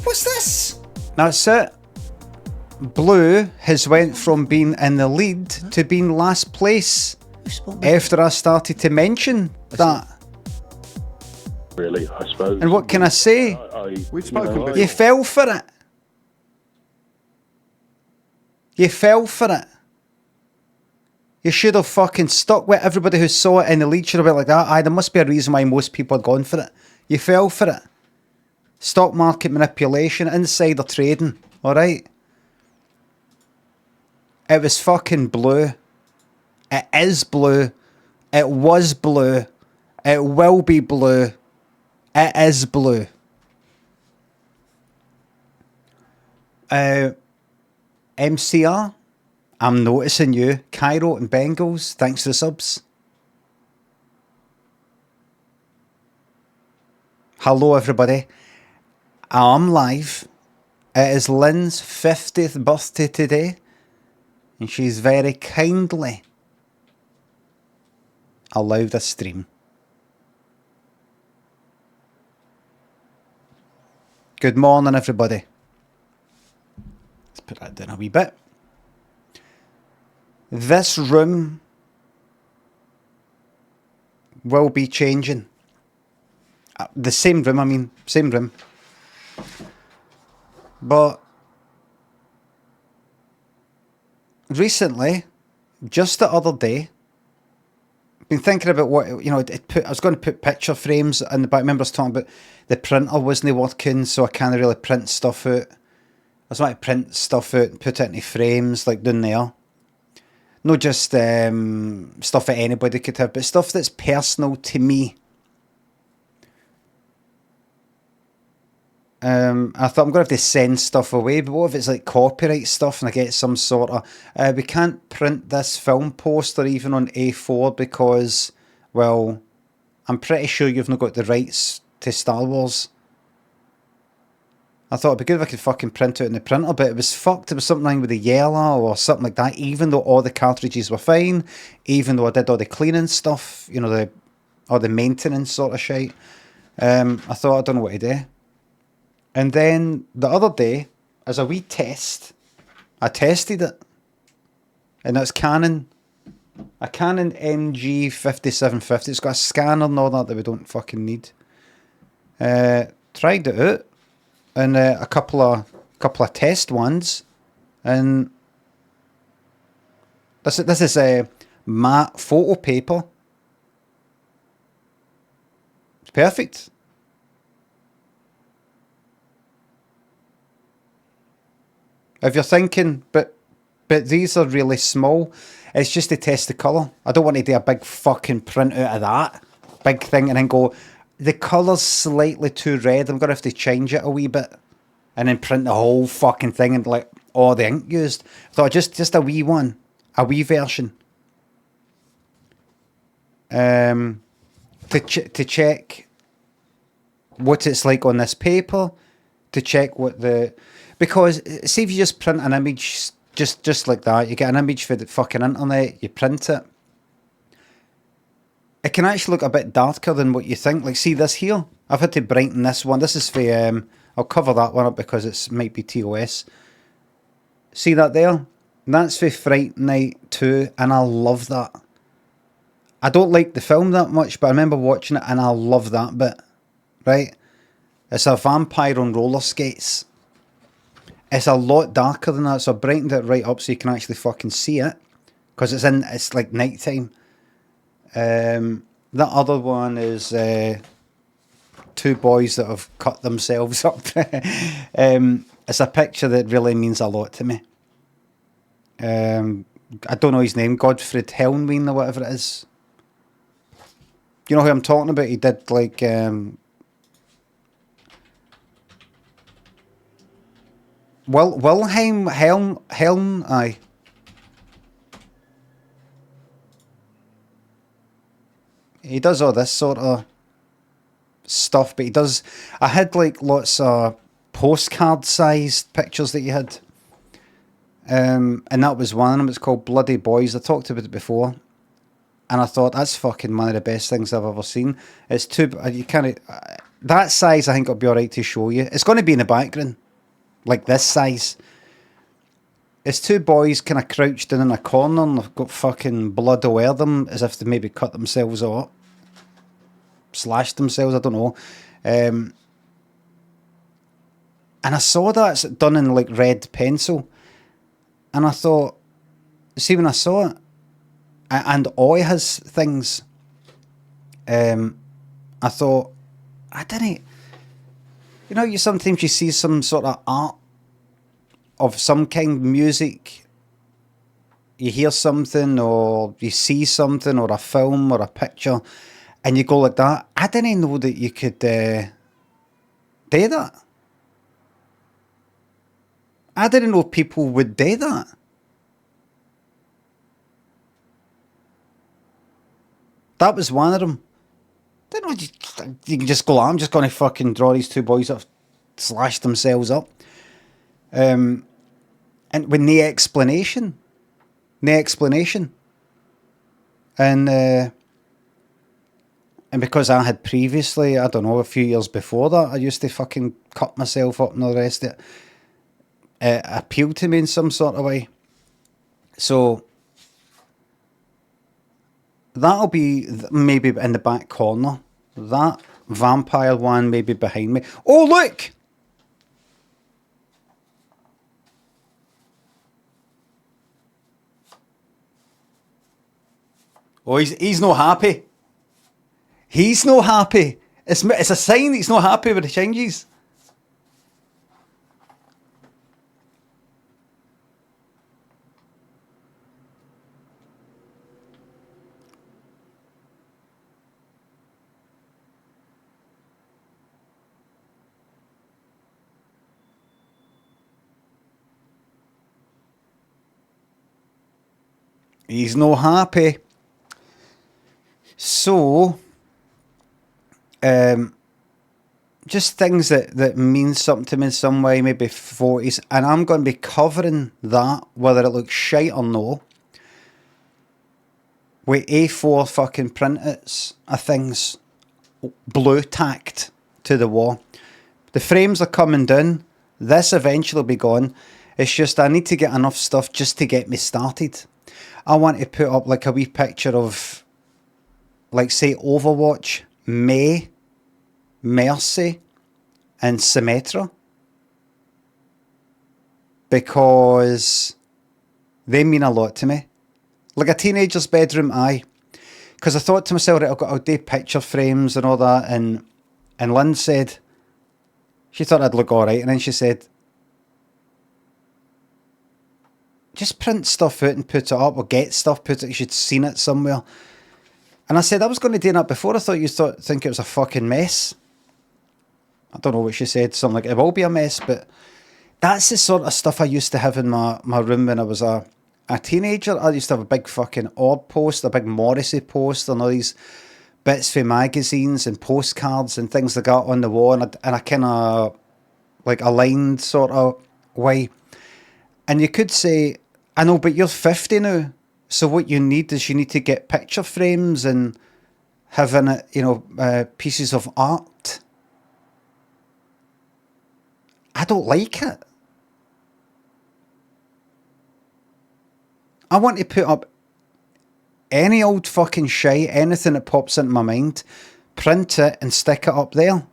What's this? That's it. Blue has went from being in the lead to being last place after I started to mention that. Really, I suppose. And what can I say? We've spoken. You fell for it. You fell for it. You should have fucking stuck with everybody who saw it in the lead should have been like that. Aye, there must be a reason why most people had gone for it. You fell for it. Stock market manipulation, insider trading, alright? It was fucking blue. It is blue. It was blue. It will be blue. It is blue. MCR, I'm noticing you. Cairo and Bengals, thanks for the subs. Hello everybody. I'm live. It is Lynn's 50th birthday today. And she's very kindly allowed a stream. Good morning, everybody. Let's put that down a wee bit. This room will be changing. The same room, I mean, same room. But recently, just the other day, been thinking about what, you know, I was going to put picture frames in the back. I remember I was talking about the printer wasn't working, so I can't really print stuff out. I was trying to print stuff out and put it into frames, like down there. Not just stuff that anybody could have, but stuff that's personal to me. I thought I'm going to have to send stuff away, but what if it's like copyright stuff and I get some sort of... we can't print this film poster even on A4 because, well, I'm pretty sure you've not got the rights to Star Wars. I thought it'd be good if I could fucking print it in the printer, but it was fucked. It was something wrong with the yellow or something like that, even though all the cartridges were fine, even though I did all the cleaning stuff, you know, all the maintenance sort of shit. I thought, I don't know what to do. And then the other day, as a wee test, I tested it. And that's Canon. A Canon NG5750. It's got a scanner and all that we don't fucking need. Tried it out. And a couple of test ones. And this is a matte photo paper. It's perfect. If you're thinking, but these are really small, it's just to test the colour. I don't want to do a big fucking print out of that big thing and then go, the colour's slightly too red, I'm going to have to change it a wee bit. And then print the whole fucking thing and like all the ink used. I thought just a wee one, a wee version. To check what it's like on this paper, to check what the... Because, see if you just print an image just like that, you get an image for the fucking internet, you print it. It can actually look a bit darker than what you think. Like, see this here? I've had to brighten this one. This is for, I'll cover that one up because it might be TOS. See that there? That's for Fright Night 2, and I love that. I don't like the film that much, but I remember watching it, and I love that bit. Right? It's a vampire on roller skates. It's a lot darker than that, so I brightened it right up so you can actually fucking see it. Because it's like night time. That other one is two boys that have cut themselves up. It's a picture that really means a lot to me. I don't know his name, Godfred Helmween or whatever it is. You know who I'm talking about? He did like... Wilhelm Helm, aye. He does all this sort of stuff, but he does... I had like lots of postcard-sized pictures that he had. And that was one of them. It's called Bloody Boys. I talked about it before. And I thought, that's fucking one of the best things I've ever seen. It's too... You can't... that size I think it'll be alright to show you. It's going to be in the background, like this size. It's two boys kind of crouched in a corner and they've got fucking blood all over them as if they maybe cut themselves or slashed themselves, I don't know. And I saw that it's done in like red pencil. And I thought, see, when I saw it, and Oi has things, I thought, I didn't, you know, you sometimes you see some sort of art of some kind, music, you hear something or you see something or a film or a picture and you go like that. I didn't know that you could do that. I didn't know people would do that. That was one of them. Didn't know you can just go, I'm just going to fucking draw these two boys that have slashed themselves up. And with no explanation. And because I had previously, I don't know, a few years before that, I used to fucking cut myself up and all the rest of it. It appealed to me in some sort of way. So that'll be maybe in the back corner. That vampire one maybe behind me. Oh, look! Oh, he's not happy. He's not happy. It's a sign that he's not happy with the changes. He's not happy. So, just things that mean something to me in some way, maybe 40s, and I'm going to be covering that, whether it looks shite or no, with A4 fucking printouts of things blue tacked to the wall. The frames are coming down. This eventually will be gone. It's just I need to get enough stuff just to get me started. I want to put up like a wee picture of, like, say, Overwatch, May, Mercy, and Symmetra. Because they mean a lot to me. Like a teenager's bedroom, aye. Because I thought to myself, right, I'll do picture frames and all that. And Lynn said, she thought I'd look alright. And then she said, just print stuff out and put it up, or get stuff, put it, you should have seen it somewhere. And I said, I was going to do that before. I thought you think it was a fucking mess. I don't know what she said, something like, it will be a mess, but that's the sort of stuff I used to have in my room when I was a teenager. I used to have a big fucking Odd post, a big Morrissey post, and all these bits for magazines and postcards and things like that on the wall, and I kind of, like, aligned sort of way. And you could say, I know, but you're 50 now. So what you need is you need to get picture frames and having it, you know, pieces of art. I don't like it. I want to put up any old fucking shite, anything that pops into my mind, print it and stick it up there.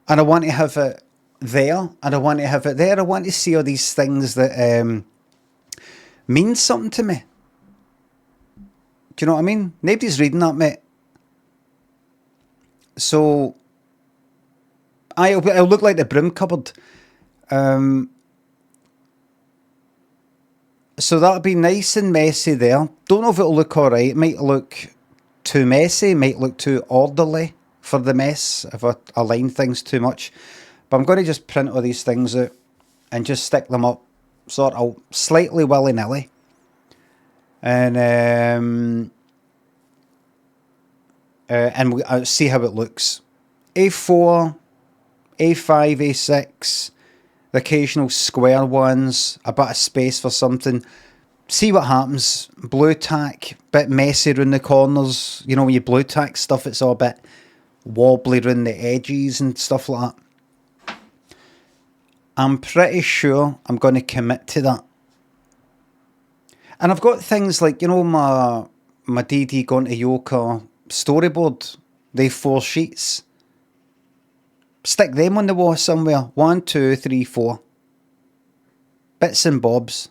And I want to have it there, and I want to have it there. I want to see all these things that mean something to me. Do you know what I mean? Nobody's reading that, mate. So I'll look like the broom cupboard. So that'll be nice and messy there. Don't know if it'll look alright. It might look too messy, might look too orderly for the mess if I align things too much. But I'm going to just print all these things out and just stick them up sort of slightly willy-nilly. And I'll see how it looks. A4, A5, A6, the occasional square ones, a bit of space for something. See what happens. Blue tack, bit messy around the corners. You know, when you blue tack stuff, it's all a bit wobbly around the edges and stuff like that. I'm pretty sure I'm going to commit to that. And I've got things like, you know, my DD Gone to Yoka storyboard, they 4 sheets. Stick them on the wall somewhere. 1, 2, 3, 4. Bits and bobs.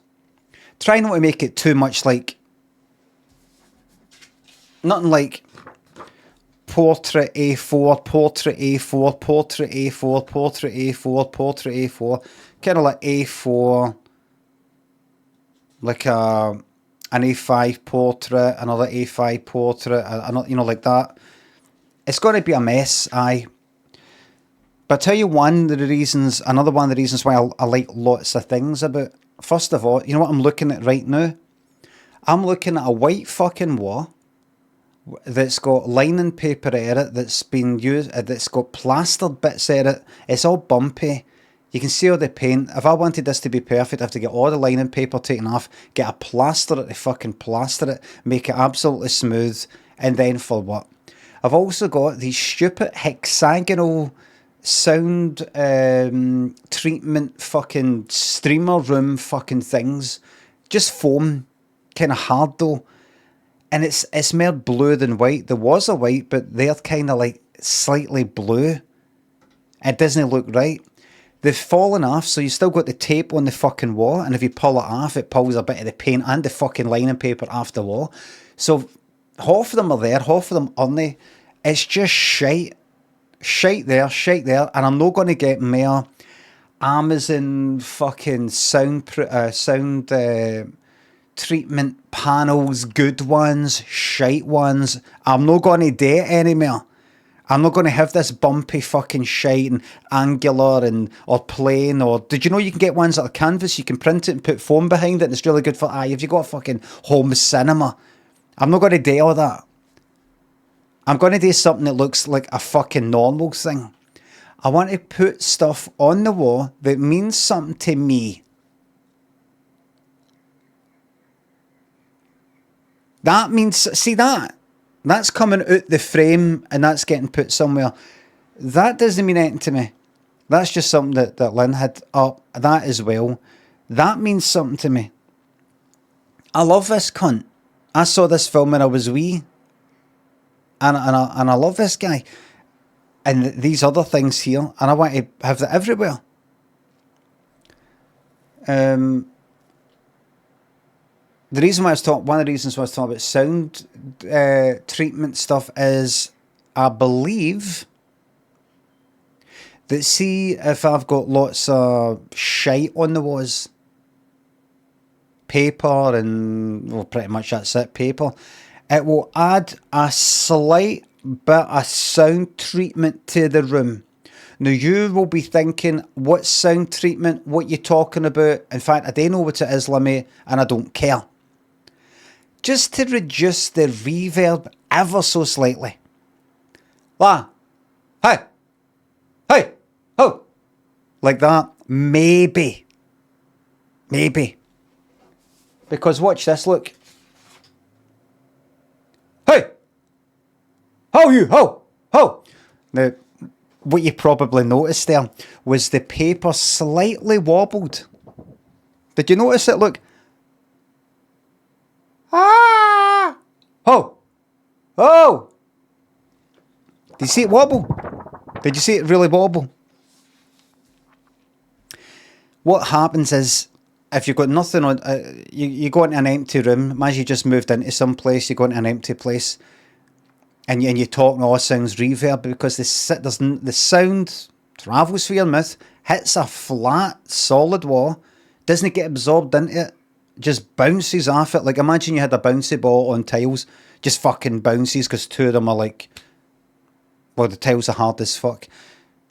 Try not to make it too much like... Nothing like portrait A4, portrait A4, portrait A4, portrait A4, portrait A4. Kind of like A4... like an A5 portrait, another A5 portrait, you know, like that. It's going to be a mess, aye. But I tell you another one of the reasons why I like lots of things about. First of all, you know what I'm looking at right now? I'm looking at a white fucking wall that's got lining paper in it that's been used, that's got plastered bits in it. It's all bumpy. You can see all the paint. If I wanted this to be perfect, I have to get all the lining paper taken off, get a plasterer to fucking plaster it, make it absolutely smooth, and then for what? I've also got these stupid hexagonal sound treatment fucking streamer room fucking things. Just foam, kind of Heardle. And it's more blue than white. There was a white, but they're kind of like slightly blue. It doesn't look right. They've fallen off, so you still got the tape on the fucking wall, and if you pull it off, it pulls a bit of the paint and the fucking lining paper off the wall. So half of them are there, half of them aren't they? It's just shite. Shite there, and I'm not going to get more Amazon fucking sound treatment panels, good ones, shite ones. I'm not going to do it anymore. I'm not going to have this bumpy fucking shite and angular or plain, or did you know you can get ones that are canvas, you can print it and put foam behind it and it's really good for if you've got a fucking home cinema. I'm not going to do all that. I'm going to do something that looks like a fucking normal thing. I want to put stuff on the wall that means something to me. That means, see that? That's coming out the frame and that's getting put somewhere. That doesn't mean anything to me. That's just something that Lynn had up. That as well. That means something to me. I love this cunt. I saw this film when I was wee. And I love this guy. And these other things here. And I want to have that everywhere. One of the reasons why I was talking about sound treatment stuff is I believe that, see, if I've got lots of shite on the walls, paper and, well, pretty much that's it, paper, it will add a slight bit of sound treatment to the room. Now, you will be thinking, what sound treatment, what you talking about? In fact, I don't know what it is, Limmy, and I don't care. Just to reduce the reverb ever so slightly. Hey, oh, like that. Maybe. Because watch this, look. Hey, ho. Now, what you probably noticed there was the paper slightly wobbled. Did you notice it? Look. Oh! Did you see it wobble? Did you see it really wobble? What happens is, if you've got nothing on, you go into an empty room. Imagine you just moved into some place, you go into an empty place, and you talk and all sounds reverb, because the sound travels through your mouth, hits a flat, solid wall, doesn't get absorbed into it, just bounces off it. Like, imagine you had a bouncy ball on tiles, just fucking bounces, because 2 of them are like, well, the tiles are hard as fuck.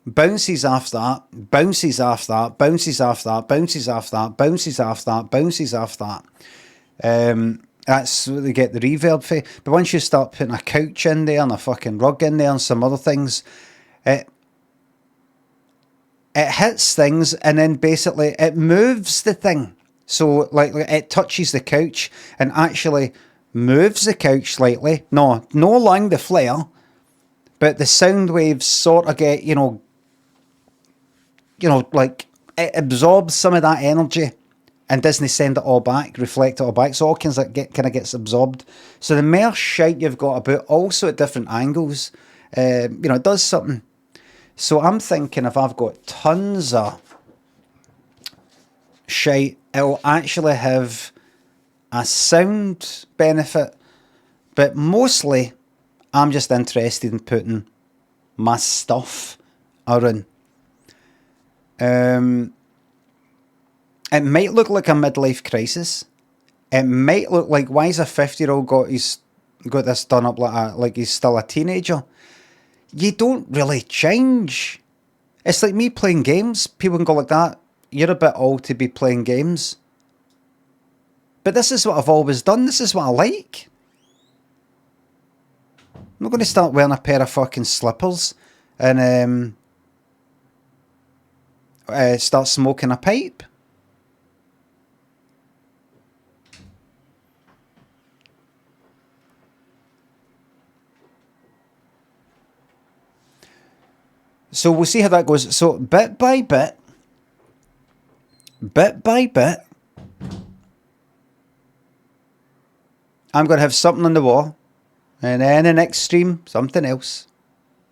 Bounces off that, bounces off that, bounces off that, bounces off that, bounces off that, bounces off that. That's what they get the reverb for. But once you start putting a couch in there and a fucking rug in there and some other things, it hits things, and then basically it moves the thing. So, like it touches the couch and actually moves the couch slightly. No along the flare. but the sound waves sort of get, like it absorbs some of that energy and doesn't send it all back, reflect it all back. So all kind of gets absorbed. So the more shite you've got about, also at different angles, it does something. So I'm thinking if I've got tons of shite, it'll actually have a sound benefit, but mostly I'm just interested in putting my stuff around. It might look like a midlife crisis. It might look like, why is a 50-year-old got this done up like he's still a teenager? You don't really change. It's like me playing games. People can go like that. You're a bit old to be playing games. But this is what I've always done. This is what I like. I'm not going to start wearing a pair of fucking slippers and start smoking a pipe. So we'll see how that goes. So bit by bit, I'm going to have something on the wall. And then the next stream, something else.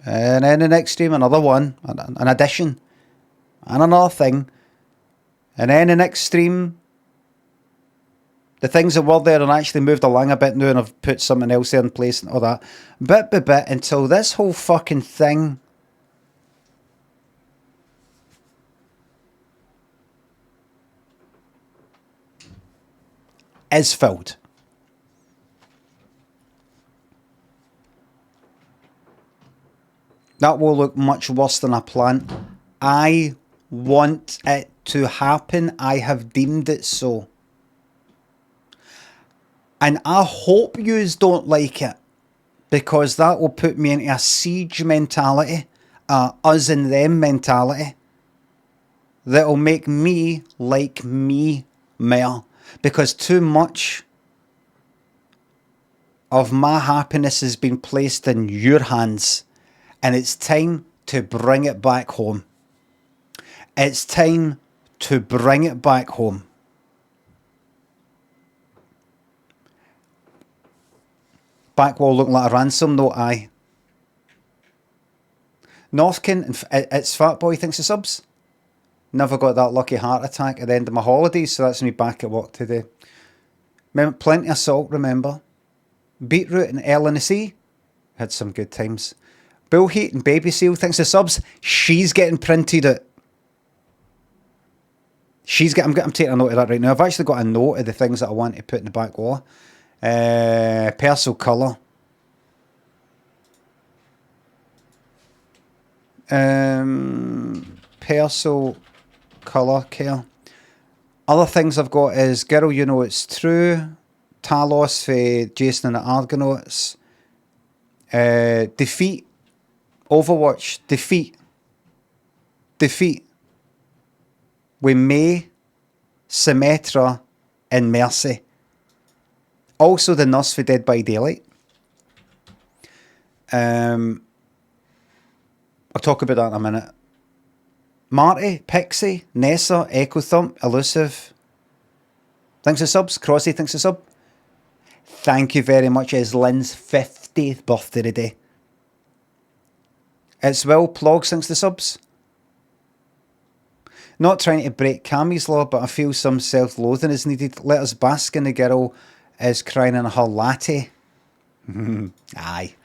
And then the next stream, another one, an addition. And another thing. And then the next stream, the things that were there and actually moved along a bit now and I've put something else there in place and all that. Bit by bit until this whole fucking thing is filled. That will look much worse than a plant. I want it to happen. I have deemed it so. And I hope yous don't like it, because that will put me into a siege mentality, us and them mentality, that will make me like me more. Because too much of my happiness has been placed in your hands. And it's time to bring it back home. It's time to bring it back home. Back wall looking like a ransom note, aye. Northkin, it's Fat Boy thinks of subs. Never got that lucky heart attack at the end of my holidays, so that's me back at work today. Plenty of salt, remember. Beetroot and L in the sea. Had some good times. Bull Heat and Baby Seal thinks of subs. She's getting printed out. I'm taking a note of that right now. I've actually got a note of the things that I want to put in the back wall. Persil colour. Persil colour care. Other things I've got is Girl You Know It's True. Talos for Jason and the Argonauts. Defeat. Overwatch. Defeat. With May, Symmetra, and Mercy. Also the Nurse for Dead by Daylight. I'll talk about that in a minute. Marty, Pixie, Nessa, Echo Thump, Elusive. Thanks for subs. Crossy, thanks for sub. Thank you very much. It's Lynn's 50th birthday today. It's Will Plogs, thanks for subs. Not trying to break Cammie's law, but I feel some self-loathing is needed. Let us bask in the girl is crying in her latte. Aye.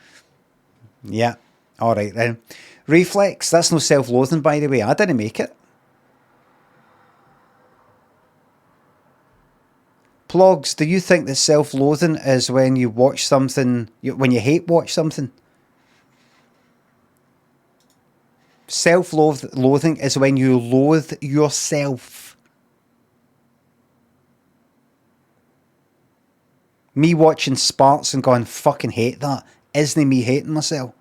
Yeah. Alright then. Reflex, that's no self-loathing by the way. I didn't make it. Plogs, do you think that self-loathing is when you watch something, when you hate watch something? Self-loathing is when you loathe yourself. Me watching Sparks and going, fucking hate that, isn't me hating myself.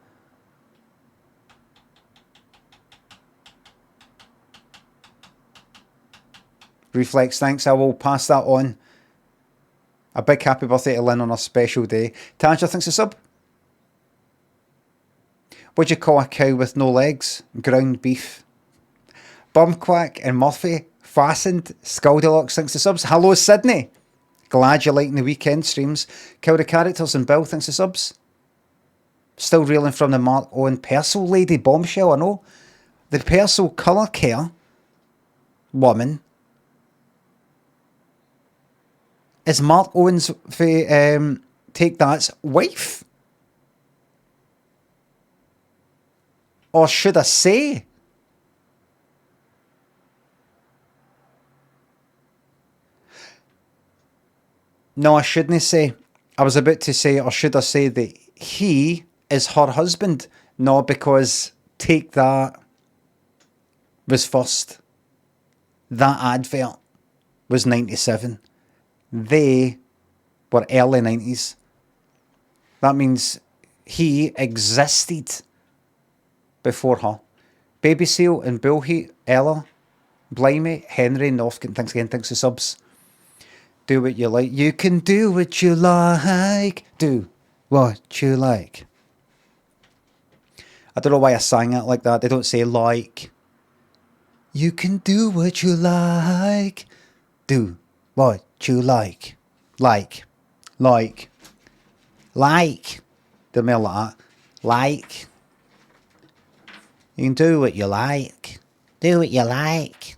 Reflex, thanks. I will pass that on. A big happy birthday to Lynn on a special day. Tanja thinks a sub. What do you call a cow with no legs? Ground beef. Bumquack and Murphy, fastened. Scaldilocks, thanks to subs. Hello, Sydney. Glad you're liking the weekend streams. Kill the characters and Bill, thanks to subs. Still reeling from the Mark Owen Purcell lady bombshell, I know. The Purcell colour care woman is Mark Owen's Take That's wife. Or should I say? No, I shouldn't say. I was about to say, or should I say that he is her husband? No, because Take That was first. That advert was 97. They were early 90s. That means he existed before her. Baby Seal and Bullheat, Ella, Blimey, Henry, Northcote, thanks again, thanks for subs. Do what you like. You can do what you like. Do what you like. I don't know why I sang it like that. They don't say like. You can do what you like. Do what you like. Like. Don't mail like that. Like. You can do what you like. Do what you like.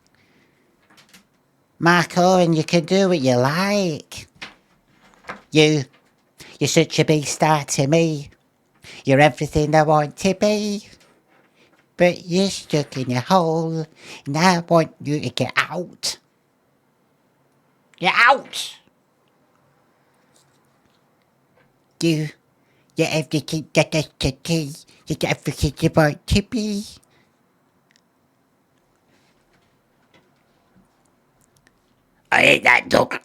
Mark Owen, you can do what you like. You're such a big star to me. You're everything I want to be. But you're stuck in a hole, and I want you to get out. Get out! You're everything that is to be. You're everything you want to be. I hate that dog.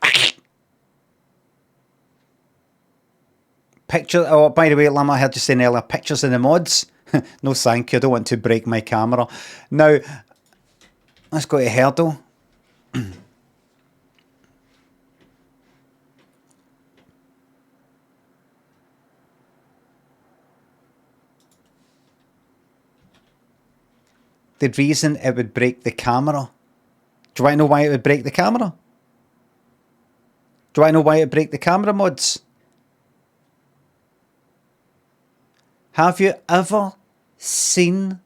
Picture. Oh, by the way, Lamar, I heard you saying earlier, pictures in the mods. No, thank you. I don't want to break my camera. Now, let's go to Heardle. The reason it would break the camera. Do you want to know why it would break the camera? Do I know why it would break the camera, mods? Have you ever seen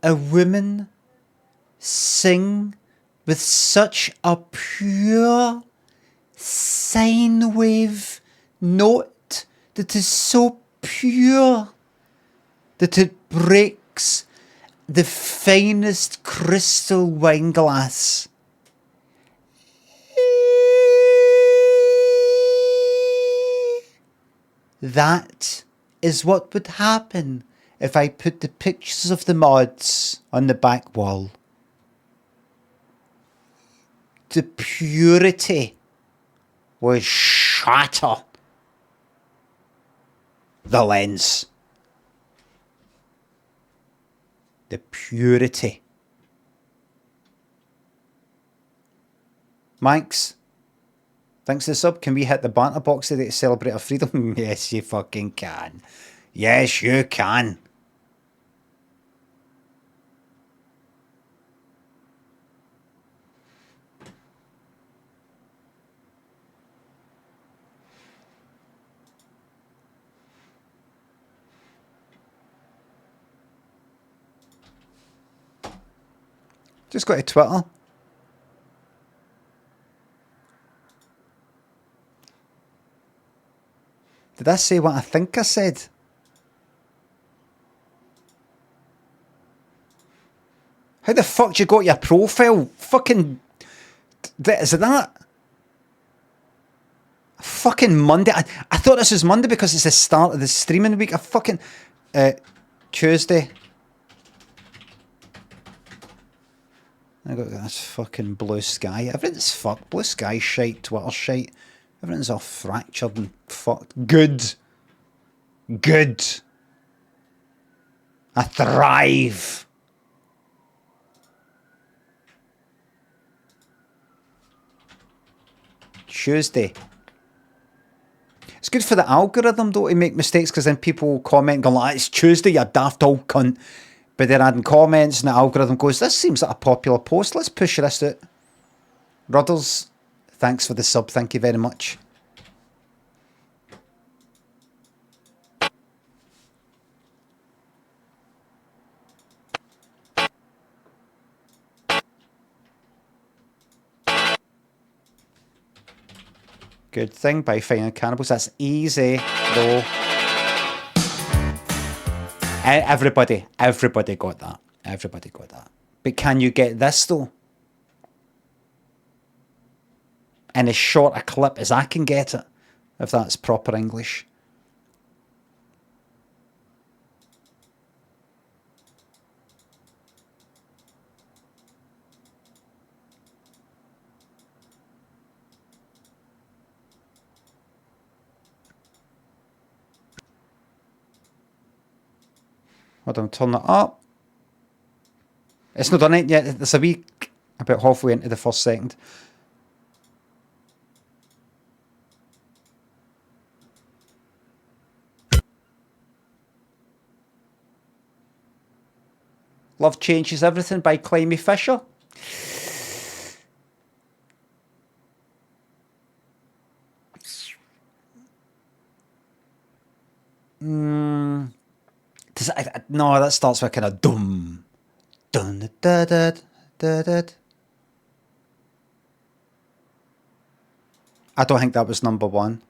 a woman sing with such a pure sine wave note that is so pure that it breaks the finest crystal wine glass? That is what would happen if I put the pictures of the mods on the back wall. The purity would shatter the lens. The purity. Manx, thanks to the sub. Can we hit the banter box today to celebrate our freedom? Yes, you fucking can. Yes, you can. Just go to Twitter. Did I say what I think I said? How the fuck do you go to your profile? Fucking... Is it that? Fucking Monday. I thought this was Monday because it's the start of the streaming week. I fucking... Tuesday. I got this fucking blue sky. Everything's fucked. Blue sky shite, Twitter shite. Everything's all fractured and fucked. Good. Good. I thrive. Tuesday. It's good for the algorithm, though, to make mistakes, because then people comment going like, it's Tuesday, you daft old cunt. But they're adding comments, and the algorithm goes, this seems like a popular post. Let's push this out. Ruddles, thanks for the sub. Thank you very much. Good thing by finding cannibals. That's easy, though. Everybody got that. Everybody got that. But can you get this, though? In as short a clip as I can get it, if that's proper English. Hold on, turn it up. It's not done it yet. It's a wee, about halfway into the first second. Love Changes Everything by Climby Fisher. No, that starts with kind of dum, dun, da, da, da, da. I don't think that was number one.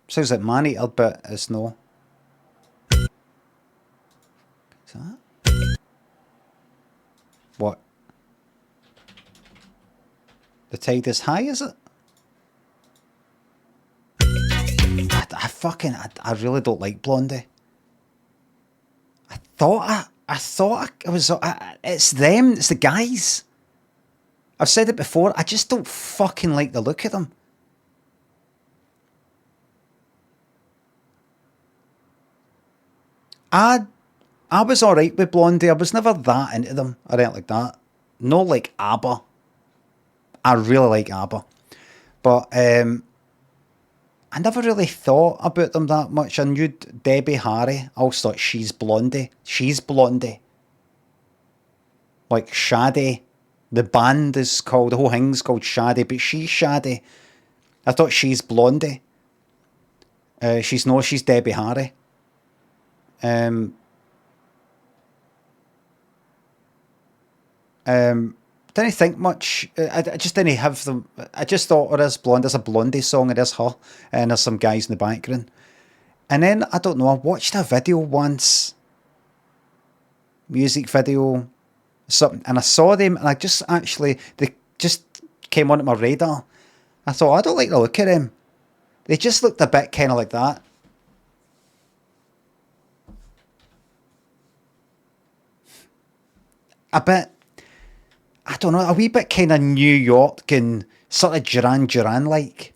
Sounds like man-eater, but it's no. Is that? What? The tide is high, is it? I really don't like Blondie. I thought it was. It's them. It's the guys. I've said it before. I just don't fucking like the look of them. I was alright with Blondie. I was never that into them. I didn't like that. No, like ABBA. I really like ABBA. But I never really thought about them that much. I knew Debbie Harry. I always thought she's Blondie. She's Blondie. Like Shaddy. The band is called, the whole thing's called Shaddy, but she's Shaddy. I thought she's Blondie. She's Debbie Harry. Didn't think much. I just didn't have them. I just thought, there's a Blondie song, and there's her, and there's some guys in the background. And then, I don't know, I watched a video once, music video, something, and I saw them, and they just came onto my radar. I thought, I don't like the look of them. They just looked a bit kind of like that. A bit, I don't know, a wee bit kind of New York and sort of Duran Duran like.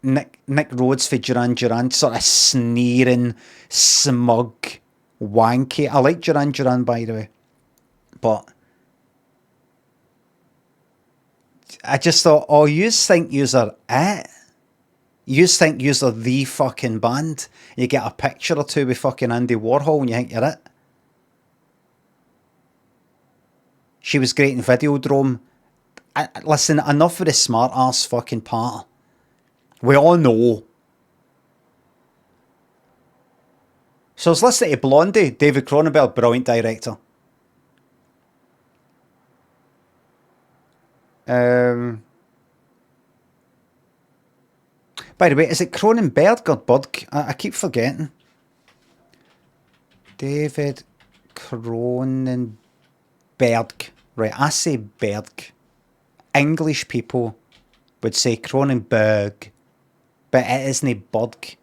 Nick Rhodes for Duran Duran, sort of sneering, smug, wanky. I like Duran Duran, by the way. But I just thought, oh, you think yous are it? You think yous are the fucking band? You get a picture or two with fucking Andy Warhol and you think you're it? She was great in Videodrome. Listen, enough of the smart ass fucking part. We all know. So I was listening to Blondie, David Cronenberg, brilliant director. By the way, is it Cronenberg or Berg? I keep forgetting. David Cronenberg. Right, I say Berg. English people would say Cronenberg, but it isn't Berg.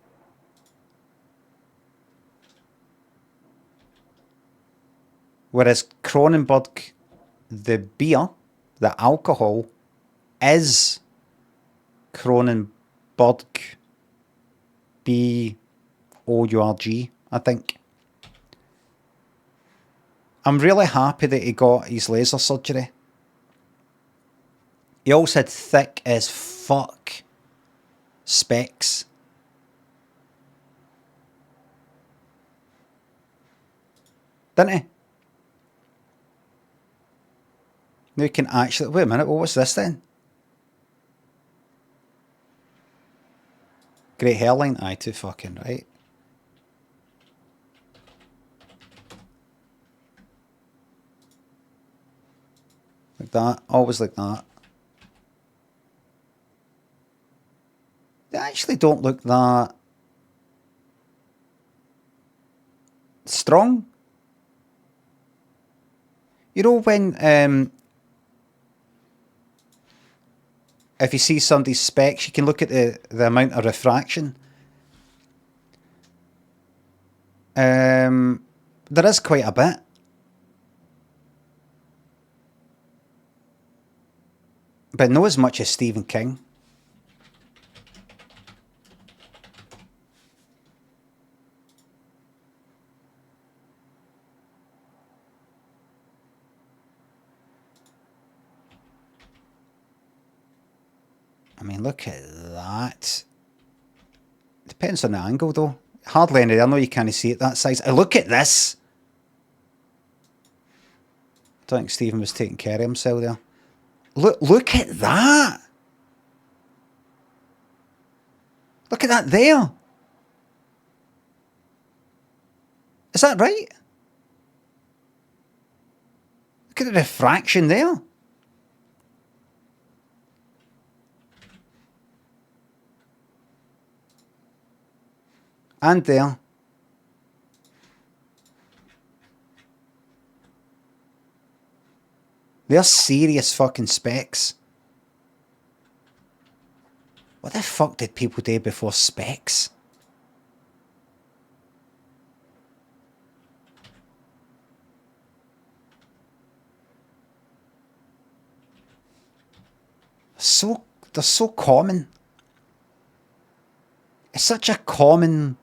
Whereas Cronenberg, the beer, the alcohol, is Cronenberg. B-O-U-R-G, I think. I'm really happy that he got his laser surgery. He also had thick as fuck specs. Didn't he? Now you can actually... Wait a minute, well, what's this then? Great hairline? Aye, too fucking right. Like that. Always like that. They actually don't look that strong. You know when if you see somebody's specs, you can look at the amount of refraction. There is quite a bit. But not as much as Stephen King. I mean, look at that. Depends on the angle, though. Hardly any. I know you can't see it that size. Look at this. I don't think Stephen was taking care of himself there. Look at that. Look at that there. Is that right? Look at the refraction there. And there. They're serious fucking specs. What the fuck did people do before specs? They're so common. It's such a common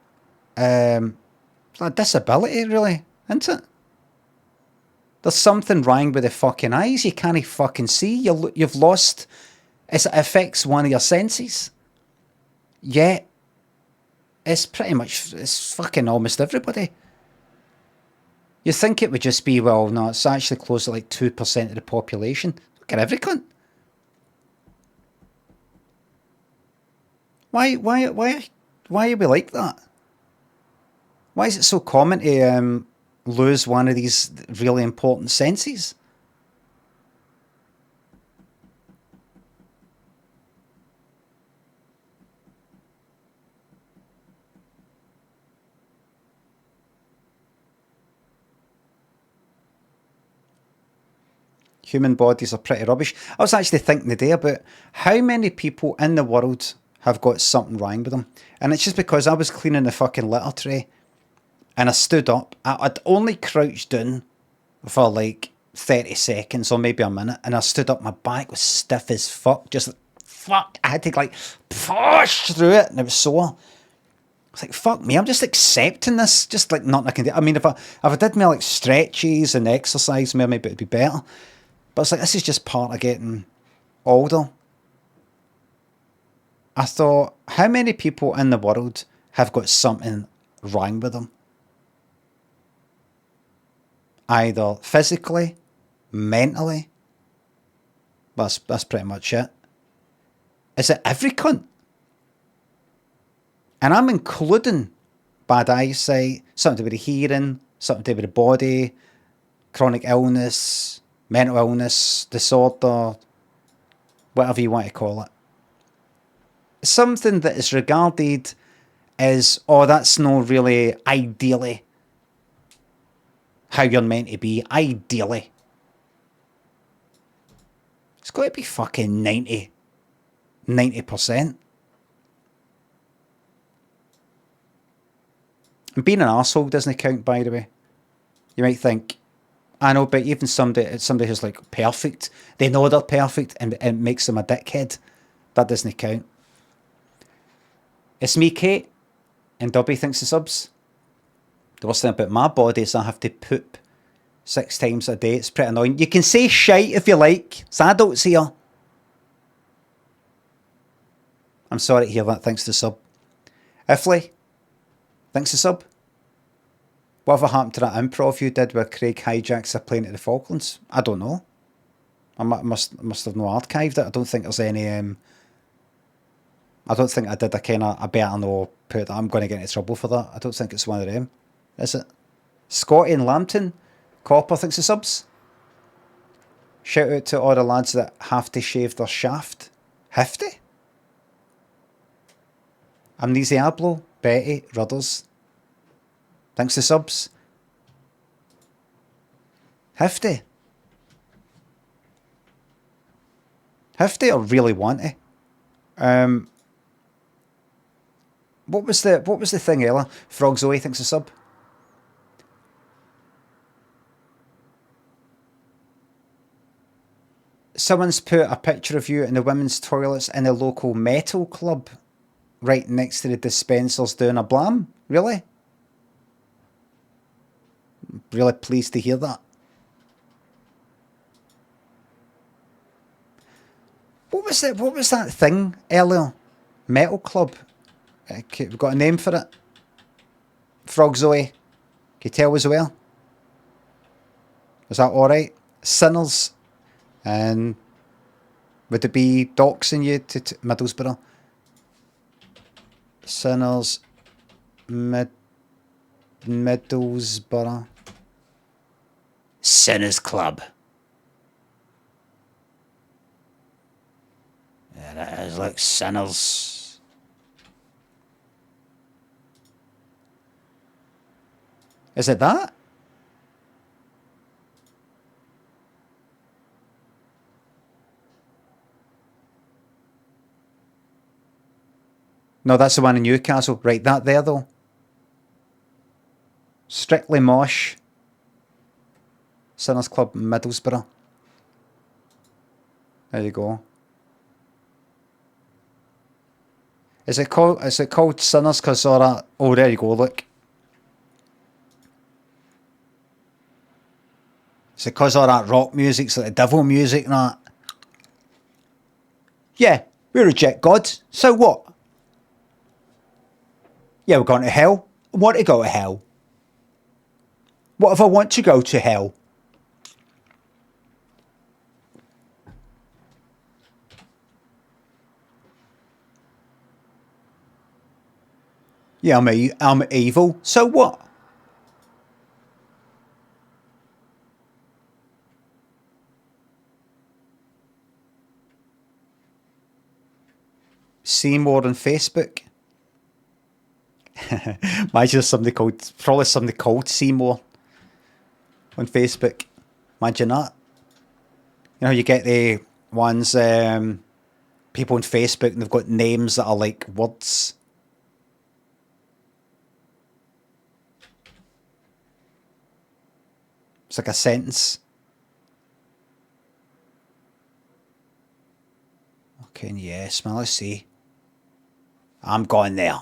disability, really, isn't it? There's something wrong with the fucking eyes. You can't fucking see. You've lost. It affects one of your senses. Yet, it's pretty much, it's fucking almost everybody. You think it would just be, well, no, it's actually close to like 2% of the population. Look at every cunt. Why are we like that? Why is it so common to lose one of these really important senses? Human bodies are pretty rubbish. I was actually thinking today about how many people in the world have got something wrong with them. And it's just because I was cleaning the fucking litter tray and I stood up. I'd only crouched down for like 30 seconds or maybe a minute, and I stood up, my back was stiff as fuck. Just fuck. I had to like push through it and it was sore. I was like, fuck me, I'm just accepting this. Just like nothing I can do. I mean, if I did more like stretches and exercise, maybe it'd be better. But it's like, this is just part of getting older. I thought, how many people in the world have got something wrong with them? Either physically, mentally. That's pretty much it. Is it every cunt? And I'm including bad eyesight, something to do with the hearing, something to do with the body, chronic illness, mental illness, disorder, whatever you want to call it. Something that is regarded as, oh, that's not really ideally how you're meant to be. Ideally. It's got to be fucking 90%. And being an arsehole doesn't count, by the way. You might think, I know, but even somebody who's like perfect, they know they're perfect and it makes them a dickhead. That doesn't count. It's me, Kate, and Dobby thinks the subs. The worst thing about my body is I have to poop 6 times a day. It's pretty annoying. You can say shite if you like. It's adults here. I'm sorry to hear that. Thanks to sub. Ifley, thanks to sub. Whatever happened to that improv you did where Craig hijacks a plane to the Falklands? I don't know. I must have no archived it. I don't think there's any... I don't think I did a kind of... I better know put that I'm going to get into trouble for that. I don't think it's one of them. Is it? Scotty and Lambton. Copper, thanks to subs. Shout out to all the lads that have to shave their shaft. Hefty? Amnesiablo, Betty, Rudders. Thanks to subs. Hefty. Hefty or really want to. What was the thing, Ella? Frog Zoe, thanks to sub. Someone's put a picture of you in the women's toilets in a local metal club right next to the dispensers doing a blam. Really? Really pleased to hear that. What was that thing earlier? Metal club. Okay, we've got a name for it. Frog Zoe. Can you tell as well? Is that alright? Sinners. And would it be doxing you to Middlesbrough? Sinners. Middlesbrough. Sinners Club. Yeah, that is like Sinners. Is it that? No, that's the one in Newcastle. Right, that there though. Strictly Mosh. Sinners Club Middlesbrough. There you go. Is it called Sinners because all that? Oh, there you go. Look. Is it because all that rock music's like the devil music and that? Yeah, we reject God. So what? Yeah, we're going to hell. I want to go to hell. What if I want to go to hell? Yeah, I'm evil. So what? Seymour on Facebook. Imagine probably somebody called Seymour on Facebook. Imagine that. You know, you get the ones, people on Facebook and they've got names that are like words. It's like a sentence. Okay, yes, man, let's see. I'm going there.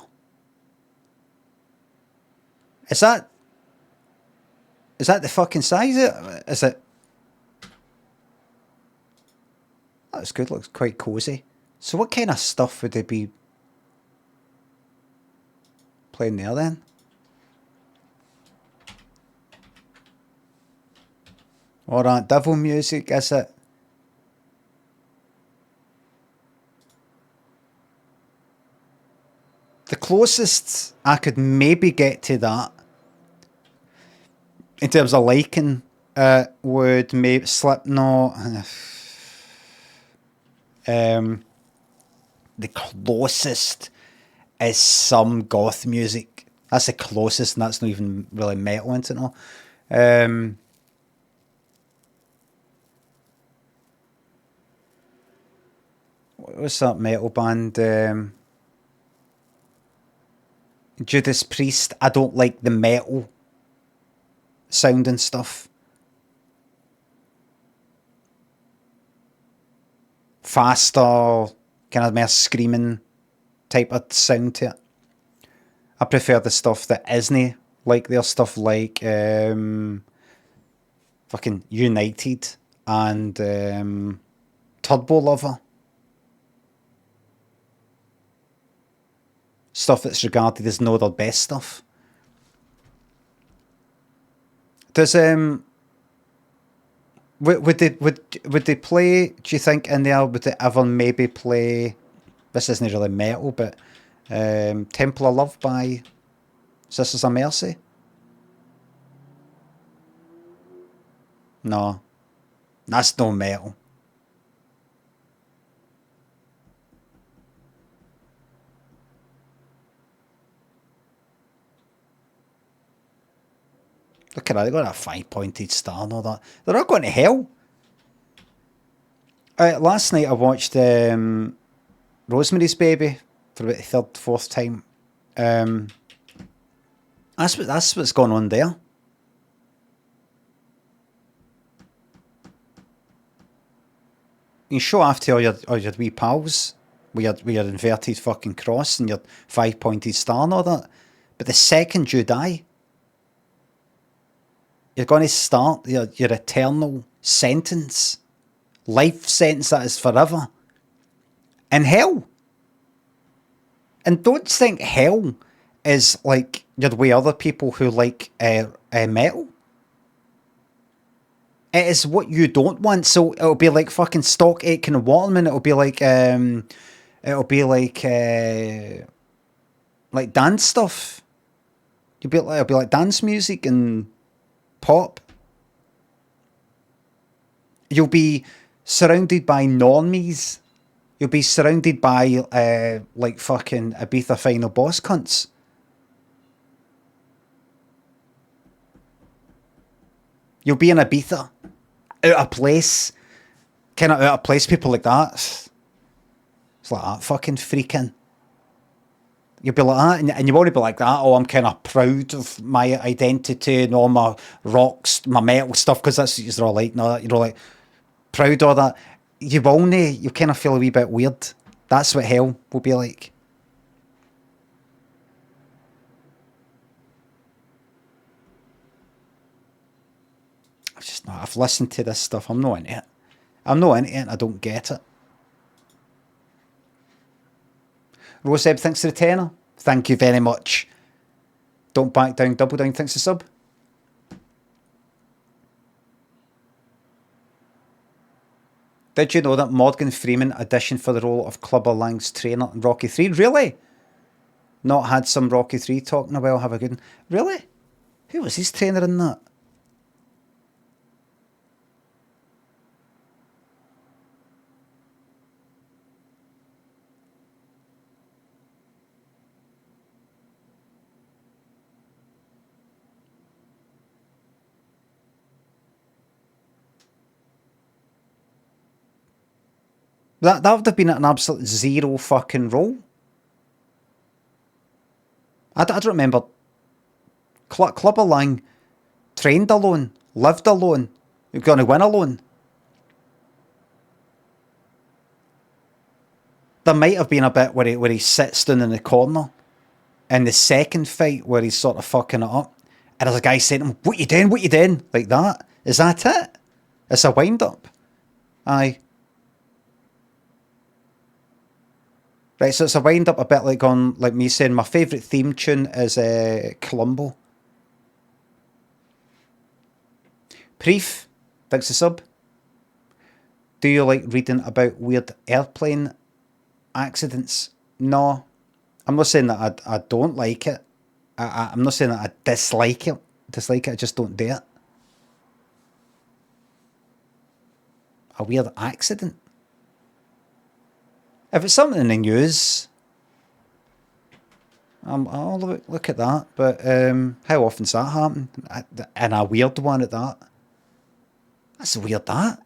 Is that the fucking size? Is it? That's good. Looks quite cozy. So what kind of stuff would they be playing there then? All that devil music, is it? The closest I could maybe get to that in terms of liking would maybe Slipknot. The closest is some goth music. That's the closest, and that's not even really metal into it all. What's that metal band? Judas Priest. I don't like the metal sound and stuff. Faster, kind of more screaming type of sound to it. I prefer the stuff that isn't like their stuff like fucking United and Turbo Lover. Stuff that's regarded as no their best stuff. Does would they play, do you think, in there, would they ever maybe play, this isn't really metal, but Temple of Love by Sisters of Mercy? No. That's no metal. Look at that, they got a 5-pointed star and all that. They're not going to hell. Last night I watched Rosemary's Baby for about the third, fourth time. That's what's going on there. You show off to all your wee pals with your inverted fucking cross and your 5-pointed star and all that. But the second you die, you're going to start your eternal sentence. Life sentence that is forever. In hell. And don't think hell is like you're the way other people who like metal. It is what you don't want. So it'll be like fucking Stock Aitken and Waterman. It'll be like dance stuff. It'll be like dance music and pop. You'll be surrounded by normies. You'll be surrounded by like fucking Ibiza final boss cunts. You'll be in Ibiza, out of place, kind of out of place people like that. It's like that fucking freaking. You'll be like that, and you won't be like that. Oh, I'm kind of proud of my identity and all my rocks, my metal stuff, because that's what you're all like. No, you're all like proud of that. You kind of feel a wee bit weird. That's what hell will be like. I've listened to this stuff. I'm not into it. I don't get it. Roseb, thanks for the tenner. Thank you very much. Don't back down, double down, thanks for sub. Did you know that Morgan Freeman auditioned for the role of Clubber Lang's trainer in Rocky 3? Really? Not had some Rocky 3 talking a while, have a good one. Really? Who was his trainer in that? That would have been an absolute zero fucking role. I don't remember. Clubber Lang trained alone, lived alone, you're going to win alone. There might have been a bit where he sits down in the corner in the second fight where he's sort of fucking it up, and there's a guy saying to him, what you doing? Like that. Is that it? It's a wind up. Aye. Right, so it's a wind up a bit like me saying my favourite theme tune is Columbo. Preef, thanks for sub. Do you like reading about weird airplane accidents? No. I'm not saying that I don't like it. I'm not saying that I dislike it. I just don't do it. A weird accident? If it's something in the news, I'll look at that. But how often's that happen? And a weird one at that. That's weird, that.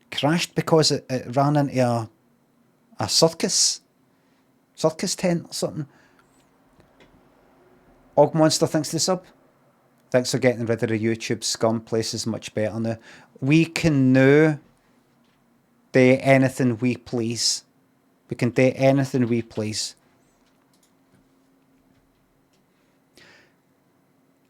Crashed because it ran into a circus tent or something. Og Monster, thanks to the sub. Thanks for getting rid of the YouTube scum. Place is much better now. We can now do anything we please. We can do anything we please.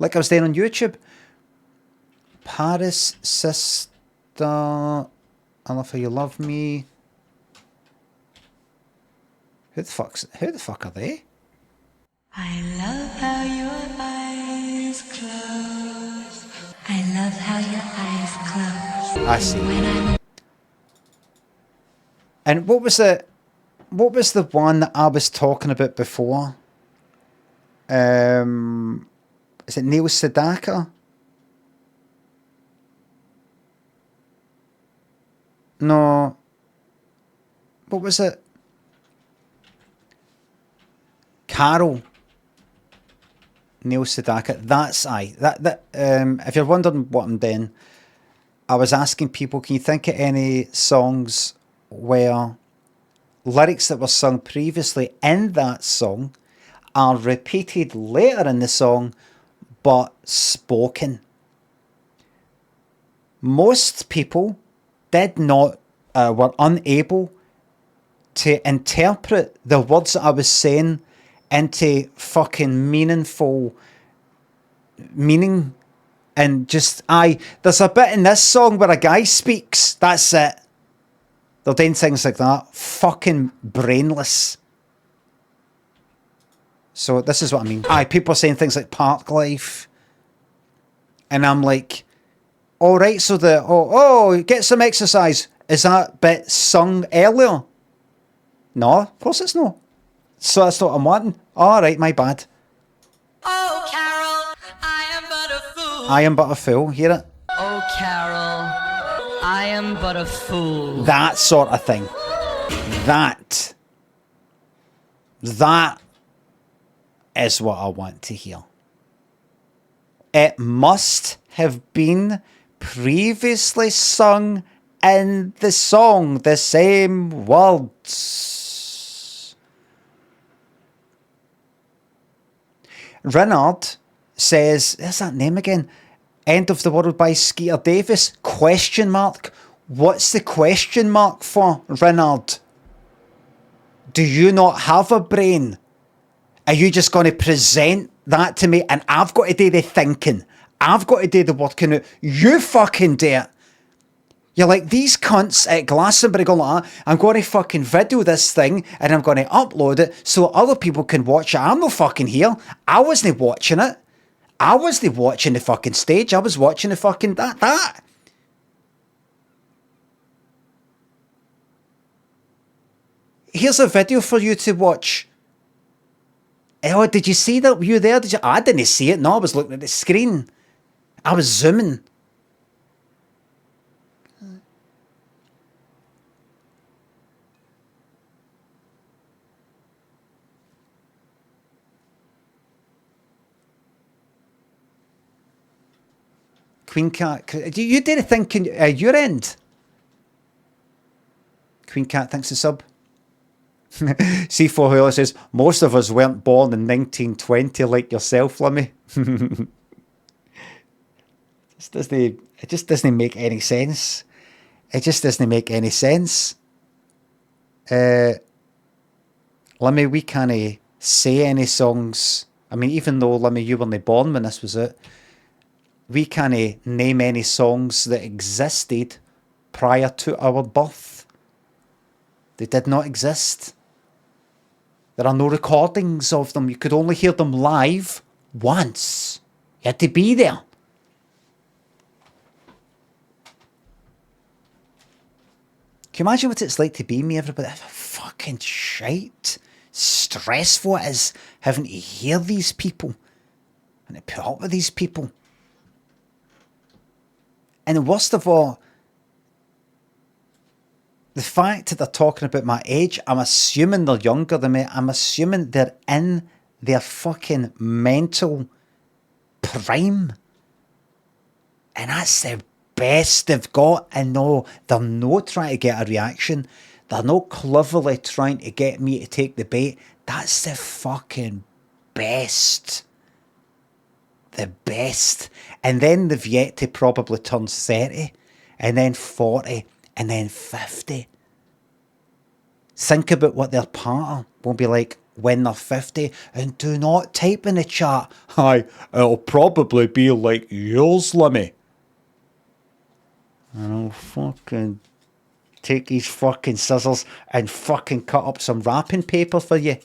like I was there on YouTube. Paris Sister, I Love How You Love Me. Who the fuck are they? I love how your eyes close. I love how your eyes close. I see. When I'm And what was the one that I was talking about before? Is it Neil Sedaka? No. What was it? Carol. Neil Sedaka. That's that. If you're wondering what I'm doing, I was asking people, can you think of any songs where lyrics that were sung previously in that song are repeated later in the song, but spoken? Most people did not, were unable to interpret the words that I was saying into fucking meaningful meaning. And just, there's a bit in this song where a guy speaks, that's it. They're doing things like that. Fucking brainless. So this is what I mean. People are saying things like park life. And I'm like, all right, so get some exercise. Is that bit sung earlier? No, of course it's not. So that's not what I'm wanting. All right, my bad. Oh, Carol, I am but a fool. I am but a fool. Hear it? Oh, Carol, I am but a fool. That sort of thing. That is what I want to hear. It must have been previously sung in the song, the same words. Rinnard says, there's that name again. End of the World by Skeeter Davis? Question mark. What's the question mark for, Rinnard? Do you not have a brain? Are you just going to present that to me and I've got to do the thinking? I've got to do the working out. You fucking do it. You're like these cunts at Glastonbury going like, I'm going to fucking video this thing and I'm going to upload it so other people can watch it. I'm not fucking here. I wasn't watching it. I wasn't watching the fucking stage. I was watching the fucking that. Here's a video for you to watch. Oh, did you see that? Were you there? Did you? I didn't see it. No, I was looking at the screen. I was zooming. Queen Cat, do you did a thinking your end? Queen Cat thinks the sub. C4 Hula says, most of us weren't born in 1920 like yourself, Limmy. It just doesn't make any sense. It just doesn't make any sense. Limmy, we can't say any songs. I mean, even though, Limmy, you weren't born when this was out, we can't name any songs that existed prior to our birth. They did not exist. There are no recordings of them. You could only hear them live once. You had to be there. Can you imagine what it's like to be me, everybody? Fucking shite. Stressful it is having to hear these people and to put up with these people. And worst of all, the fact that they're talking about my age, I'm assuming they're younger than me. I'm assuming they're in their fucking mental prime. And that's the best they've got. And no, they're not trying to get a reaction. They're not cleverly trying to get me to take the bait. That's the fucking best. The best. And then they've yet to probably turn 30 and then 40 and then 50. Think about what their partner will be like when they're 50, and do not type in the chat, "Hi, it'll probably be like yours, Limmy." And I'll fucking take these fucking scissors and fucking cut up some wrapping paper for you.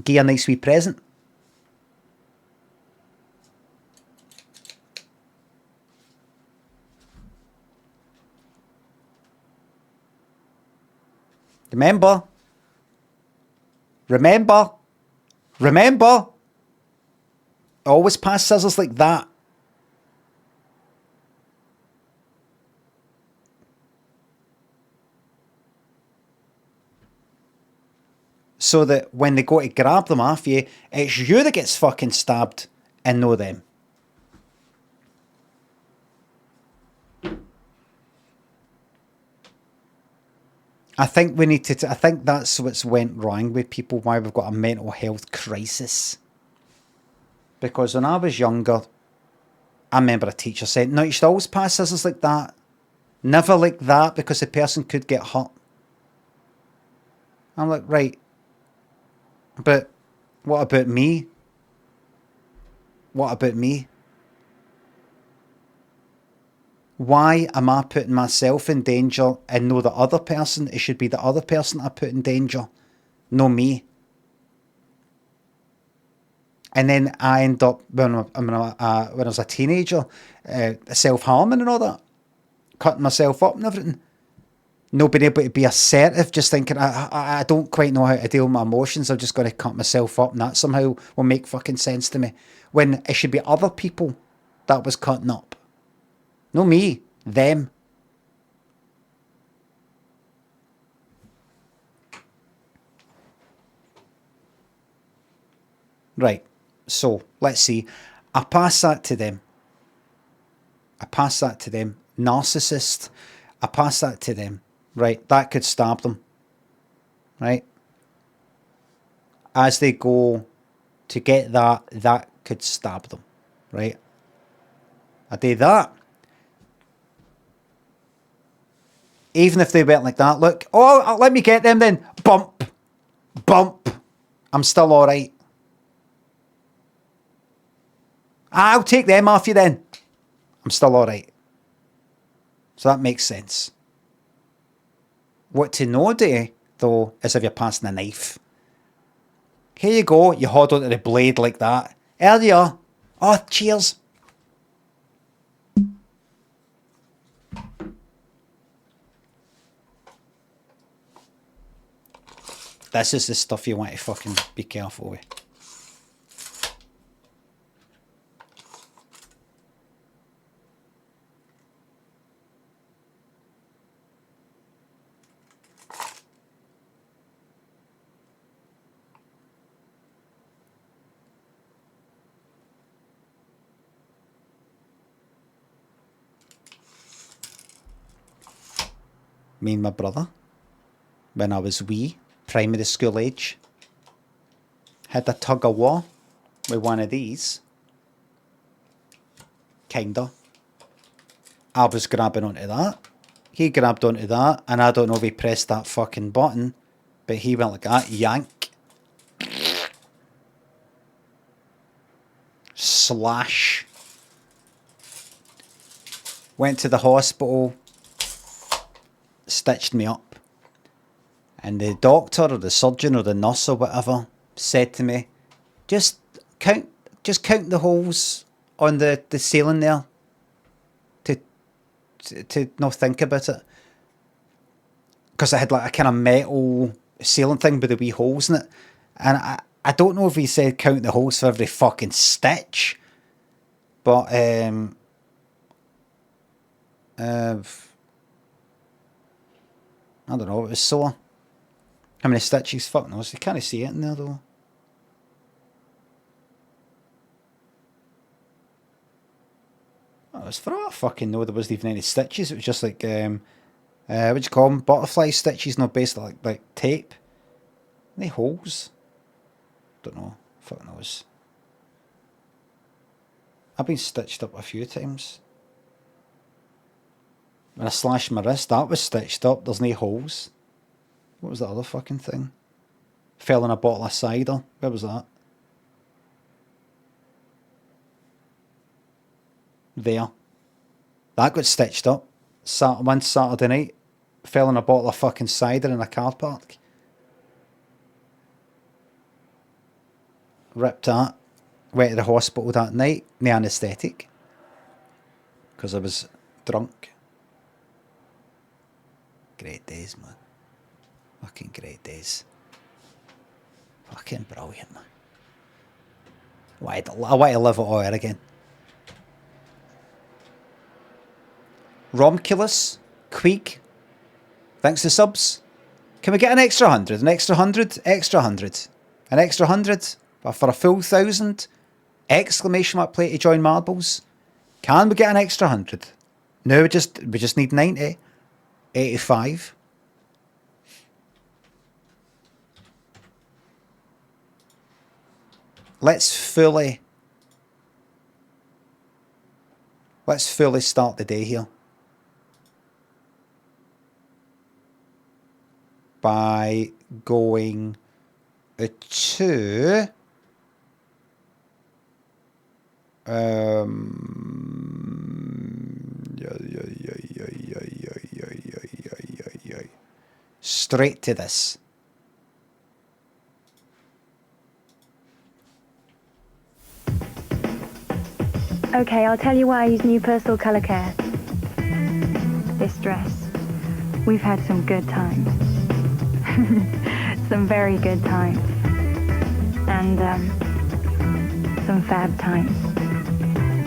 Give you a nice wee present. Remember, always pass scissors like that. So that when they go to grab them off you, it's you that gets fucking stabbed and no them. I think we need to. I think that's what's went wrong with people. Why we've got a mental health crisis. Because when I was younger, I remember a teacher saying, "No, you should always pass scissors like that. Never like that, because the person could get hurt." I'm like, right. But what about me? What about me? Why am I putting myself in danger and no the other person? It should be the other person I put in danger, no me. And then I end up, when I was a teenager, self-harming and all that, cutting myself up and everything. Not being able to be assertive, just thinking, I don't quite know how to deal with my emotions, I'm just going to cut myself up, and that somehow will make fucking sense to me. When it should be other people that was cutting up. No me, them. Right, so let's see. I pass that to them. Narcissist. I pass that to them. Right, that could stab them. Right? As they go to get that could stab them. Right? I do that. Even if they went like that, look, oh, let me get them then. Bump. I'm still alright. I'll take them off you then. I'm still alright. So that makes sense. What to know do, though, is if you're passing a knife. Here you go, you hold onto the blade like that. Earlier. Oh, cheers. This is the stuff you want to fucking be careful with. Me and my brother, when I was wee, primary school age, had a tug of war with one of these. Kinda. I was grabbing onto that. He grabbed onto that, and I don't know if he pressed that fucking button, but he went like that, yank. Slash. Went to the hospital, stitched me up, and the doctor or the surgeon or the nurse or whatever said to me, just count the holes on the ceiling there to not think about it, because I had like a kind of metal ceiling thing with the wee holes in it, and I don't know if he said count the holes for every fucking stitch, but I don't know, it was sore. How many stitches? Fuck knows. You can't see it in there though. Oh, it was for all I fucking know there wasn't even any stitches. It was just like, what do you call them? Butterfly stitches, no, basically like tape. Any holes? Don't know. Fuck knows. I've been stitched up a few times. When I slashed my wrist, that was stitched up. There's no holes. What was the other fucking thing? Fell in a bottle of cider. Where was that? There. That got stitched up. One Saturday night. Fell in a bottle of fucking cider in a car park. Ripped that. Went to the hospital that night. No anaesthetic. Because I was drunk. Great days, man. Fucking great days. Fucking brilliant, man. I want to live it all over again. Romculus, Queeg, thanks to subs. Can we get an extra 100? An extra 100? Extra 100. An extra 100? But for a full 1,000? Exclamation mark play to join marbles. Can we get an extra 100? No, we just need 90. 85. Let's fully start the day here by going to straight to this. Okay, I'll tell you why I use new personal colour care. This dress. We've had some good times. Some very good times. And, some fab times.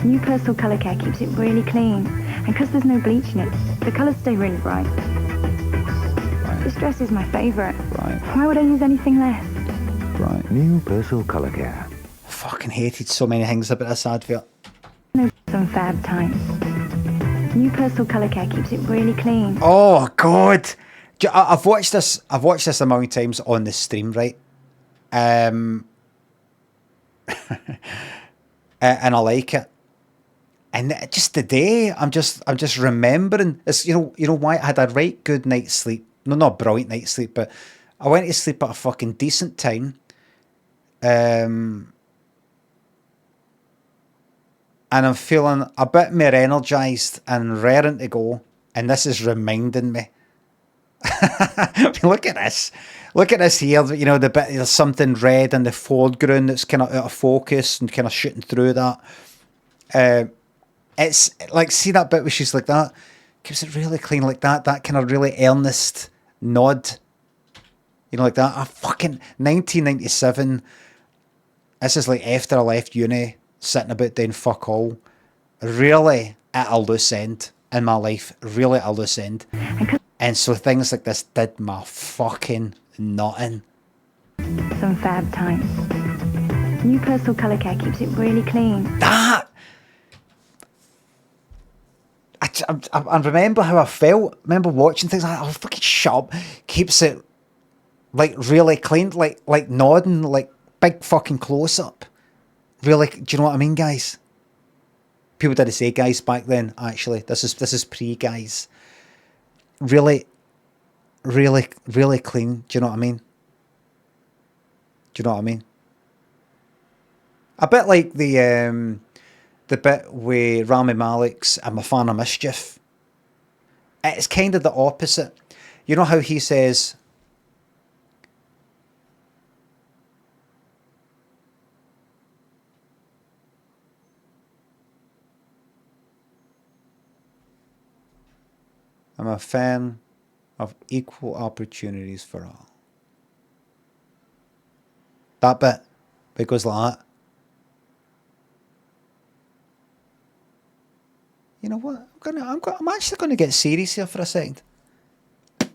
New personal colour care keeps it really clean. And because there's no bleach in it, the colours stay really bright. Right. This dress is my favourite. Right. Why would I use anything less? Right. New personal colour care. I fucking hated so many things about this advert. No, some fab times. New personal colour care keeps it really clean. Oh God! I've watched this a million times on the stream, right? And I like it. And just today, I'm just remembering. It's you know why I had a right good night's sleep. No, not a brilliant night's sleep, but I went to sleep at a fucking decent time. And I'm feeling a bit more energised and raring to go. And this is reminding me. Look at this. Look at this here. You know, there's something red in the foreground that's kind of out of focus and kind of shooting through that. It's like, see that bit where she's like that? Keeps it really clean like that. That kind of really earnest nod. You know, like that. I fucking 1997. This is like after I left uni. Sitting about doing fuck all. Really at a loose end in my life. Really at a loose end. And so things like this did my fucking nothing. Some fab times. New personal colour care keeps it really clean. That! I remember how I felt. I remember watching things like, oh, fucking shut up. Keeps it like really clean. Like nodding. Like big fucking close up. Really, do you know what I mean, guys? People didn't say guys back then, actually. This is pre-guys. Really clean. Do you know what I mean? Do you know what I mean? A bit like the bit with Rami Malek's I'm a fan of mischief. It's kind of the opposite. You know how he says, I'm a fan of equal opportunities for all. That bit, it goes like that. You know what? I'm actually going to get serious here for a second. I'm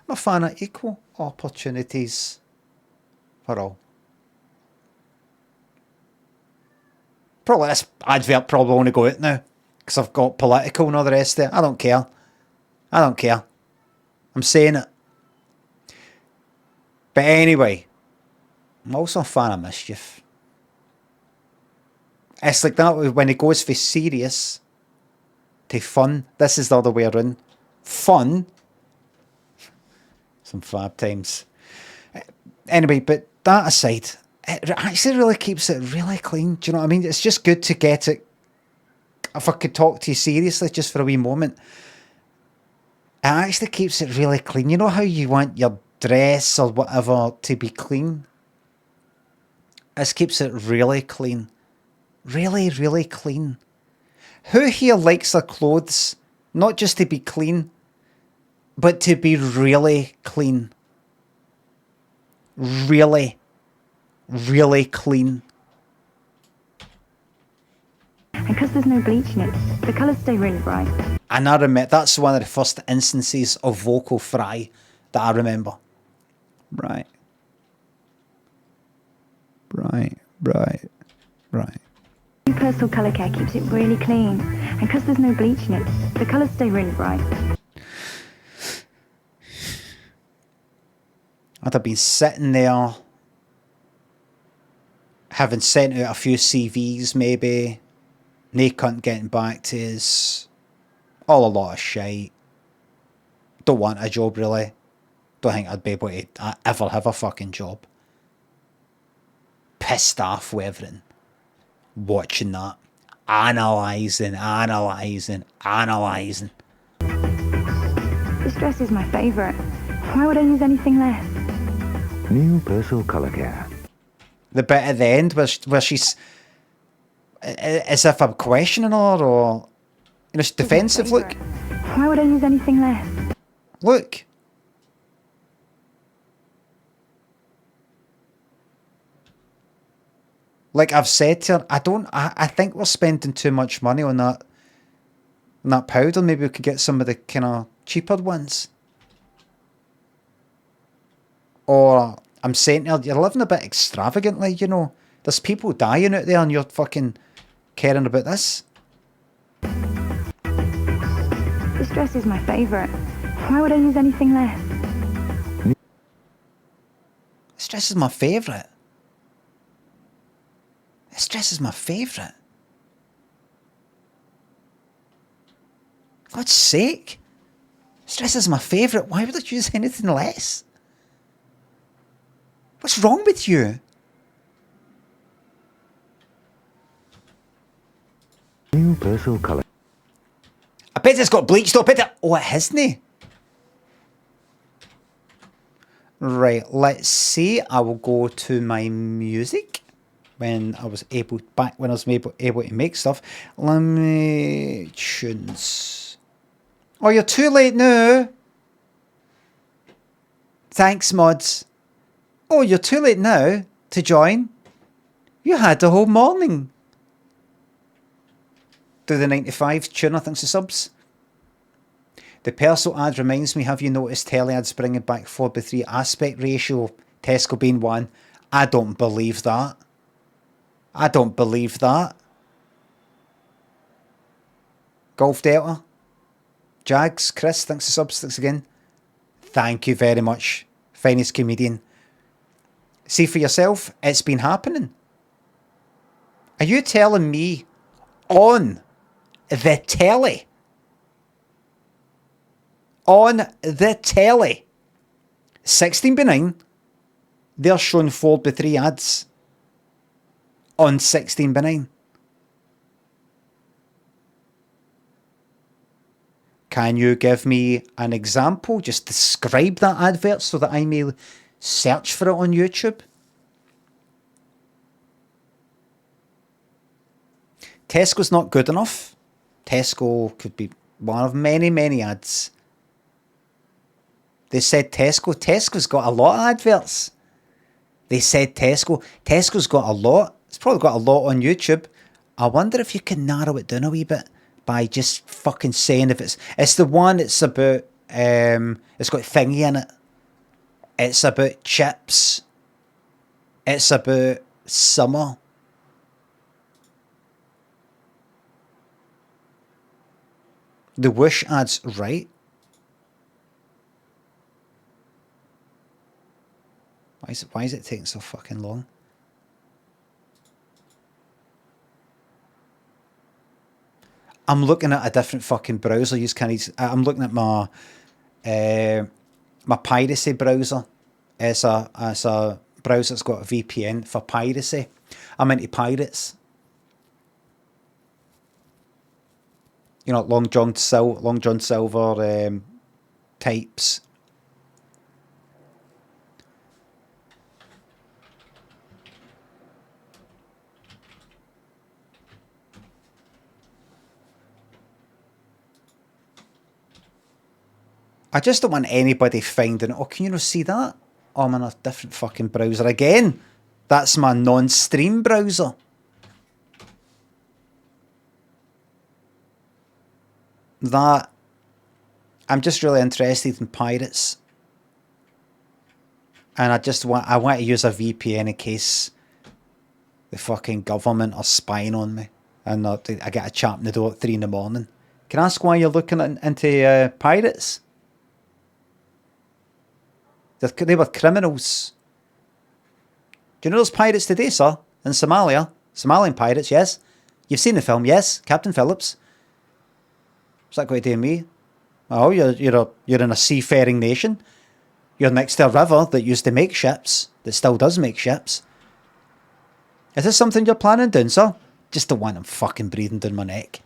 a fan of equal opportunities for all. Probably this advert probably won't go out now because I've got political and all the rest of it. I don't care. I'm saying it. But anyway, I'm also a fan of mischief. It's like that when it goes for serious to fun. This is the other way around. Fun. Some fab times. Anyway, but that aside, it actually really keeps it really clean. Do you know what I mean? It's just good to get it. If I could talk to you seriously just for a wee moment, it actually keeps it really clean. You know how you want your dress or whatever to be clean? This keeps it really clean. Really, really clean. Who here likes their clothes not just to be clean, but to be really clean? Really, really clean. And because there's no bleach in it, the colours stay really bright. And I remember, that's one of the first instances of vocal fry that I remember. Right. New personal colour care keeps it really clean. And because there's no bleach in it, the colours stay really bright. I'd have been sitting there, having sent out a few CVs maybe, no cunt getting back to us, all a lot of shite. Don't want a job really. Don't think I'd be able to ever have a fucking job. Pissed off with everything. Watching that. Analysing. This dress is my favourite. Why would I use anything less? New personal colour care. The bit at the end where she's as if I'm questioning her, or she's defensive. Look. Why would I use anything less? Look. Like I've said to her, I think we're spending too much money on that powder. Maybe we could get some of the kind of cheaper ones. Or I'm saying to her, you're living a bit extravagantly, There's people dying out there and you're fucking caring about this. This dress is my favourite. Why would I use anything less? This dress is my favourite. This dress is my favourite. For God's sake. This dress is my favourite. Why would I choose anything less? What's wrong with you? New personal colour. I bet it's got bleach though. Oh, it hasn't. Right, let's see. I will go to my music when I was able to make stuff. Limmy tunes. Oh, you're too late now. Thanks, mods. Oh, you're too late now to join. You had the whole morning. Do the 95 tuner, thanks for subs. The personal ad reminds me, have you noticed telly ads bringing back 4:3 aspect ratio, Tesco being one? I don't believe that. Golf Delta. Jags, Chris, thanks for subs, thanks again. Thank you very much, finest comedian. See for yourself, it's been happening. Are you telling me on the telly? On the telly. 16:09, they're showing 4:3 ads. On 16:09. Can you give me an example? Just describe that advert so that I may search for it on YouTube. Tesco's not good enough. Tesco could be one of many, many ads. They said Tesco. Tesco's got a lot of adverts. They said Tesco. Tesco's got a lot. It's probably got a lot on YouTube. I wonder if you can narrow it down a wee bit by just fucking saying if it's the one that's about it's got thingy in it. It's about chips. It's about summer. The Wish ad's right. Why is it taking so fucking long? I'm looking at a different fucking browser. I'm looking at my my piracy browser is a browser that's got a VPN for piracy. I'm into pirates. You know, Long John Silver types. I just don't want anybody finding, oh, can you not see that? Oh, I'm in a different fucking browser again. That's my non-stream browser. That, I'm just really interested in pirates. And I want to use a VPN in case the fucking government are spying on me. And I get a chap in the door at 3 in the morning. Can I ask why you're looking into pirates? They were criminals. Do you know those pirates today, sir? In Somalia? Somalian pirates, yes. You've seen the film, yes. Captain Phillips. What's that got to do with me? Oh, you're in a seafaring nation. You're next to a river that used to make ships, that still does make ships. Is this something you're planning doing, sir? Just don't want him fucking breathing down my neck.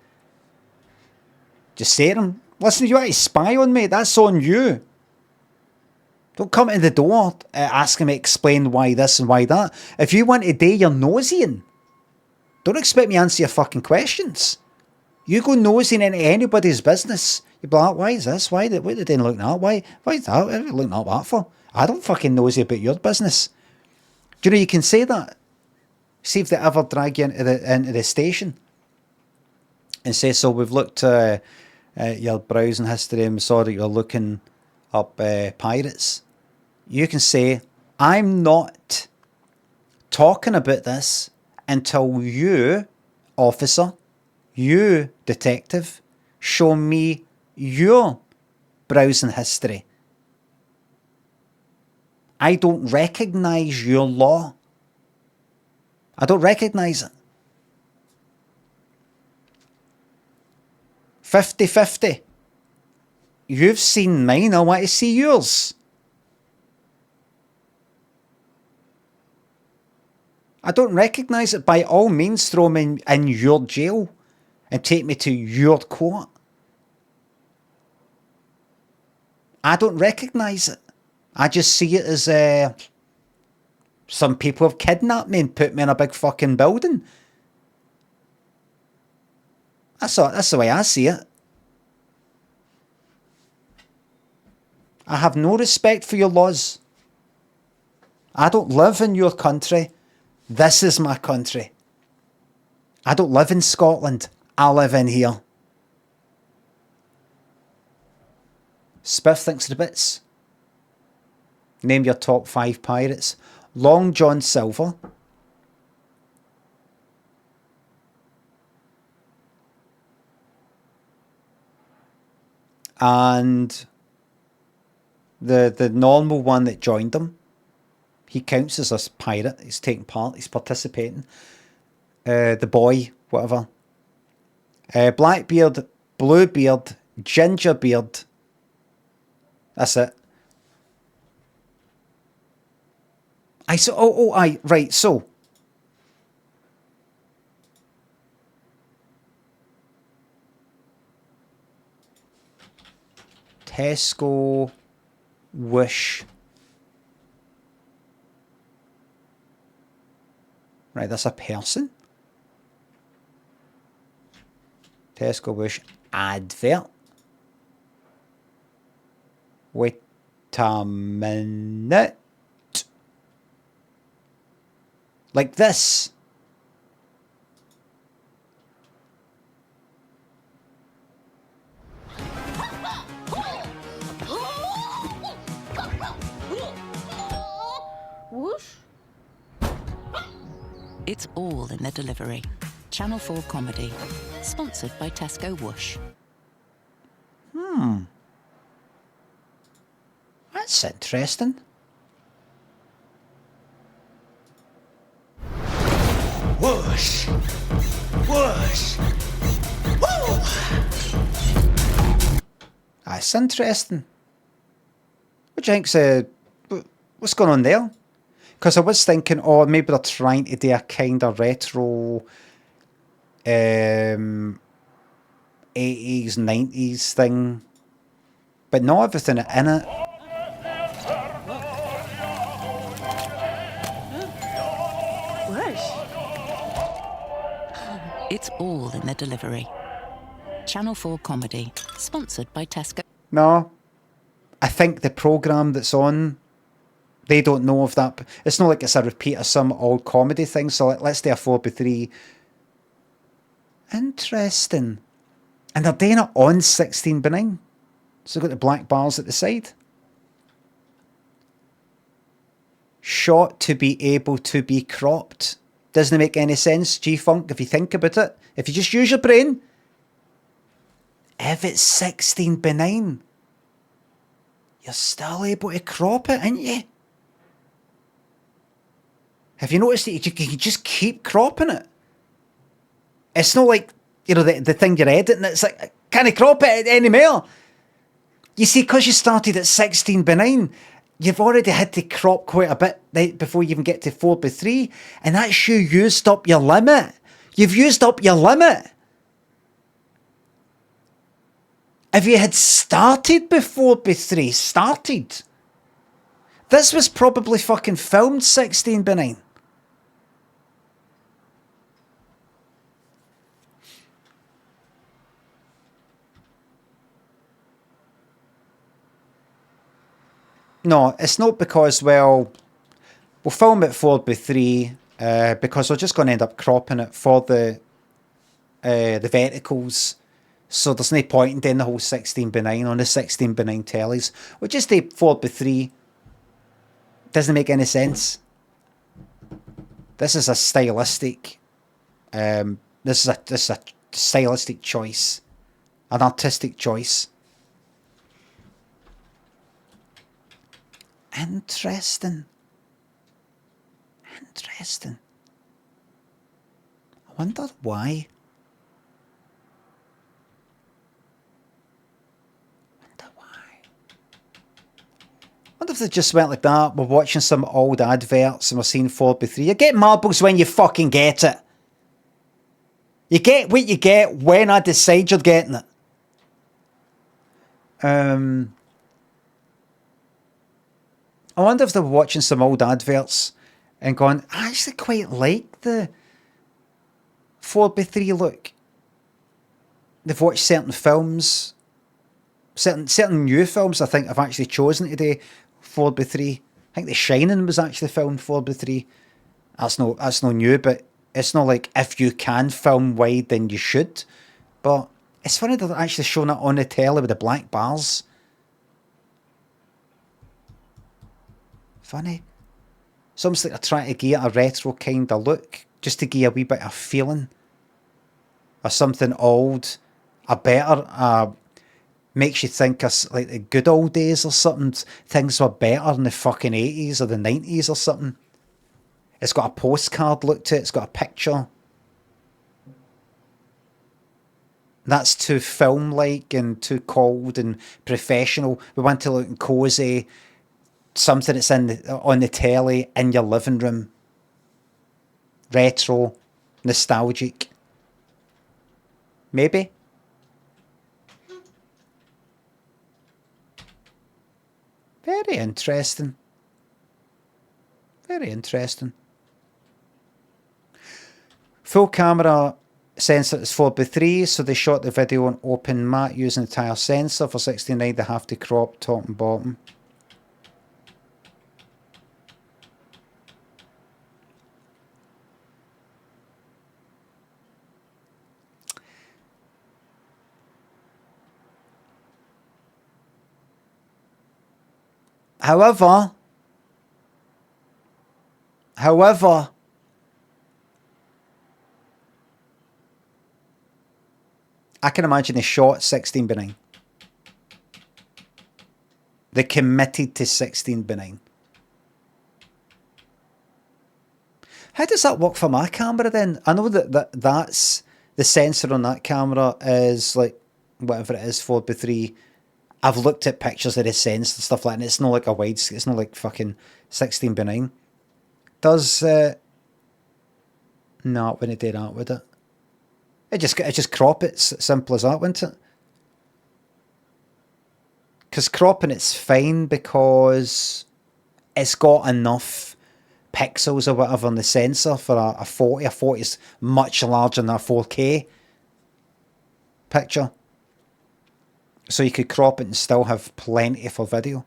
Just say to him, listen, you want to spy on me? That's on you. Don't come to the door asking me to explain why this and why that. If you want to do your nosying, don't expect me to answer your fucking questions. You go nosying into anybody's business. You be like, why is this? What are they doing looking at? Why is that? What are you looking at that for? I don't fucking nosy about your business. Do you know you can say that? See if they ever drag you into the station and say, so we've looked at your browsing history and we saw that you're looking up pirates. You can say, I'm not talking about this until you, officer, you, detective, show me your browsing history. I don't recognise your law. I don't recognise it. 50-50. You've seen mine, I want to see yours. I don't recognise it. By all means, throw me in your jail and take me to your court. I don't recognise it. I just see it as some people have kidnapped me and put me in a big fucking building. That's the way I see it. I have no respect for your laws. I don't live in your country. This is my country. I don't live in Scotland. I live in here. Spiff thinks the bits. Name your top 5 pirates. Long John Silver. And the normal one that joined them. He counts as a pirate. He's taking part. He's participating. The boy, whatever. Blackbeard, Bluebeard, Gingerbeard. That's it. Right, so. Tesco, Wish. Right, that's a person. Tesco, Wish, advert. Wait a minute. Like this. Whoosh. It's all in the delivery. Channel 4 comedy. Sponsored by Tesco Whoosh. That's interesting. Whoosh! Whoosh! Woo! That's interesting. What do you think's what's going on there? Because I was thinking, oh, maybe they're trying to do a kind of retro 80s, 90s thing. But not everything in it. It's all in the delivery. Channel 4 comedy, sponsored by Tesco. No. I think the programme that's on, they don't know of that. It's not like it's a repeat of some old comedy thing. So let's do a 4x3. Interesting. And they're doing it on 16:9. So they've got the black bars at the side. Shot to be able to be cropped. Doesn't make any sense, G-Funk, if you think about it. If you just use your brain. If it's 16:9, you're still able to crop it, ain't you? Have you noticed that you can just keep cropping it? It's not like, you know, the thing you're editing, it's like, can I crop it anymore? You see, because you started at 16:9, you've already had to crop quite a bit before you even get to 4x3, and that's you used up your limit. You've used up your limit. If you had started before 4x3, this was probably fucking filmed 16:9. No, it's not because, well, we'll film it 4x3 because we're just going to end up cropping it for the verticals. So there's no point in doing the whole 16:9 on the 16:9 tellies. We'll just do 4x3. Doesn't make any sense. This is a stylistic. This is a stylistic choice, an artistic choice. Interesting. Interesting. I wonder why. I wonder if they just went like that. We're watching some old adverts and we're seeing 4x3. You get marbles when you fucking get it. You get what you get when I decide you're getting it. I wonder if they were watching some old adverts and going, I actually quite like the 4x3 look. They've watched certain films, certain new films I think I've actually chosen to do 4x3. I think The Shining was actually filmed 4x3. That's no new, but it's not like if you can film wide then you should. But it's funny they're actually showing it on the telly with the black bars. Funny. It's almost like they're trying to give it a retro kind of look, just to give a wee bit of feeling. Or something old, a better, makes you think of like the good old days or something. Things were better in the fucking 80s or the 90s or something. It's got a postcard look to it, it's got a picture. That's too film-like and too cold and professional. We want to look cosy. Something that's on the telly in your living room. Retro. Nostalgic. Maybe. Very interesting. Very interesting. Full camera sensor is 4x3, so they shot the video on open mat using the entire sensor. For 69, they have to crop top and bottom. However, I can imagine they shot 16:9. They committed to 16:9. How does that work for my camera then? I know that's the sensor on that camera is like whatever it is, 4x3, I've looked at pictures of the Sense and stuff like that, and it's not like a wide, it's not like fucking 16:9. Does, no, it wouldn't do that, would it? It just crop it, simple as that, wouldn't it? Because cropping it's fine because it's got enough pixels or whatever on the sensor for a 40. A 40 is much larger than a 4K picture. So you could crop it and still have plenty for video.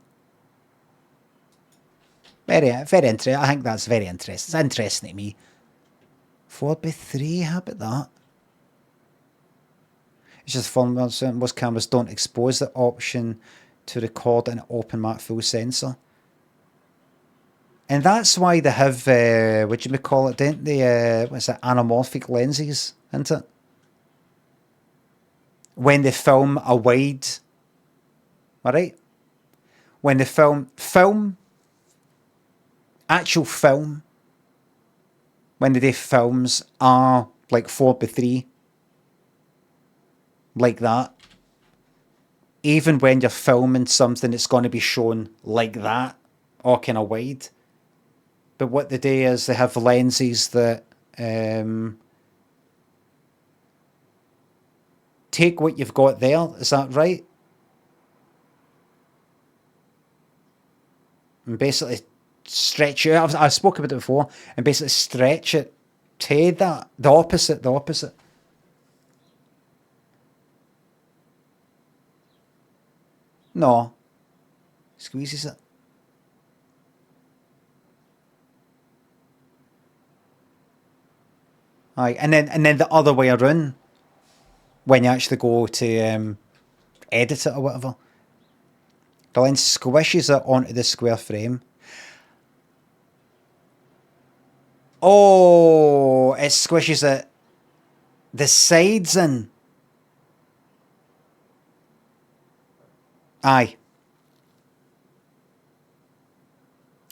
Very interesting. I think that's very interesting. It's interesting to me. 4:3, how about that? It's just fun. Most cameras don't expose the option to record an open matte full sensor. And that's why they have, what do you call it, don't they? What's it, anamorphic lenses, isn't it? When they film a wide, alright? When they film, actual film, when they do films are like 4:3, like that. Even when you're filming something, it's going to be shown like that, or kind of wide. But what they do is they have lenses that take what you've got there. Is that right? And basically stretch it. I spoke about it before, and basically stretch it to that. The opposite. No. Squeezes it. Aye, and then the other way around, when you actually go to edit it or whatever, the lens squishes it onto the square frame. Oh, it squishes it the sides in. Aye.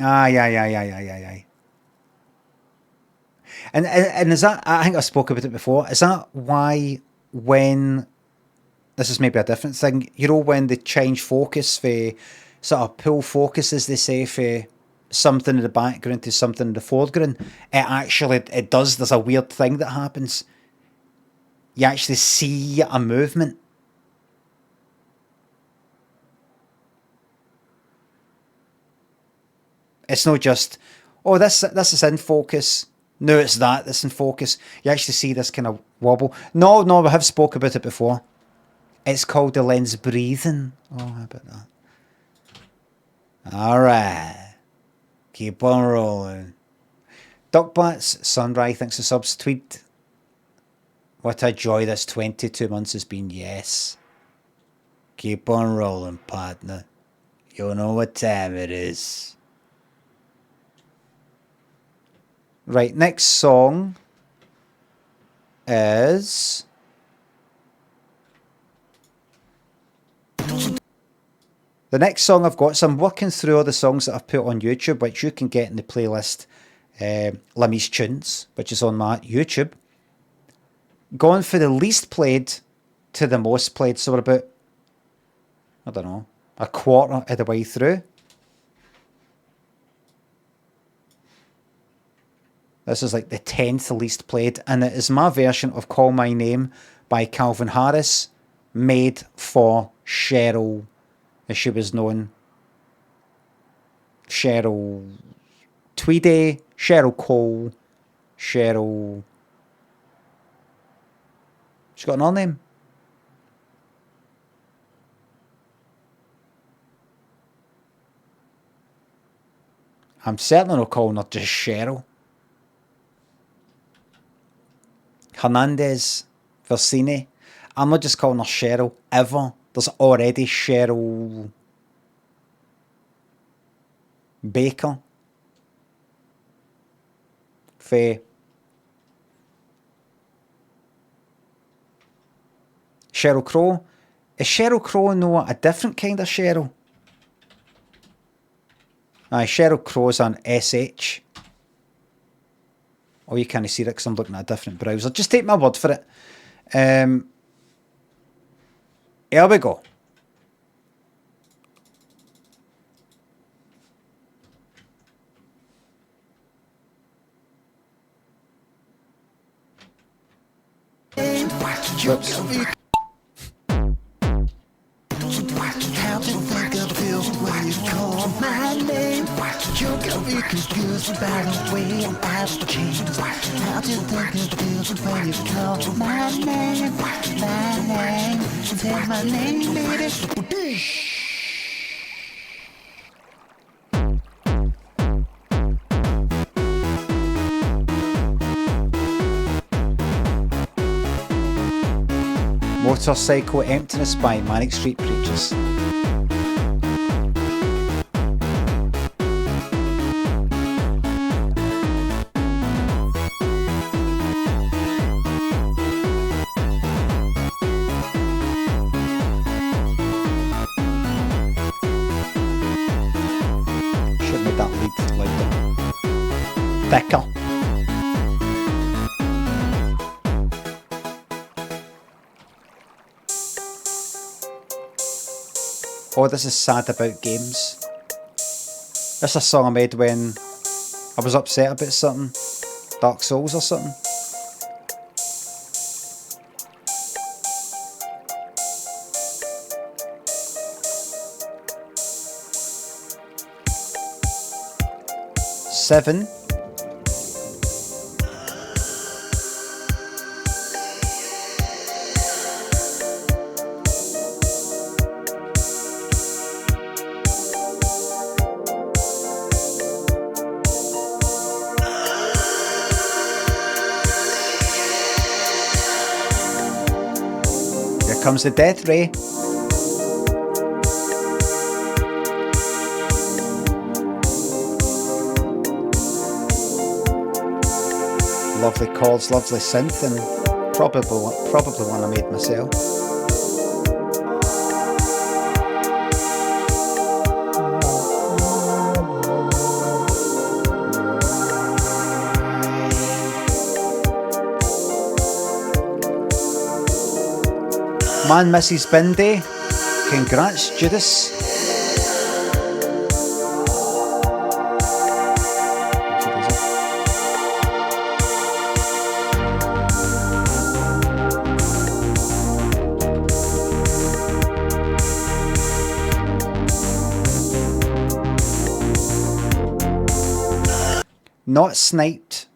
Aye. And is that, I think I spoke about it before, is that why when, this is maybe a different thing, you know, when they change focus for, sort of pull focus, as they say, for something in the background to something in the foreground, it does, there's a weird thing that happens. You actually see a movement. It's not just, oh, this is in focus. No, it's that's in focus. You actually see this kind of wobble. No, we have spoke about it before. It's called the lens breathing. Oh, how about that? Alright. Keep on rolling. Duckbats, Sunrise thinks the subs tweet. What a joy this 22 months has been, yes. Keep on rolling, partner. You know what time it is. Right, next song is the next song I've got. So I'm working through all the songs that I've put on YouTube, which you can get in the playlist Limmy's Tunes, which is on my YouTube. Going for the least played to the most played, so we're about, I don't know, a quarter of the way through. This is like the 10th least played, and it is my version of Call My Name by Calvin Harris, made for Cheryl, as she was known. Cheryl Tweedy, Cheryl Cole, Cheryl... She's got another name. I'm certainly not calling her just Cheryl. Hernandez, Versini. I'm not just calling her Cheryl, ever. There's already Cheryl Baker. Faye. Sheryl Crow. Is Sheryl Crow no a different kind of Cheryl? Aye, Sheryl Crow's on SH. Oh, you can't see it because I'm looking at a different browser. Just take my word for it. Here we go. Whoops. Motorcycle Emptiness by Manic Street Preachers. Should have made that lead louder. Thicker. Oh, this is sad about games. This is a song I made when I was upset about something. Dark Souls or something. Seven. Comes the death ray. Lovely chords, lovely synth, and probably one I made myself. Man misses bin day. Congrats, Judas. Not sniped.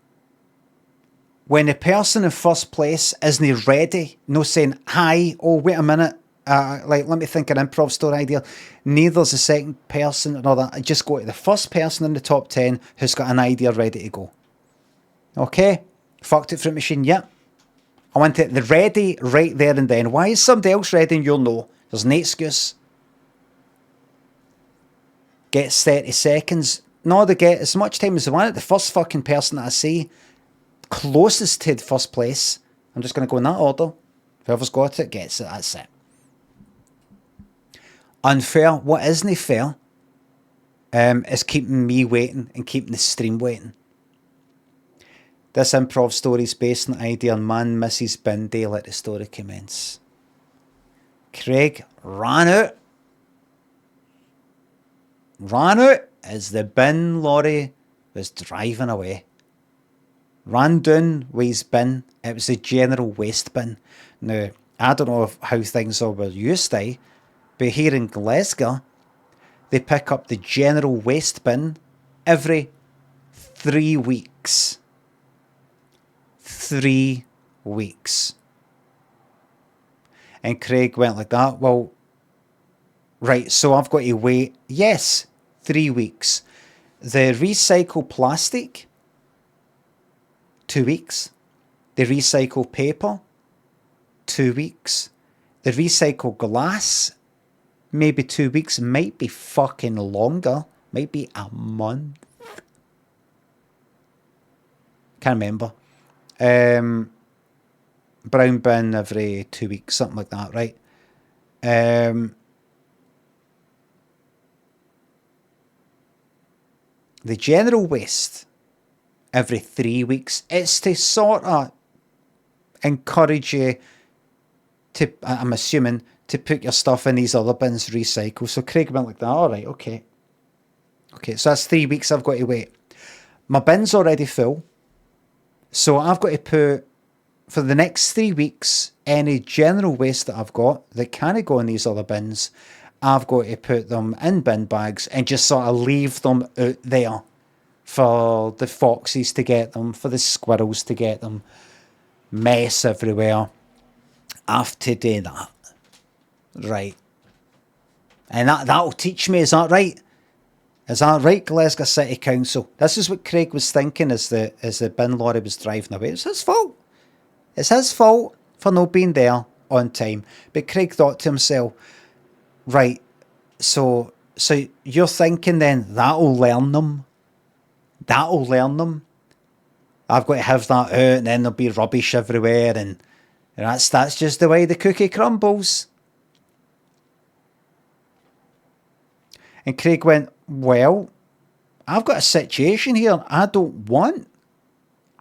When the person in first place isn't ready, no saying, hi, oh, wait a minute, like, let me think an improv story idea. Neither's the second person and all that. I just go to the first person in the top 10 who's got an idea ready to go. Okay? Fucked it fruit machine, yep. I want it the ready right there and then. Why is somebody else ready and you'll know? There's no excuse. Gets 30 seconds. No, they get as much time as they want it. The first fucking person that I see closest to the first place, I'm just going to go in that order. Whoever's got it gets it. That's it. Unfair. What isn't fair is keeping me waiting and keeping the stream waiting. This improv story is based on the idea on man misses bin day. Let the story commence. Craig ran out as the bin lorry was driving away. Ran down with his bin. It was a general waste bin. Now, I don't know how things are were used to, but here in Glasgow, they pick up the general waste bin every 3 weeks. 3 weeks. And Craig went like that. Well, right, so I've got to wait. Yes, 3 weeks. The recycled plastic, 2 weeks. The recycled paper, 2 weeks. The recycled glass, maybe 2 weeks. Might be fucking longer. Might be a month. Can't remember. Brown bin every 2 weeks, something like that, right? The general waste every 3 weeks. It's to sort of encourage you to, I'm assuming, to put your stuff in these other bins, recycle. So Craig went like that. All right, okay. Okay, so that's 3 weeks I've got to wait. My bin's already full. So I've got to put for the next 3 weeks, any general waste that I've got that can't go in these other bins, I've got to put them in bin bags and just sort of leave them out there for the foxes to get them, for the squirrels to get them. Mess everywhere. I have to do that. Right. And that'll teach me, is that right? Is that right, Glasgow City Council? This is what Craig was thinking as the bin lorry was driving away. It's his fault. It's his fault for not being there on time. But Craig thought to himself, right, so you're thinking then that'll learn them. That'll learn them. I've got to have that out and then there'll be rubbish everywhere and that's just the way the cookie crumbles. And Craig went, well, I've got a situation here. I don't want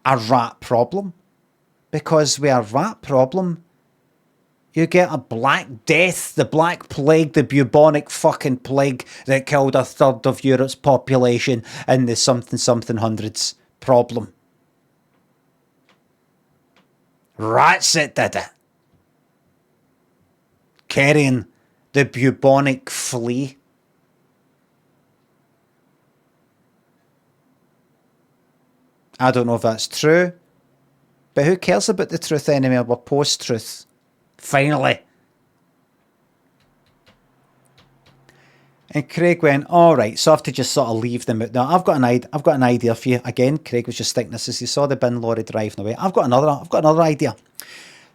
a rat problem. Because with a rat problem, you get a black death, the black plague, the bubonic fucking plague that killed a third of Europe's population in the something hundreds problem. Rats that did it. Carrying the bubonic flea. I don't know if that's true. But who cares about the truth anymore? We're post-truth. Finally. And Craig went, all right, so I have to just sort of leave them out. Now, I've got an idea for you. Again, Craig was just thinking this as he saw the bin lorry driving away. I've got another idea.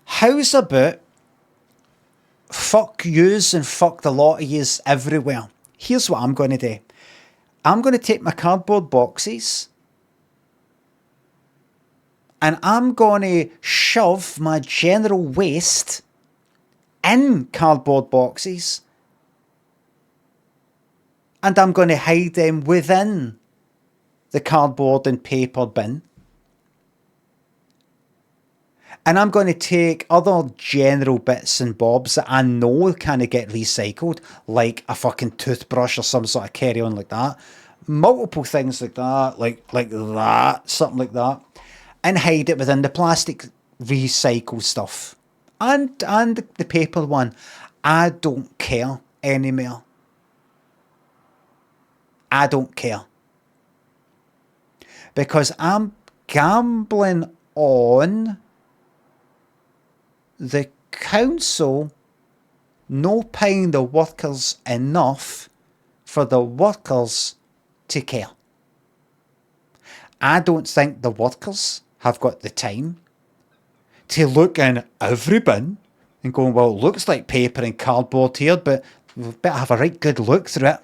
How's about fuck yous and fuck the lot of yous everywhere? Here's what I'm going to do. I'm going to take my cardboard boxes and I'm going to shove my general waste in cardboard boxes. And I'm going to hide them within the cardboard and paper bin. And I'm going to take other general bits and bobs that I know kind of get recycled, like a fucking toothbrush or some sort of carry-on like that. Multiple things like that, like that, something like that. And hide it within the plastic recycle stuff. And the paper one. I don't care anymore. I don't care. Because I'm gambling on the council not paying the workers enough for the workers to care. I don't think the workers have got the time to look in every bin and go, well, it looks like paper and cardboard here, but we better have a right good look through it.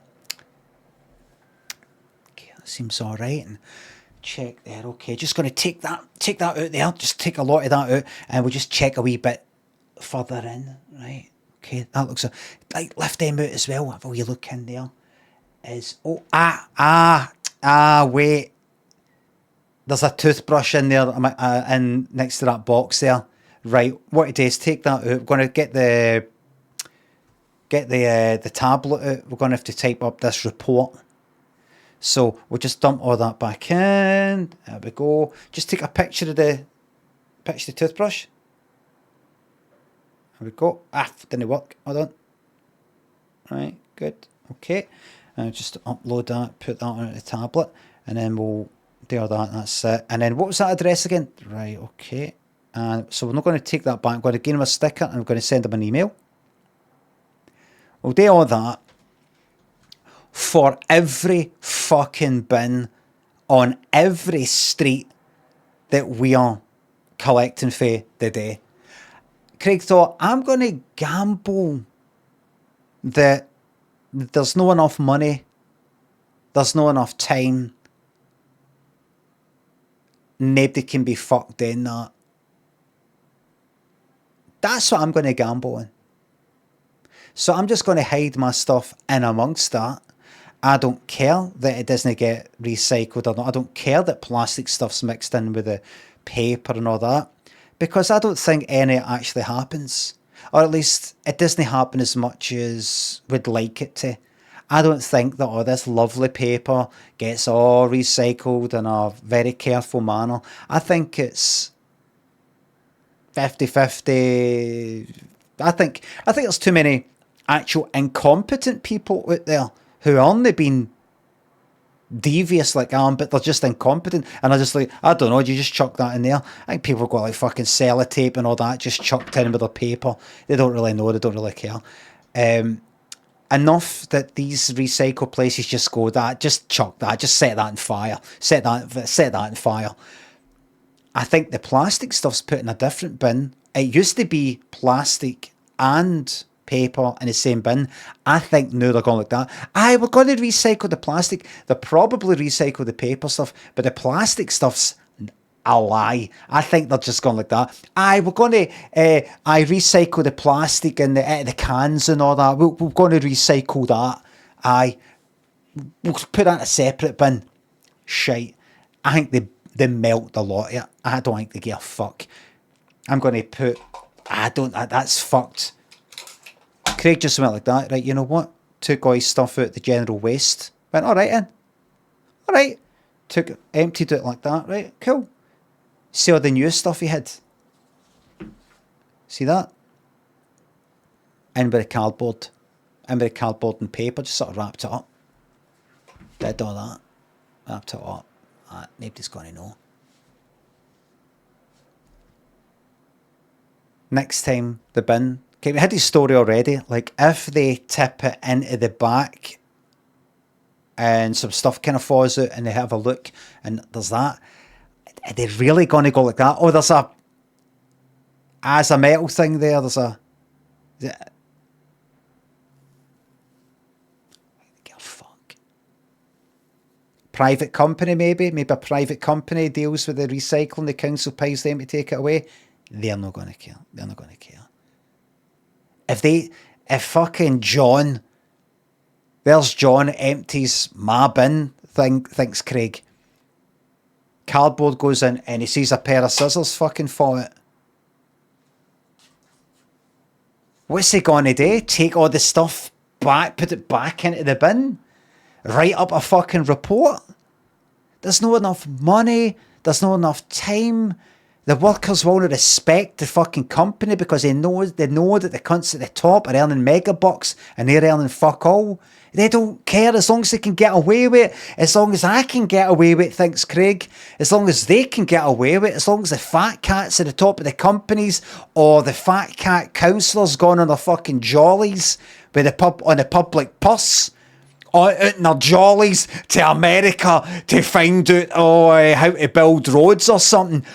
Okay, that seems all right. And check there. Okay, just going to take that out there. Just take a lot of that out, and we'll just check a wee bit further in. Right. Okay, that looks like lift them out as well. Have a wee look in there. Wait. There's a toothbrush in there, in next to that box there. Right, what it is, take that out. We're going to get the tablet out. We're going to have to type up this report. So we'll just dump all that back in. There we go. Just take a picture of the toothbrush. There we go. Didn't work. Hold on. Right, good. Okay. And just upload that, put that on the tablet, and then we'll do all that. That's it. And then what was that address again? Right, okay. And so we're not going to take that back. I'm going to give him a sticker and I'm going to send him an email. We'll do all that for every fucking bin on every street that we are collecting for the day. Craig thought, I'm going to gamble that there's no enough money, there's no enough time, nobody can be fucked in that. That's what I'm going to gamble on. So I'm just going to hide my stuff in amongst that. I don't care that it doesn't get recycled or not. I don't care that plastic stuff's mixed in with the paper and all that. Because I don't think any actually happens. Or at least it doesn't happen as much as we'd like it to. I don't think that this lovely paper gets all recycled in a very careful manner. I think it's 50-50. I think there's too many actual incompetent people out there who aren't being devious like I am, but they're just incompetent. And I just like, I don't know, you just chuck that in there. I think people got like fucking sellotape and all that just chucked in with their paper. They don't really know, they don't really care. Enough that these recycle places just go, that, just chuck that, just set that in fire. Set that in fire. I think the plastic stuff's put in a different bin. It used to be plastic and paper in the same bin. I think now they're going like that. We're going to recycle the plastic. They'll probably recycle the paper stuff, but the plastic stuff's a lie. I think they're just going like that. We're going to recycle the plastic and the cans and all that. We're going to recycle that. We'll put that in a separate bin. Shite. I think they melt a lot of it. I don't think they give a fuck. I'm going to put... that's fucked. Craig just went like that. Right, you know what? Took all his stuff out the general waste. Went, all right, in. All right. Emptied it like that. Right, cool. See all the new stuff he had? See that? In with the cardboard. In with the cardboard and paper. Just sort of wrapped it up. Did all that. Wrapped it up. Nobody's going to know. Next time, the bin. Okay, we had this story already. Like, if they tip it into the back and some stuff kind of falls out and they have a look and there's that, are they really going to go like that? Oh, there's a metal thing there. There's a... Fuck. Private company, maybe a private company deals with the recycling. The council pays them to take it away. They're not going to care. They're not going to care. If fucking John, there's John empties my bin, thinks Craig. Cardboard goes in and he sees a pair of scissors fucking fall out. What's he going to do? Take all the stuff back, put it back into the bin? Write up a fucking report? There's not enough money. There's not enough time. The workers won't respect the fucking company because they know that the cunts at the top are earning mega bucks and they're earning fuck all. They don't care as long as they can get away with it. As long as I can get away with it, thinks Craig. As long as they can get away with it. As long as the fat cats at the top of the companies or the fat cat councillors gone on their fucking jollies with on the public purse. Or out in their jollies to America to find out how to build roads or something.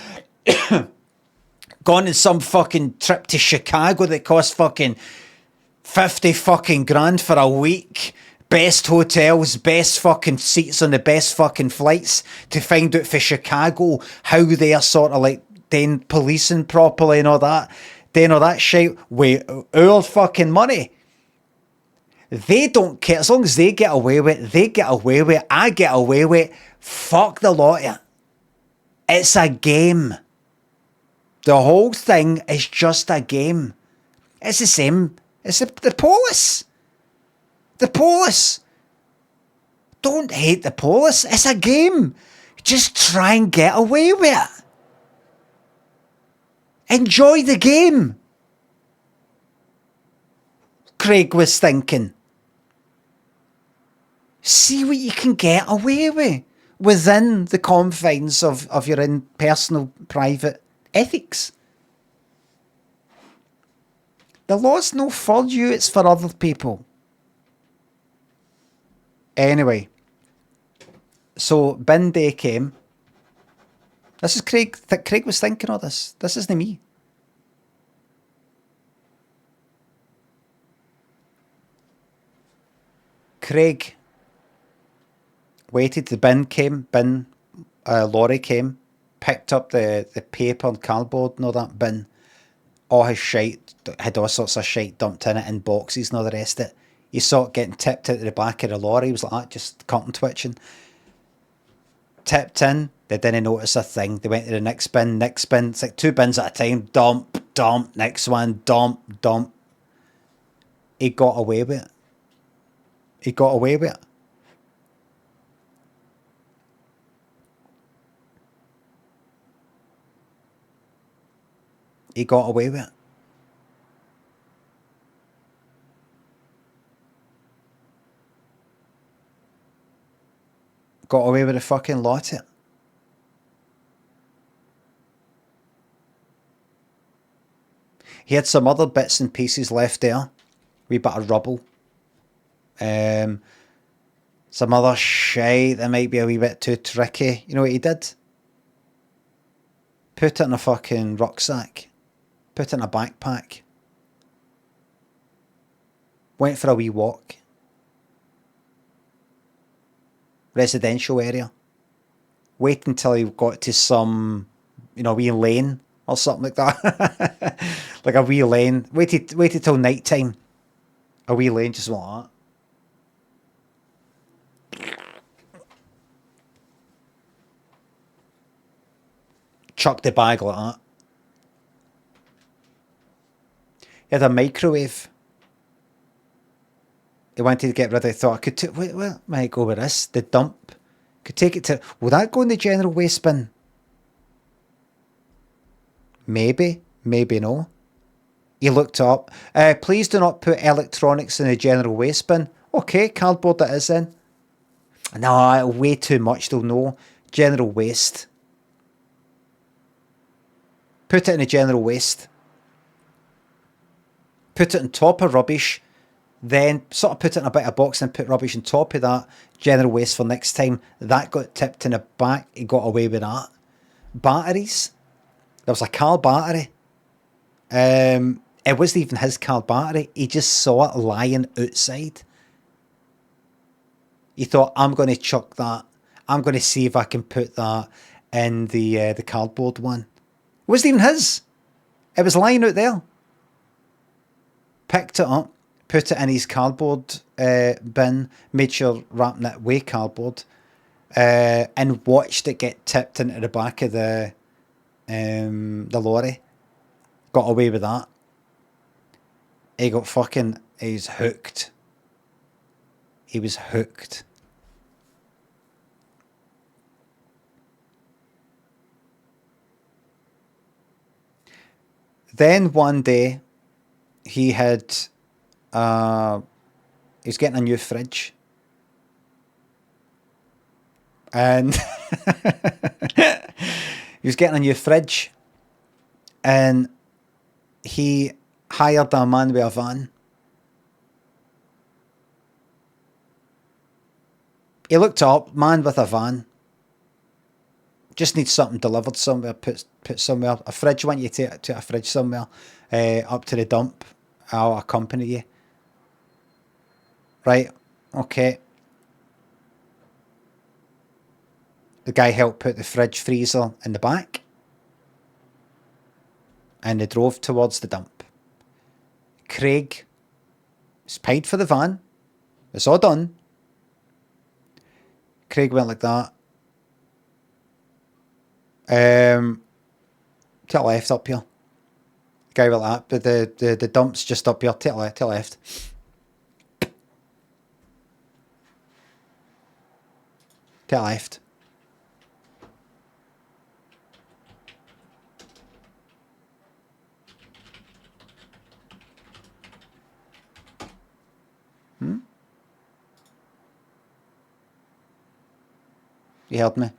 Gone on some fucking trip to Chicago that cost fucking 50 fucking grand for a week. Best hotels, best fucking seats on the best fucking flights to find out for Chicago how they are sort of like then policing properly and all that. Then all that shit with our fucking money. They don't care. As long as they get away with it, they get away with it, I get away with it. Fuck the lot of you. It's a game. The whole thing is just a game. It's the same. It's the police. The police. Don't hate the police. It's a game. Just try and get away with it. Enjoy the game. Craig was thinking. See what you can get away with within the confines of your own personal, private ethics. The law's no for you, it's for other people. Anyway, so bin day came. This is Craig. Craig was thinking of this. This isn't me. Craig waited. The bin came. Lorry came. Picked up the paper and cardboard and all that bin. All his shite, had all sorts of shite dumped in it in boxes and all the rest of it. You saw it getting tipped out of the back of the lorry. He was like that, just curtain twitching. Tipped in. They didn't notice a thing. They went to the next bin. It's like 2 bins at a time. Dump. Next one. Dump. He got away with it. He got away with it. Got away with the fucking lot of it. He had some other bits and pieces left there. Wee bit of rubble. Some other shite that might be a wee bit too tricky. You know what he did? Put it in a fucking rucksack. Put it in a backpack. Went for a wee walk. Residential area. Wait until he got to some, you know, wee lane or something like that. Like a wee lane. Waited till night time. A wee lane just like that. Chucked the bag like that. He had a microwave. He wanted to get rid of it. Thought I could where might go with this? The dump. Could take it to. Will that go in the general waste bin? Maybe. Maybe no. He looked up. Please do not put electronics in the general waste bin. Okay, cardboard that is in. No, way too much. They'll know. General waste. Put it in the general waste. Put it on top of rubbish. Then sort of put it in a bit of box and put rubbish on top of that. General waste for next time. That got tipped in the back. He got away with that. Batteries. There was a car battery. It wasn't even his car battery. He just saw it lying outside. He thought, I'm going to chuck that. I'm going to see if I can put that in the cardboard one. It wasn't even his. It was lying out there. Picked it up. Put it in his cardboard bin, made sure wrapping it with cardboard, and watched it get tipped into the back of the lorry. Got away with that. He got fucking. He's hooked. He was hooked. Then one day, he was getting a new fridge. And he was getting a new fridge. And he hired a man with a van. He looked up, man with a van. Just needs something delivered somewhere, put somewhere. A fridge, want you to take a fridge somewhere, up to the dump. I'll accompany you. Right, okay. The guy helped put the fridge freezer in the back. And they drove towards the dump. Craig was paid for the van. It's all done. Craig went like that. To the left up here. Guy went like that. The dump's just up here. To the left. To the left. To the left. You heard me.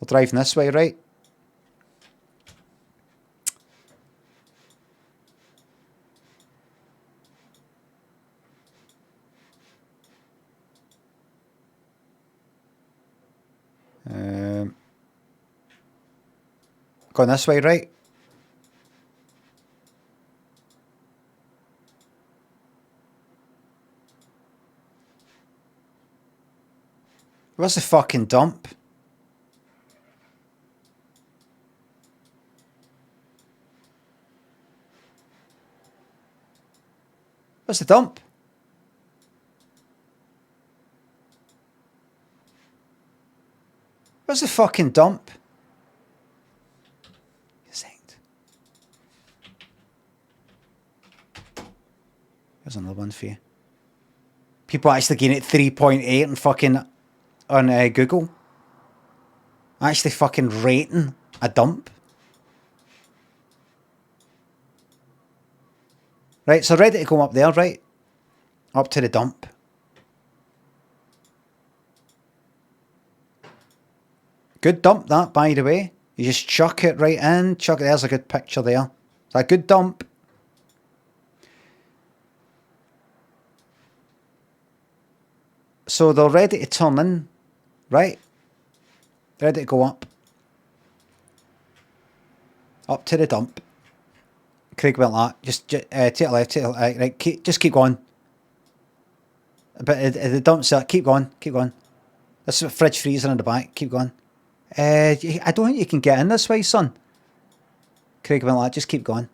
We're driving this way, right? Going this way, right? Where's the fucking dump? Where's the dump? Where's the fucking dump? There's another one for you. People actually getting it 3.8 and fucking on Google. Actually fucking rating a dump. Right, so ready to go up there, right? Up to the dump. Good dump that, by the way. You just chuck it right in. Chuck it. There's a good picture there. It's a good dump. So they're ready to turn in, right? Ready to go up. Up to the dump. Craig went like, just take it left, take it right, just keep going. But the dump's there, keep going. This is a fridge freezer in the back, keep going. I don't think you can get in this way, son. Craig went like, just keep going.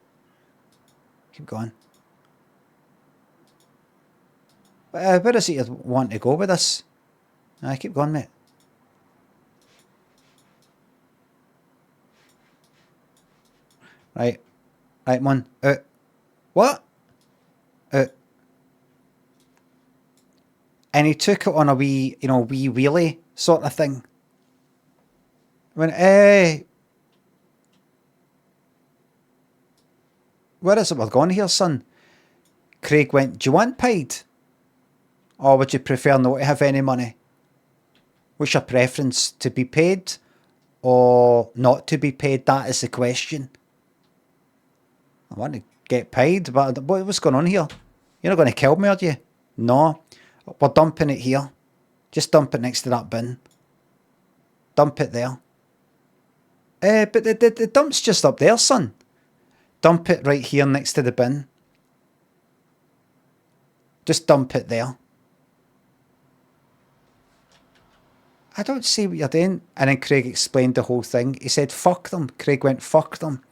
Where is it you want to go with this? Keep going, mate. Right, man. What? And he took it on a wee wheelie sort of thing. Went, where is it we're going here, son? Craig went, do you want paid? Or would you prefer not to have any money? What's your preference? To be paid or not to be paid? That is the question. I want to get paid, but what's going on here? You're not going to kill me, are you? No. We're dumping it here. Just dump it next to that bin. Dump it there. But the dump's just up there, son. Dump it right here next to the bin. Just dump it there. I don't see what you're doing. And then Craig explained the whole thing. He said, fuck them. Craig went, fuck them.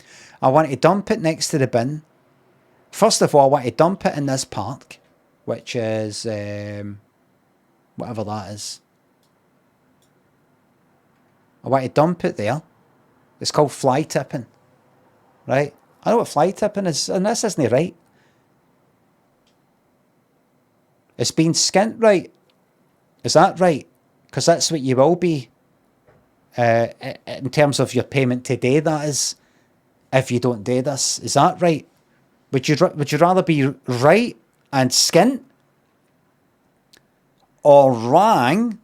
I want to dump it next to the bin. First of all, I want to dump it in this park, which is whatever that is. I want to dump it there. It's called fly tipping. Right? I know what fly tipping is, and this isn't right. It's been skint, right? Is that right? Because that's what you will be in terms of your payment today, that is, if you don't do this. Is that right? Would you rather be right and skint or wrong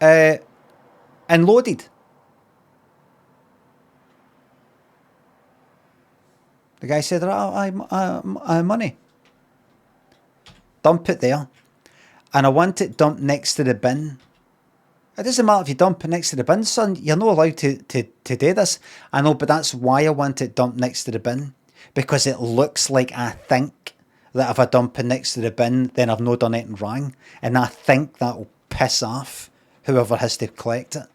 and loaded? The guy said, I money. Dump it there. And I want it dumped next to the bin. It doesn't matter if you dump it next to the bin, son. You're not allowed to do this. I know, but that's why I want it dumped next to the bin. Because it looks like I think that if I dump it next to the bin, then I've not done anything wrong. And I think that will piss off whoever has to collect it.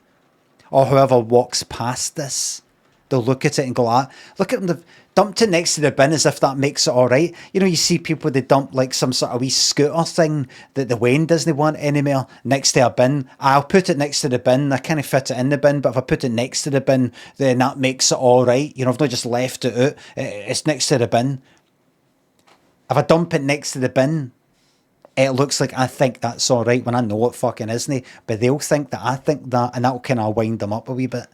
Or whoever walks past this. They'll look at it and go, look at them, they've dumped it next to the bin as if that makes it alright. You know, you see people, they dump like some sort of wee scooter thing that the Wayne doesn't want anymore next to a bin. I'll put it next to the bin. I can't fit it in the bin, but if I put it next to the bin, then that makes it alright. You know, I've not just left it out. It's next to the bin. If I dump it next to the bin, it looks like I think that's alright when I know it fucking isn't. But they'll think that I think that, and that'll kind of wind them up a wee bit.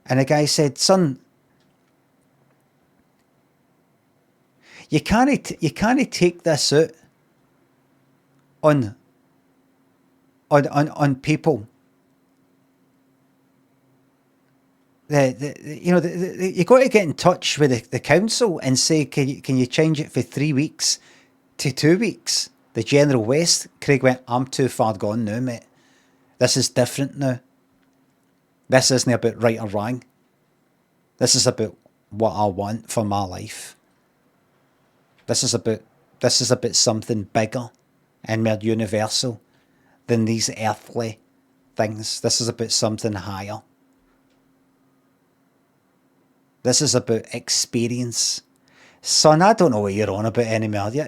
And the guy said, son, you can't take this out on people. You got to get in touch with the council and say, can you change it for 3 weeks to 2 weeks? The General Waste. Craig went, I'm too far gone now, mate. This is different now. This isn't about right or wrong. This is about what I want for my life. This is about something bigger and more universal than these earthly things. This is about something higher. This is about experience. Son, I don't know what you're on about anymore. Are you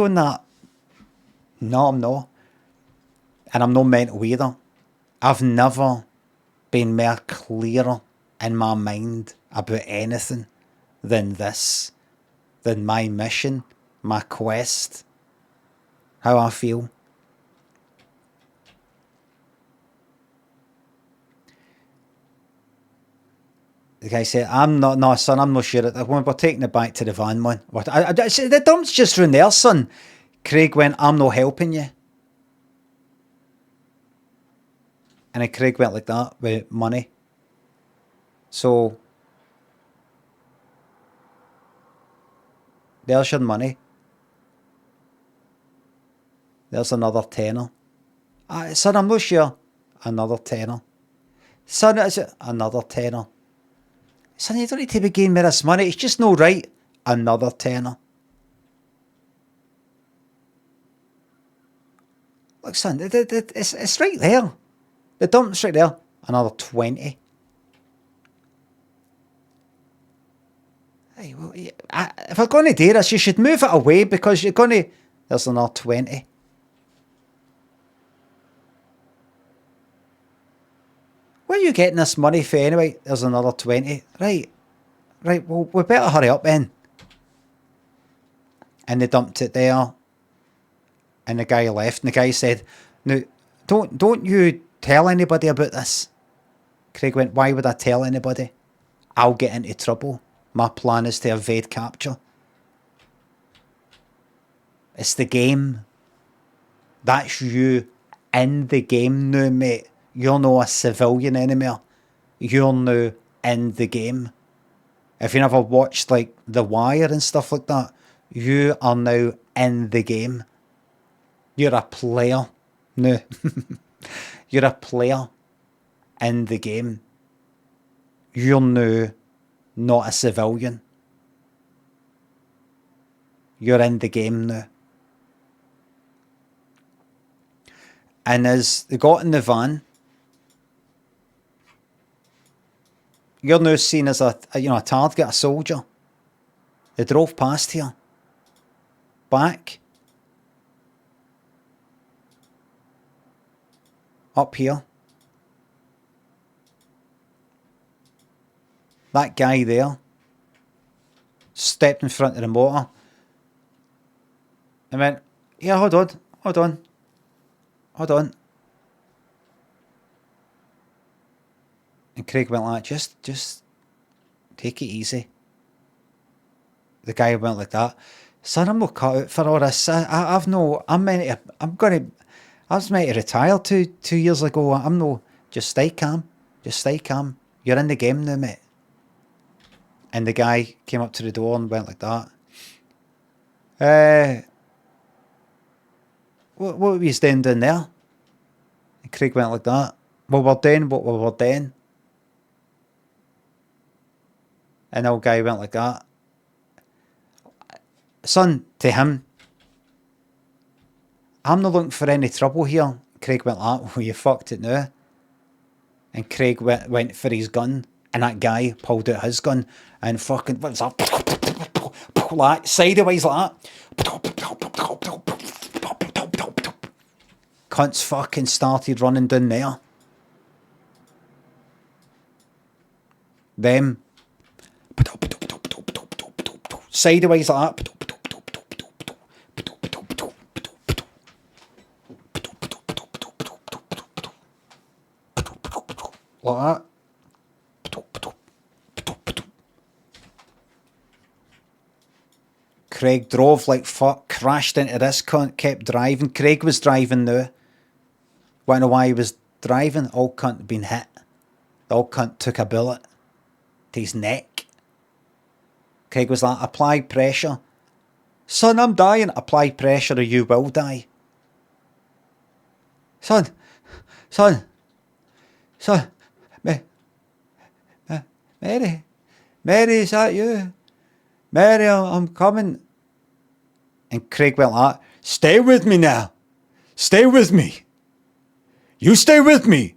on that? No, I'm not. And I'm no mental either. I've never been more clear in my mind about anything than this, than my mission, my quest, how I feel. The guy said, no, son, I'm not sure. We're taking it back to the van, man. The dump's just round there, son. Craig went, I'm not helping you. And then Craig went like that with money. So, there's your money. There's another tenner. Son, I'm not sure. Another tenner. Son, is it? Another tenner. Son, you don't need to be giving me this money. It's just no right. Another tenner. Look, son, it's right there. The dump's right there. Another 20. Hey, well, if we're going to do this, you should move it away because you're going to... There's another 20. Where are you getting this money for anyway? There's another 20. Right, well, we better hurry up then. And they dumped it there. And the guy left. And the guy said, "Now, don't you tell anybody about this." Craig went, "Why would I tell anybody? I'll get into trouble. My plan is to evade capture. It's the game. That's you in the game now, mate. You're not a civilian anymore. You're now in the game. If you never watched like The Wire and stuff like that, you are now in the game. You're a player now. You're a player in the game. You're now not a civilian. You're in the game now." And as they got in the van, you're now seen as a target, a soldier. They drove past here. Back. Up here. That guy there stepped in front of the motor and went, "Yeah, hold on. And Craig went like, just take it easy." The guy went like that. "Son, I'm not cut out for all this. I was meant to retire 2 years ago. I'm no, just stay calm. You're in the game now, mate." And the guy came up to the door and went like that. What were you doing down there? And Craig went like that. What we're doing. And the old guy went like that. "Son," to him, "I'm not looking for any trouble here." Craig went like that. "Well, you fucked it now." And Craig went for his gun. And that guy pulled out his gun and fucking, what was that? Like, sideways like that. Cunts fucking started running down there. Them. Sideways like that. Like that. Craig drove like fuck, crashed into this cunt, kept driving. Craig was driving now. Wanna know why he was driving? Old cunt had been hit. The old cunt took a bullet to his neck. Craig was like, "Apply pressure." "Son, I'm dying." "Apply pressure or you will die." Son, Mary, is that you? "Mary, I'm coming." And Craig went like, "Stay with me now. Stay with me. You stay with me."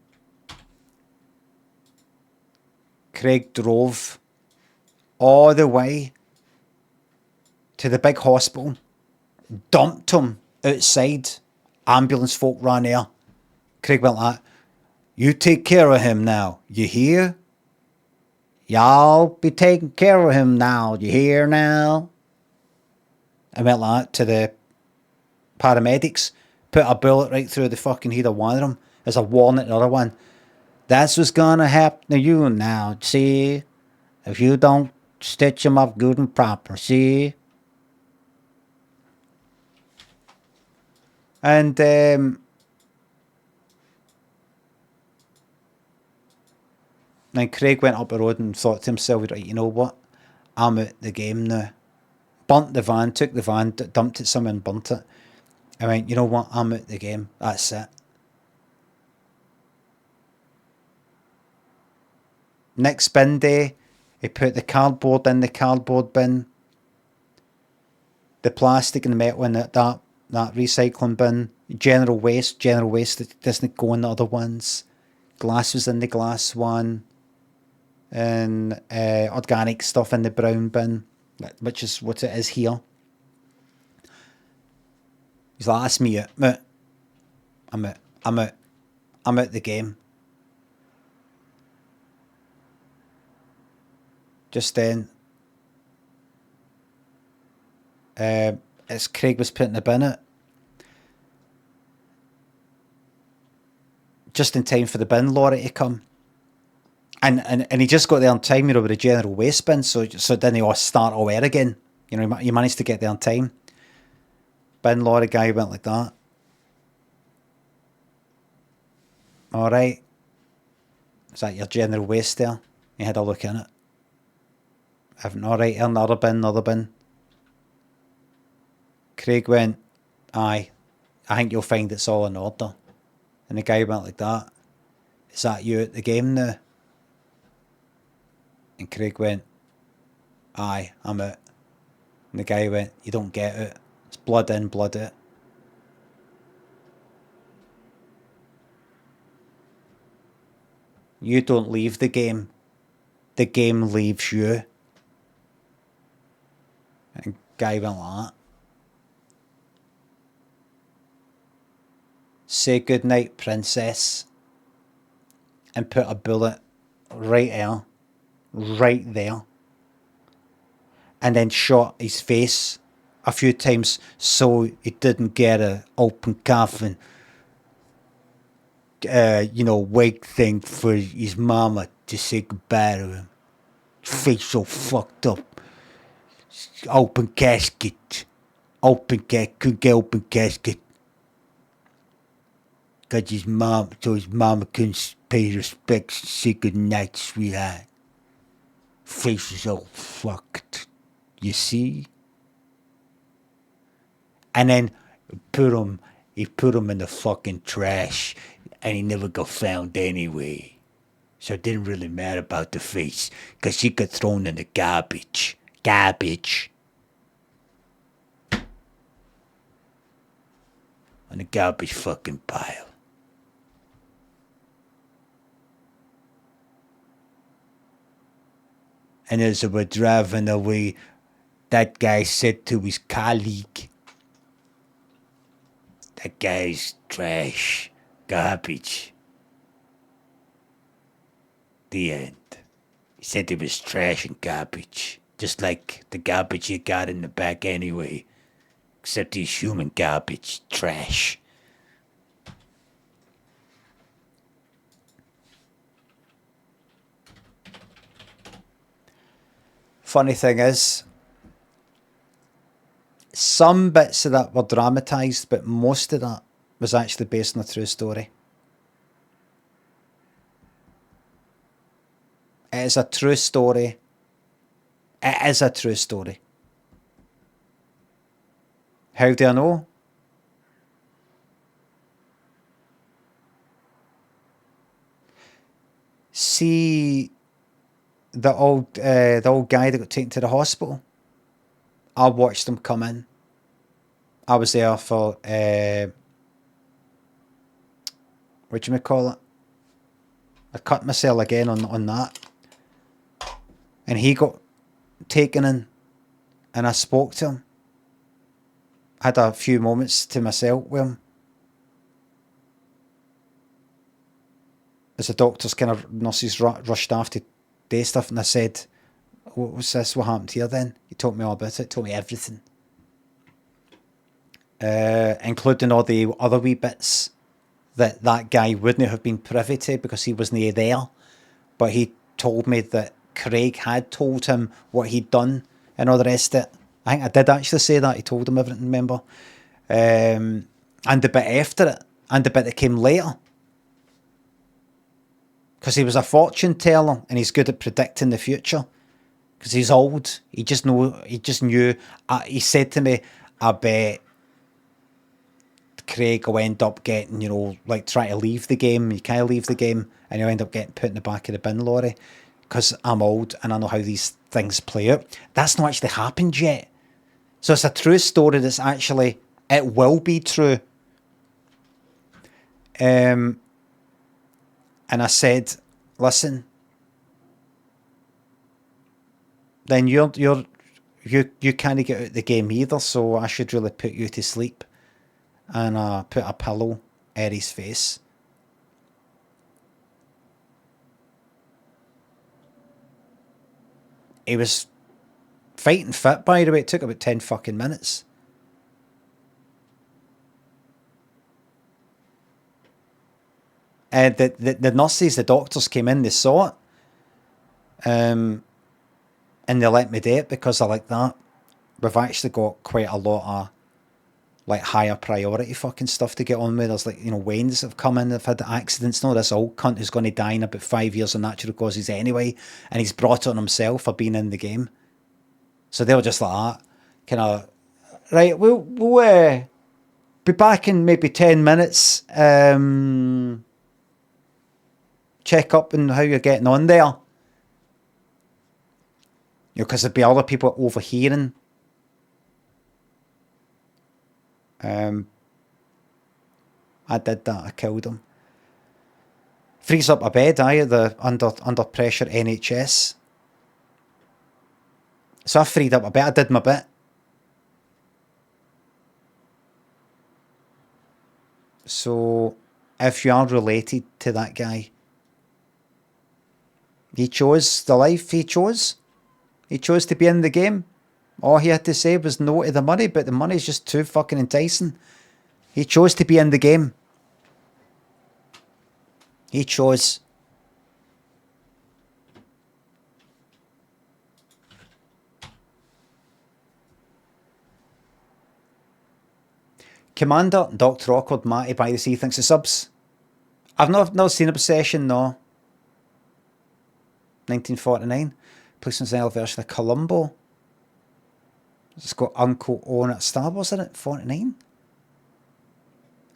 Craig drove all the way to the big hospital, dumped him outside. Ambulance folk ran there. Craig went like, You take care of him now, you hear? Y'all be taking care of him now, you hear now? I went like that to the paramedics, put a bullet right through the fucking head of one of them as a warning to the other one. That's what's gonna happen to you now, see? If you don't stitch him up good and proper, see? And then Craig went up the road and thought to himself, right, you know what? I'm out the game now. Burnt the van, took the van, dumped it somewhere and burnt it. I went, you know what? I'm out the game. That's it. Next bin day, he put the cardboard in the cardboard bin. The plastic and the metal in that recycling bin. General waste that doesn't go in the other ones. Glass was in the glass one. And organic stuff in the brown bin, which is what it is here. He's like, that's me out. I'm out the game. Just then, as Craig was putting the bin out, just in time for the bin lorry to come. And he just got there on time, with the general waste bin, so then he all start all over again. He managed to get there on time. Bin lorry guy went like that. All right. Is that your general waste there? He had a look in it. All right, another bin. Craig went, aye, I think you'll find it's all in order. And the guy went like that. Is that you at the game now? And Craig went, aye, I'm out. And the guy went, you don't get it. It's blood in, blood out. You don't leave the game leaves you. And guy went like that. Say goodnight, princess. And put a bullet right there. And then shot his face a few times so he didn't get a open coffin. Wake thing for his mama to say goodbye to him. Face so fucked up. Open casket. Couldn't get open casket. Cause his mama couldn't pay respects and say goodnight, sweetheart. Face is all fucked. You see? And then he put him in the fucking trash, and he never got found anyway. So it didn't really matter about the face, cause he got thrown in the garbage. On the garbage fucking pile. And as they were driving away, that guy said to his colleague, that guy's trash, garbage. The end. He said it was trash and garbage, just like the garbage you got in the back anyway, except he's human garbage, trash. Funny thing is, some bits of that were dramatised, but most of that was actually based on a true story. It is a true story. It is a true story. How do I know? See the old guy that got taken to the hospital. I watched him come in. I was there for I cut myself again on that. And he got taken in, and I spoke to him. I had a few moments to myself with him. as the doctors kind of nurses rushed off to do stuff, and I said, what's this? What happened here then? He told me all about it, told me everything. Including all the other wee bits that guy wouldn't have been privy to because he wasn't there. But he told me that Craig had told him what he'd done and all the rest of it. I think I did actually say that. He told him everything, remember? And the bit after it, and the bit that came later. Because he was a fortune teller and he's good at predicting the future. Because he's old. He just knew. He said to me, I bet Craig will end up getting, you know, like trying to leave the game. You can't leave the game, and he'll end up getting put in the back of the bin lorry. Because I'm old and I know how these things play out. That's not actually happened yet. So it's a true story that's actually, it will be true. And I said, listen, then you can't get out of the game either, so I should really put you to sleep. And I put a pillow at his face. He was fighting fit, by the way. It took about 10 fucking minutes. And the nurses, the doctors came in, they saw it. And they let me do it because I like that. We've actually got quite a lot of like higher priority fucking stuff to get on with. There's like, you know, Waynes have come in, they've had accidents. No, this old cunt who's going to die in about 5 years of natural causes anyway, and he's brought it on himself for being in the game. So they were just like that, kind of, right, we'll be back in maybe 10 minutes. Check up on how you're getting on there. You know, because there'd be other people overhearing. I did that. I killed him. Frees up a bed, the under pressure NHS. So I freed up a bit. I did my bit. So if you are related to that guy, he chose the life he chose. He chose to be in the game. All he had to say was no to the money, but the money's just too fucking enticing. He chose to be in the game. He chose. Commander, Dr. Awkward, Matty by the Sea, thanks for subs. I've not seen Obsession, no. 1949. Policeman's Isle version of Columbo. It's got Uncle Owen at Star Wars in it, 49.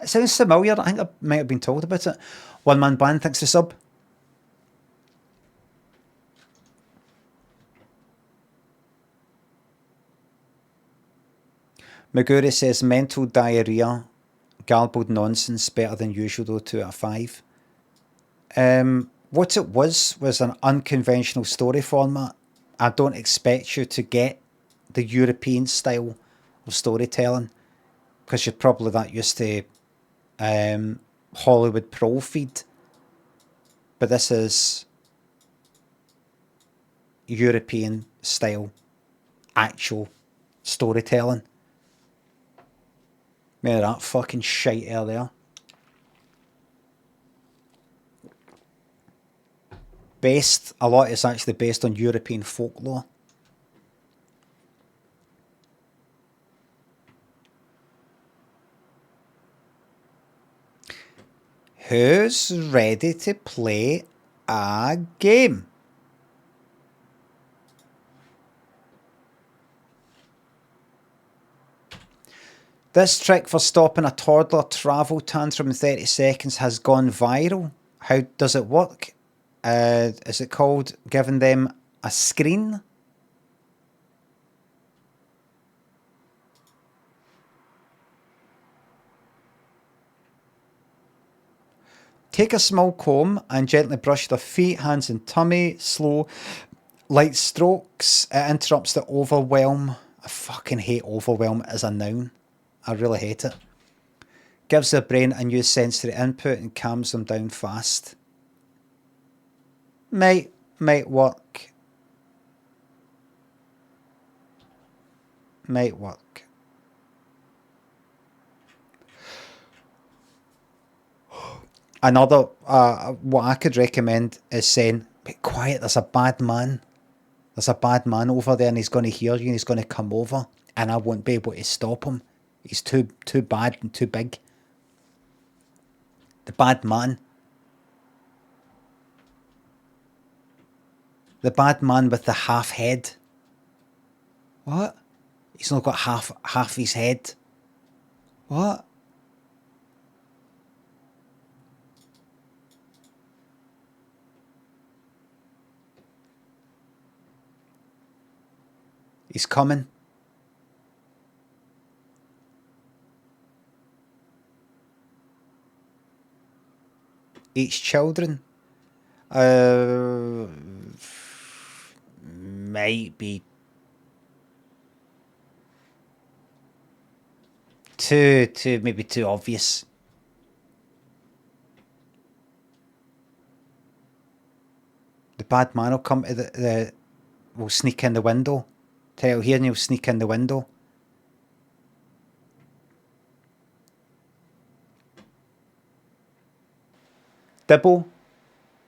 It sounds familiar. I think I might have been told about it. One Man Band, thanks for sub. Maguri says mental diarrhea, garbled nonsense, better than usual though, 2 out of 5. What it was an unconventional story format. I don't expect you to get the European style of storytelling because you're probably that used to Hollywood Pro feed. But this is European style actual storytelling. Man, that fucking shite out there. A lot is actually based on European folklore. Who's ready to play a game? This trick for stopping a toddler travel tantrum in 30 seconds has gone viral. How does it work? Is it called giving them a screen? Take a small comb and gently brush their feet, hands and tummy. Slow, light strokes. It interrupts the overwhelm. I fucking hate overwhelm as a noun. I really hate it. Gives their brain a new sensory input and calms them down fast. Might work. Might work. Another, what I could recommend is saying, be quiet, there's a bad man. There's a bad man over there and he's going to hear you and he's going to come over and I won't be able to stop him. He's too bad and too big. The bad man. The bad man with the half head. What? He's not got half his head. What? He's coming. Eats children. Might be maybe too obvious. The bad man will come to the will sneak in the window. Tell here and he'll sneak in the window. Dibble.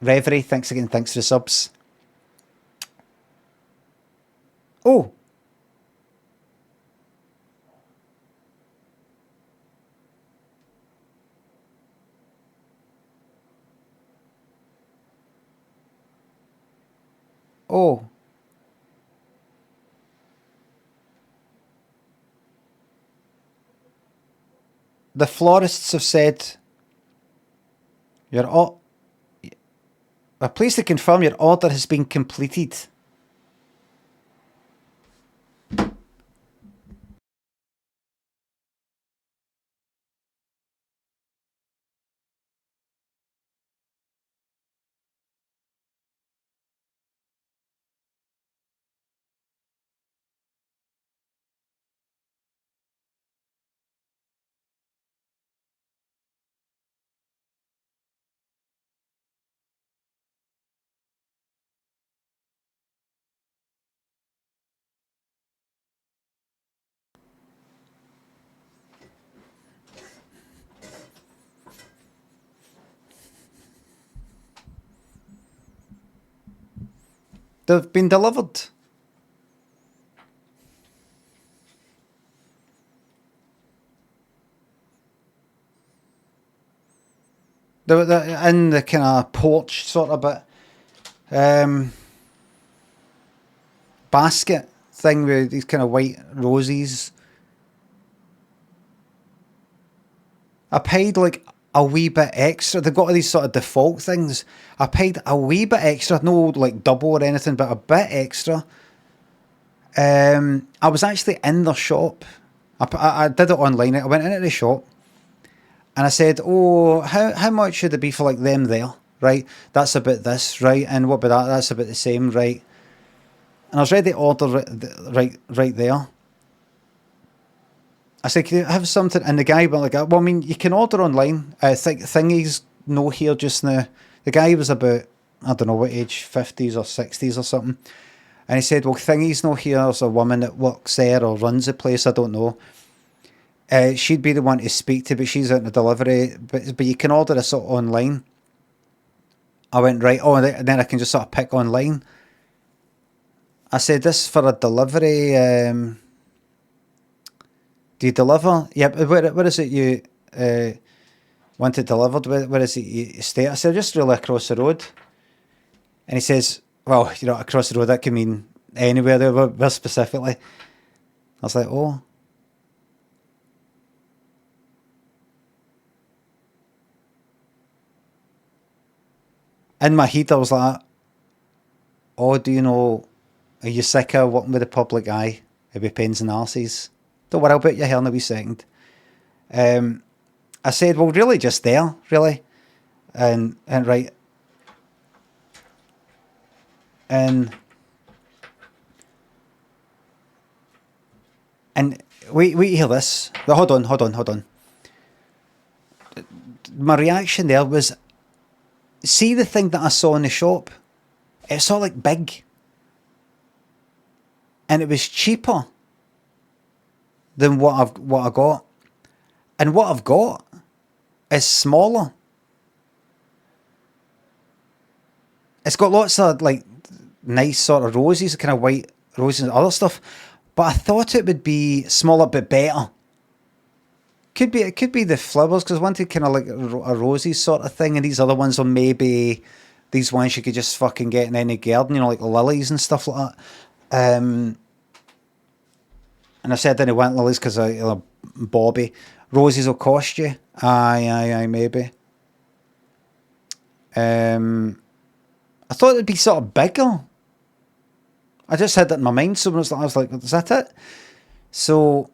Reverie, thanks again, thanks for the subs. Oh. Oh. The florists have said you're all. We're pleased to confirm your order has been completed. They've been delivered. They're in the kind of porch sort of bit. Basket thing with these kind of white roses. I paid like a wee bit extra. They've got all these sort of default things. I paid a wee bit extra, no like double or anything, but a bit extra. I was actually in their shop. I did it online. I went into the shop and I said, oh, how much should it be for like them there? Right, that's about this, right? And what about that? That's about the same, right? And I was ready to order right there. I said, can you have something? And the guy went like, well, I mean, you can order online. I think Thingy's no here just now. The guy was about, I don't know what age, 50s or 60s or something. And he said, well, Thingy's no here. There's a woman that works there or runs the place. I don't know. She'd be the one to speak to, but she's out in the delivery. But you can order this sort of online. I went, right. Oh, and then I can just sort of pick online. I said, this for a delivery. Do you deliver? Yeah, where is it you want it delivered? Where is it you stay? I said, just really across the road. And he says, well, you know, across the road, that can mean anywhere there, where specifically. I was like, oh. In my head, I was like, oh, do you know, are you sick of working with the public eye? It be pains and arses. Don't worry about your hair in a wee second. I said, well, really just there, really. And right. And wait, hear this. But hold on. My reaction there was, see the thing that I saw in the shop? it's all like big. And it was cheaper than what I got. And what I've got is smaller. It's got lots of like nice sort of roses, kind of white roses and other stuff. But I thought it would be smaller but better. It could be the flowers, because I wanted kind of like a rosy sort of thing, and these other ones are maybe these ones you could just fucking get in any garden, you know, like lilies and stuff like that. And I said I didn't want lilies because Bobby. Roses will cost you. Aye, maybe. I thought it'd be sort of bigger. I just had that in my mind, so I was like, is that it? So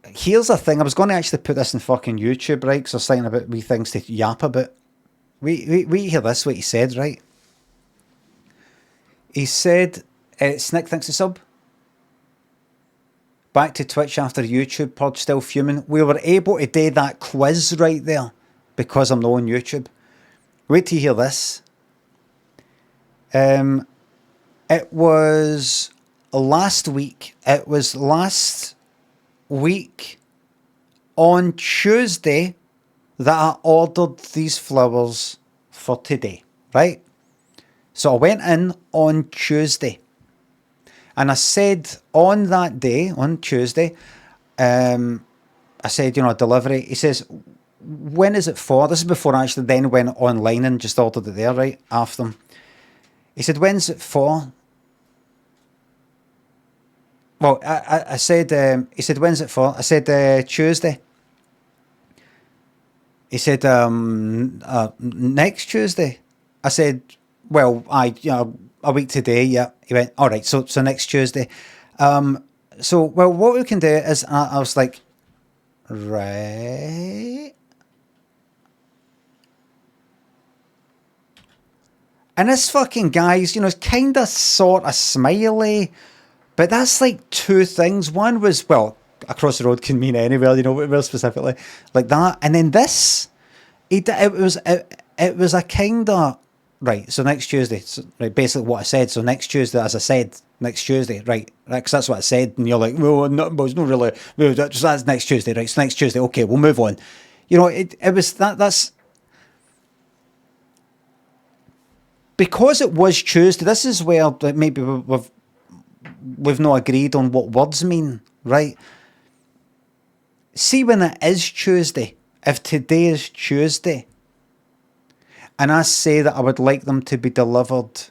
here's the thing. I was going to actually put this in fucking YouTube, right? Because I was thinking about wee things to yap about. We hear this, what he said, right? He said, Snick, thanks to sub. Back to Twitch after YouTube pod, still fuming. We were able to do that quiz right there because I'm not on YouTube. Wait till you hear this. It was last week. It was last week on Tuesday that I ordered these flowers for today, right? So I went in on Tuesday. And I said on that day, on Tuesday, I said, you know, delivery. He says, when is it for? This is before I actually then went online and just ordered it there, right? After him. He said, when's it for? Well, I said, he said, when's it for? I said, Tuesday. He said, next Tuesday. I said, well, a week today, yeah. He went, all right, so next Tuesday. So, well, what we can do is, I was like, right. And this fucking guy's, you know, kind of sort of smiley, but that's like two things. One was, well, across the road can mean anywhere, you know, real specifically, like that. And then this, it was a kind of, right, so next Tuesday, so, right, basically what I said. So next Tuesday, as I said, next Tuesday, right, because that's what I said. And you're like, well, no, it's not really, that's next Tuesday, right, so next Tuesday, okay, we'll move on. You know, it was that's, because it was Tuesday, this is where maybe we've not agreed on what words mean, right? See, when it is Tuesday, if today is Tuesday, and I say that I would like them to be delivered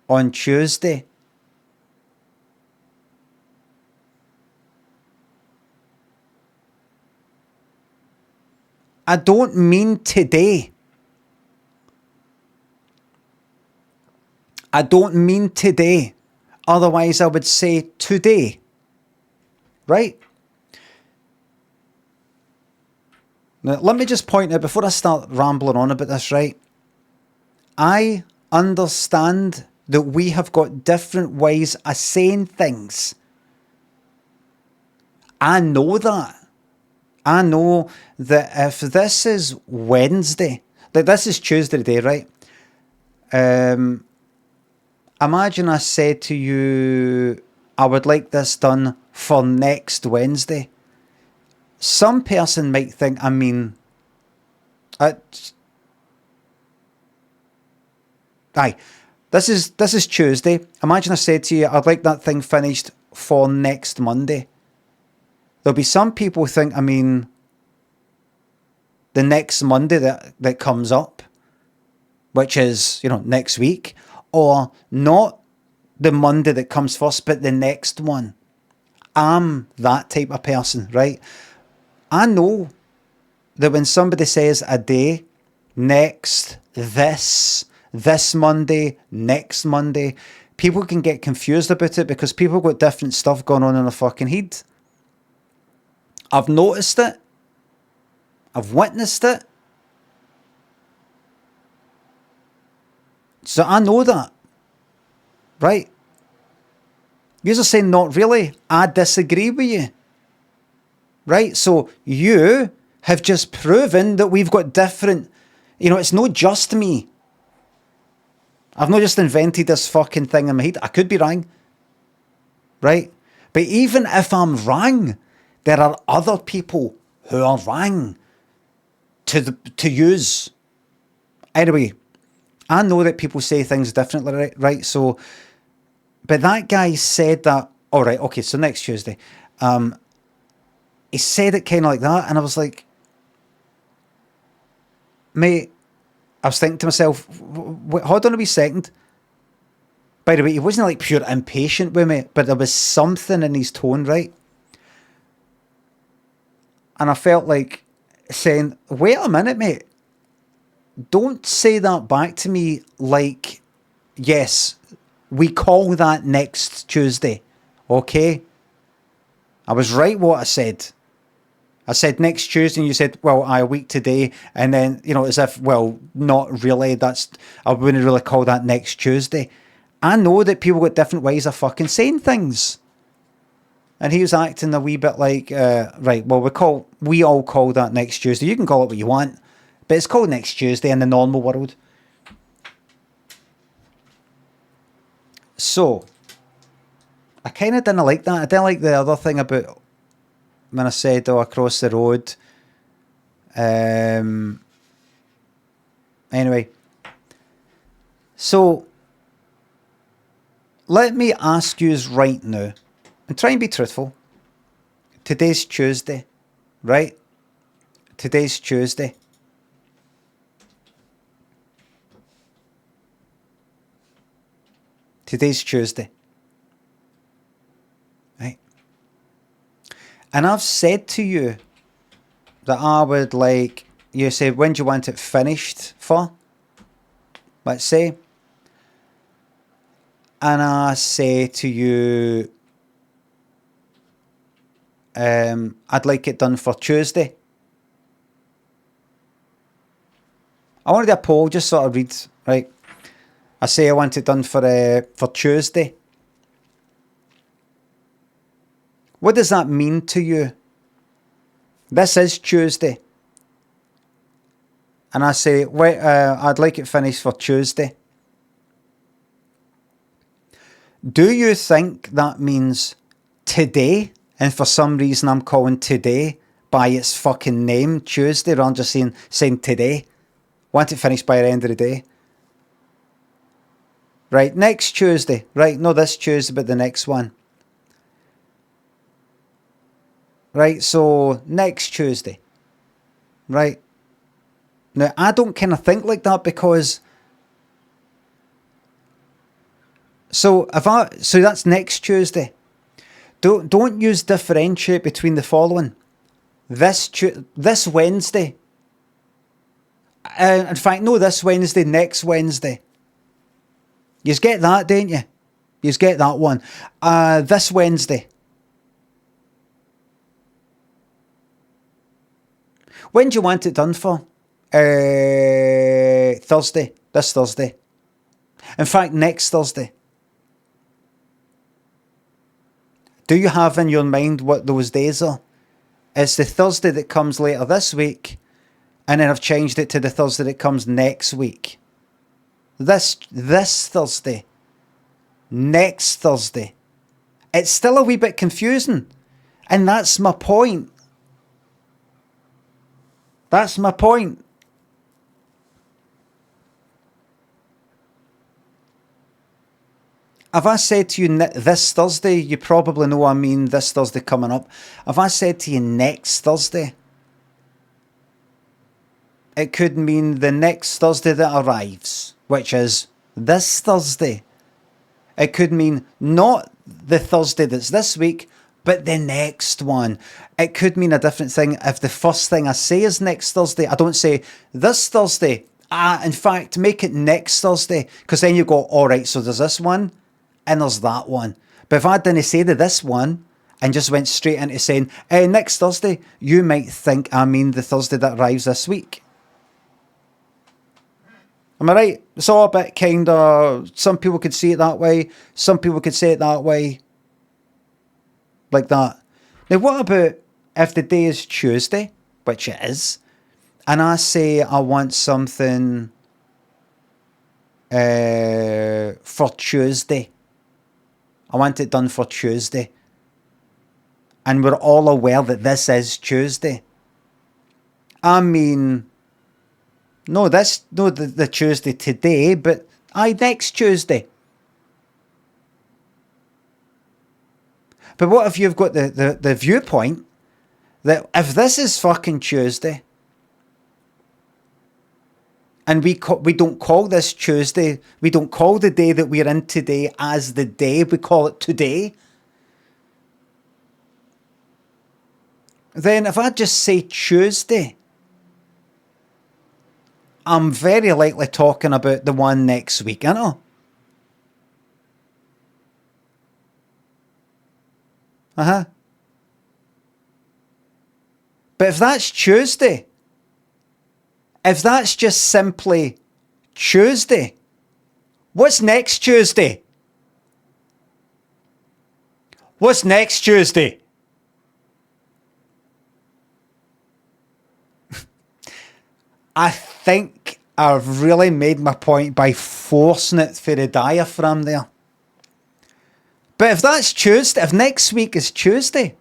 on Tuesday, I don't mean today. I don't mean today. Otherwise, I would say today. Right? Now, let me just point out, before I start rambling on about this, right? I understand that we have got different ways of saying things. I know that. I know that if this is Wednesday, like this is Tuesday today, right? Imagine I said to you, I would like this done for next Wednesday. Some person might think, I mean, this is Tuesday. Imagine I said to you, I'd like that thing finished for next Monday. There'll be some people who think, I mean, the next Monday that comes up, which is, you know, next week, or not the Monday that comes first, but the next one. I'm that type of person, right? I know that when somebody says a day, next, this Monday, next Monday, people can get confused about it because people got different stuff going on in their fucking head. I've noticed it. I've witnessed it. So I know that. Right? You're saying not really. I disagree with you. Right? So you have just proven that we've got different, you know, it's not just me. I've not just invented this fucking thing in my head. I could be wrong. Right? But even if I'm wrong, there are other people who are wrong to use. Anyway, I know that people say things differently, right? So, but that guy said that, all right, okay, so next Tuesday. He said it kind of like that, and I was like, mate, I was thinking to myself, hold on a wee second. By the way, he wasn't like pure impatient with me, but there was something in his tone, right? And I felt like saying, wait a minute, mate. Don't say that back to me like, yes, we call that next Tuesday, okay? I was right what I said. I said next Tuesday, and you said, well, a week today, and then, you know, as if, well, not really, I wouldn't really call that next Tuesday. I know that people got different ways of fucking saying things. And he was acting a wee bit like, right, well, we all call that next Tuesday. You can call it what you want, but it's called next Tuesday in the normal world. So, I kind of didn't like that. I didn't like the other thing about when I said, oh, across the road. Anyway. So, let me ask you right now, and try and be truthful. Today's Tuesday, right? Today's Tuesday. Today's Tuesday. Right? And I've said to you that I would like, you say, when do you want it finished for? Let's say. And I say to you, I'd like it done for Tuesday. I want to do a poll, just sort of read, right? I say I want it done for Tuesday. What does that mean to you? This is Tuesday. And I say, wait, I'd like it finished for Tuesday. Do you think that means today? And for some reason I'm calling today by its fucking name, Tuesday, rather than just saying today. Want it finished by the end of the day. Right, next Tuesday. Right, no this Tuesday, but the next one. Right, so next Tuesday. Right. Now, I don't kind of think like that because... So that's next Tuesday. Don't use differentiate between the following. This Wednesday. In fact, no, this Wednesday, next Wednesday. You get that, don't you? You get that one. This Wednesday. When do you want it done for? Thursday. This Thursday. In fact, next Thursday. Do you have in your mind what those days are? It's the Thursday that comes later this week, and then I've changed it to the Thursday that comes next week. This Thursday. Next Thursday. It's still a wee bit confusing. And that's my point. That's my point. If I said to you this Thursday, you probably know what I mean, this Thursday coming up. If I said to you next Thursday, it could mean the next Thursday that arrives, which is this Thursday. It could mean not the Thursday that's this week, but the next one. It could mean a different thing. If the first thing I say is next Thursday, I don't say this Thursday. In fact, make it next Thursday, because then you go, all right, so there's this one, and there's that one. But if I didn't say this one and just went straight into saying, next Thursday, you might think I mean the Thursday that arrives this week. Am I right? It's all a bit kind of, some people could see it that way. Some people could say it that way. Like that. Now, what about if the day is Tuesday, which it is, and I say I want something for Tuesday. I want it done for Tuesday. And we're all aware that this is Tuesday. I mean, no, the Tuesday today, but next Tuesday. But what if you've got the viewpoint that if this is fucking Tuesday, and we don't call this Tuesday, we don't call the day that we're in today as the day, we call it today, then if I just say Tuesday, I'm very likely talking about the one next week, you know? Uh-huh. But if that's Tuesday, if that's just simply Tuesday, what's next Tuesday? What's next Tuesday? I think I've really made my point by forcing it for the diaphragm there. But if that's Tuesday, if next week is Tuesday,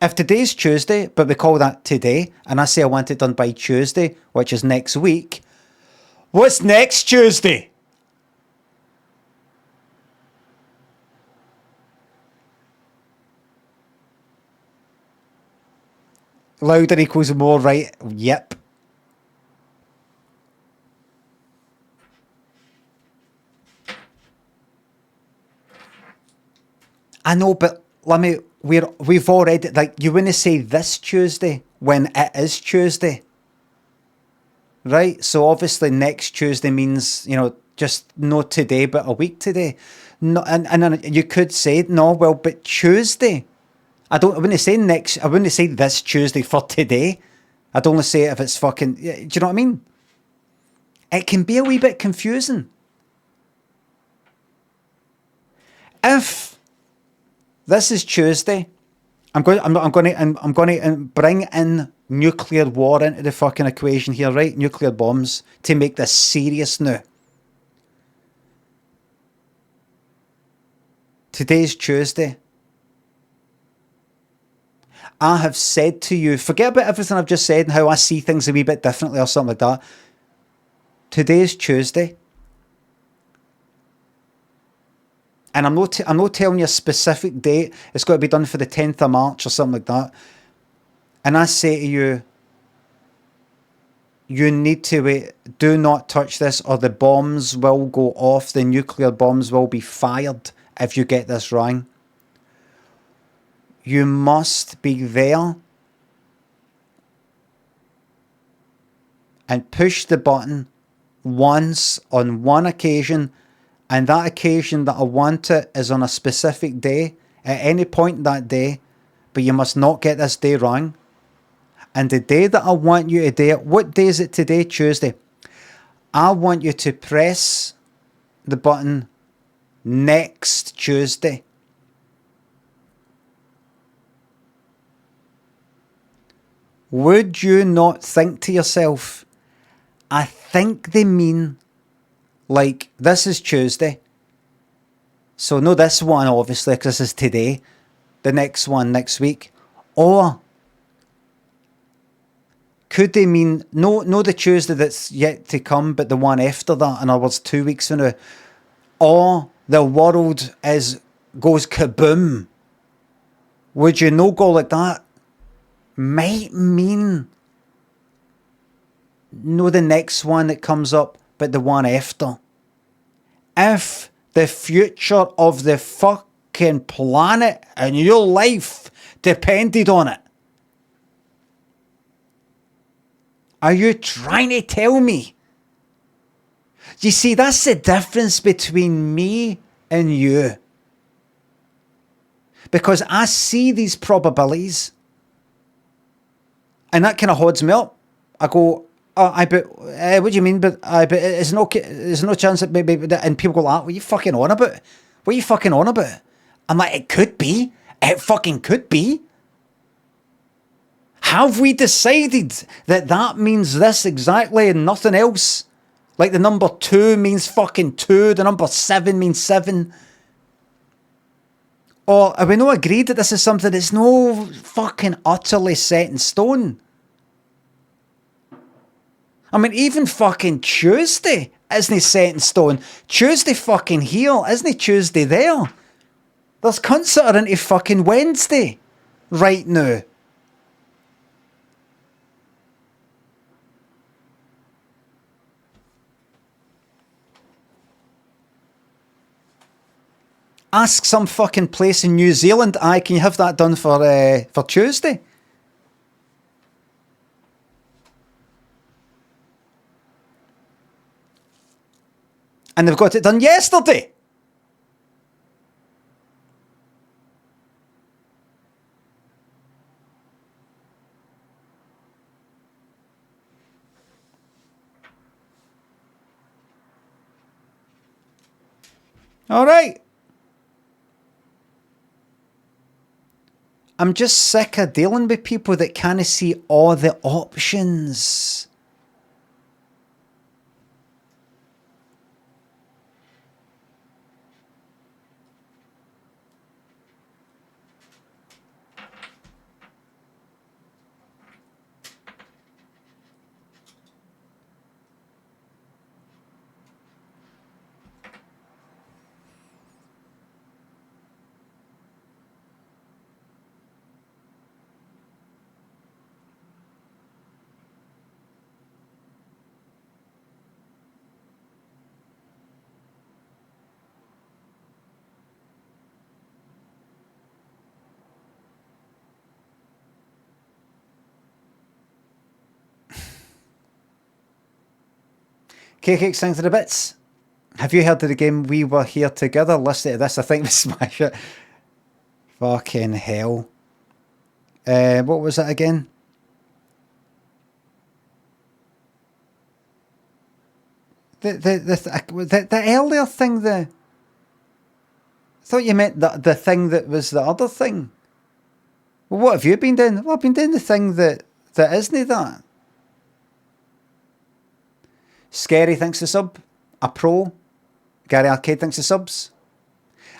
if today's Tuesday, but we call that today, and I say I want it done by Tuesday, which is next week, what's next Tuesday? Louder equals more, right? Yep. I know, but we've already, like, you wouldn't say this Tuesday when it is Tuesday, right? So obviously next Tuesday means, you know, just not today, but a week today. No, and you could say, no, well, but Tuesday. I wouldn't say this Tuesday for today. I'd only say it if it's fucking, do you know what I mean? It can be a wee bit confusing. If this is Tuesday, I'm going to bring in nuclear war into the fucking equation here, right? Nuclear bombs to make this serious now. Today's Tuesday. I have said to you, forget about everything I've just said and how I see things a wee bit differently or something like that. Today's Tuesday. And I'm not telling you a specific date. It's got to be done for the 10th of March or something like that. And I say to you, you need to wait. Do not touch this or the bombs will go off. The nuclear bombs will be fired if you get this wrong. You must be there and push the button once on one occasion. And that occasion that I want it is on a specific day, at any point that day, but you must not get this day wrong. And the day that I want you to do it, what day is it today? Tuesday. I want you to press the button next Tuesday. Would you not think to yourself, I think they mean, like, this is Tuesday. So no this one, obviously, because this is today. The next one next week. Or could they mean, no the Tuesday that's yet to come, but the one after that, in other words, 2 weeks from now. Or the world goes kaboom. Would you no go like that? Might mean no the next one that comes up, but the one after. If the future of the fucking planet and your life depended on it. Are you trying to tell me? You see, that's the difference between me and you. Because I see these probabilities and that kind of hodds me up. I go, what do you mean? But there's no chance that maybe, and people go like, what are you fucking on about? What are you fucking on about? I'm like, it could be. It fucking could be. Have we decided that means this exactly and nothing else? Like the number 2 means fucking 2, the number 7 means 7. Or are we not agreed that this is something that's no fucking utterly set in stone? I mean, even fucking Tuesday isn't set in stone. Tuesday fucking here, isn't Tuesday there? There's cunts that are into fucking Wednesday right now. Ask some fucking place in New Zealand, aye, can you have that done for Tuesday? And they've got it done yesterday. All right. I'm just sick of dealing with people that can't see all the options. Cake sings to the bits. Have you heard of the game We Were Here Together? Listen to this, I think we smash it. Fucking hell. What was it again? The earlier thing, I thought you meant the thing that was the other thing. Well, what have you been doing? Well, I've been doing the thing that isn't that. Scary thinks the sub. A pro. Gary Arcade thinks the subs.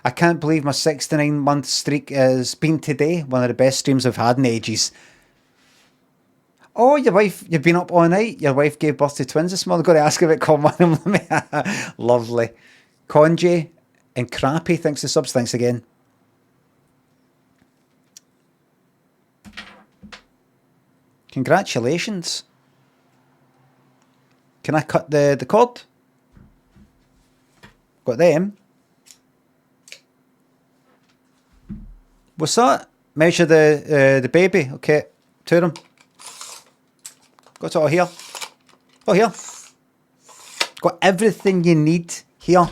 I can't believe my 69-month streak has been today. One of the best streams I've had in ages. Oh, your wife, you've been up all night. Your wife gave birth to twins this morning. Got to ask about common. Lovely. Conjay and Crappy thinks the subs. Thanks again. Congratulations. Can I cut the cord? Got them. What's that? Measure the baby. Okay, two of them. Got it all here. Oh, here. Got everything you need here.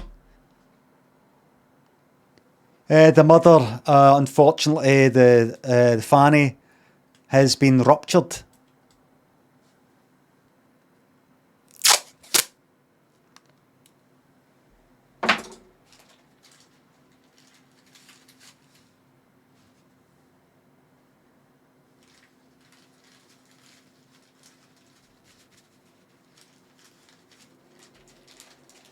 The mother, unfortunately, the fanny has been ruptured.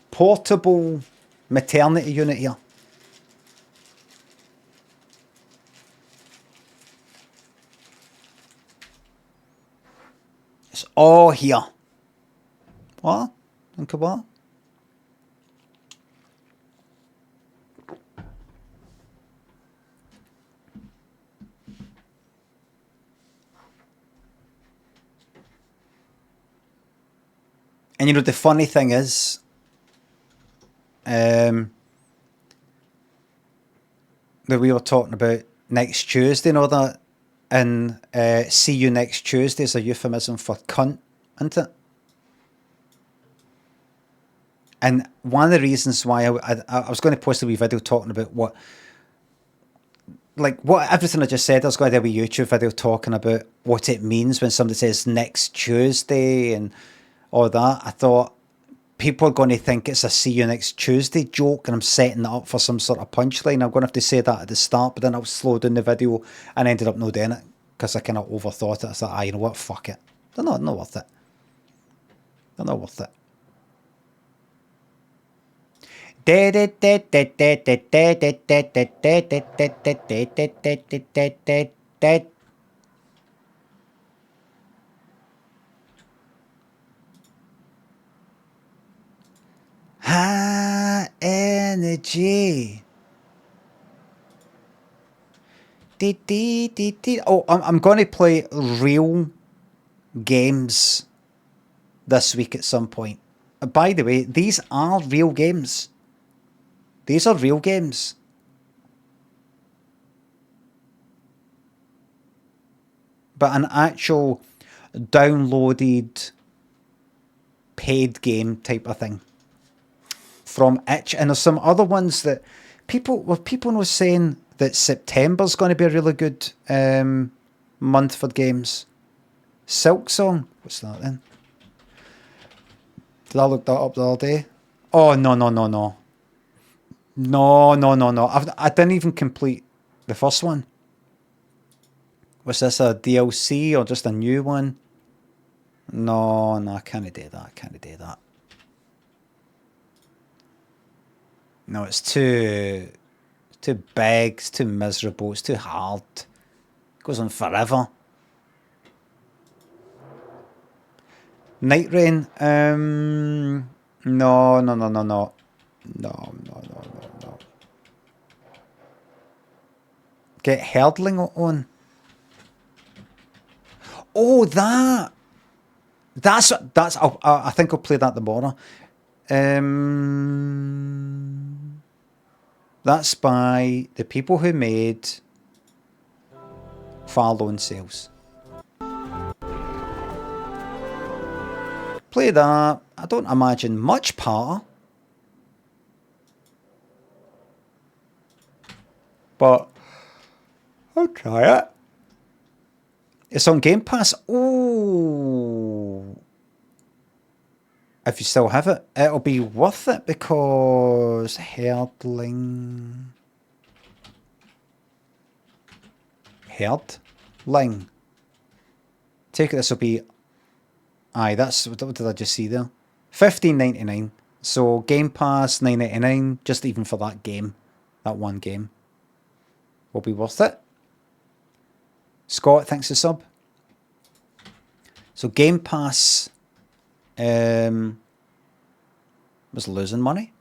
Portable maternity unit here. It's all here. What? Think of what? And you know, the funny thing is, that we were talking about next Tuesday and all that, and see you next Tuesday is a euphemism for cunt, isn't it? And one of the reasons why I was going to post a wee video talking about what everything I just said. I was going to do a wee YouTube video talking about what it means when somebody says next Tuesday and all that. I thought people are going to think it's a see you next Tuesday joke and I'm setting it up for some sort of punchline. I'm going to have to say that at the start, but then I'll slow down the video and ended up not doing it because I kind of overthought it. I thought, you know what, fuck it. They're not worth it. They're not worth it. High energy. Oh, I'm going to play real games this week at some point. By the way, these are real games. These are real games. But an actual downloaded paid game type of thing from Itch. And there's some other ones that people were saying that September's going to be a really good month for games. Silk Song. What's that then? Did I look that up the other day? Oh, no. No. I didn't even complete the first one. Was this a DLC or just a new one? No, I can't do that. No, it's too big, it's too miserable, it's too hard. It goes on forever. Night Rain, no. Get Heardling on. Oh, that's. I think I'll play that tomorrow. That's by the people who made Far Lone Sales. Play that. I don't imagine much power, but I'll try it. It's on Game Pass. Oh, if you still have it, it'll be worth it because Heardling. Take it. This will be. Aye, that's what did I just see there? $15.99. So Game Pass $9.99. Just even for that game, that one game, will be worth it. Scott, thanks for sub. So Game Pass was losing money.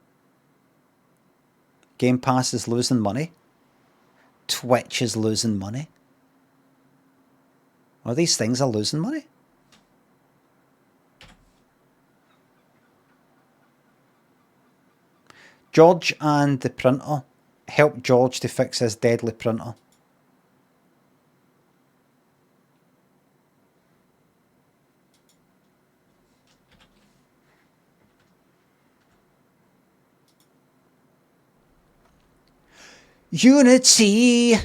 Game Pass is losing money. Twitch is losing money. Well, these things are losing money. George and the printer. Help George to fix his deadly printer. Unity.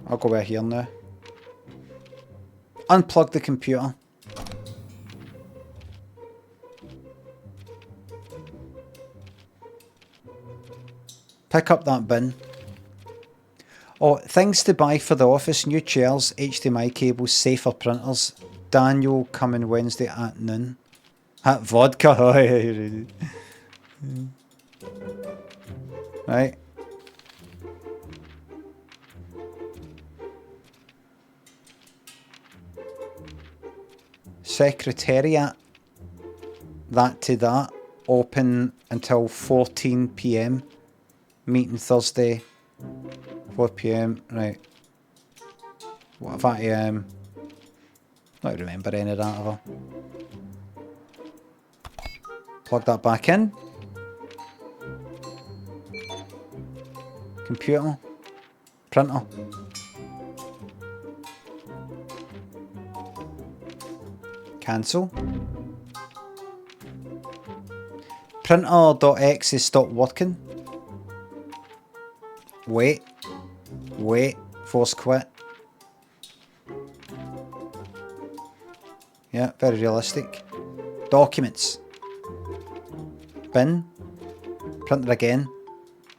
I'll go back here now. Unplug the computer. Pick up that bin. Oh, things to buy for the office. New chairs, HDMI cables, safer printers. Daniel coming Wednesday at noon. Vodka. Right. Secretariat. That to that. Open until 14 PM. Meeting Thursday. 4 PM. Right. What if I not remember any of that ever. Plug that back in. Computer. Printer. Cancel. Printer.exe stopped working. Wait. Force quit. Yeah, very realistic. Documents. Bin. Printer again.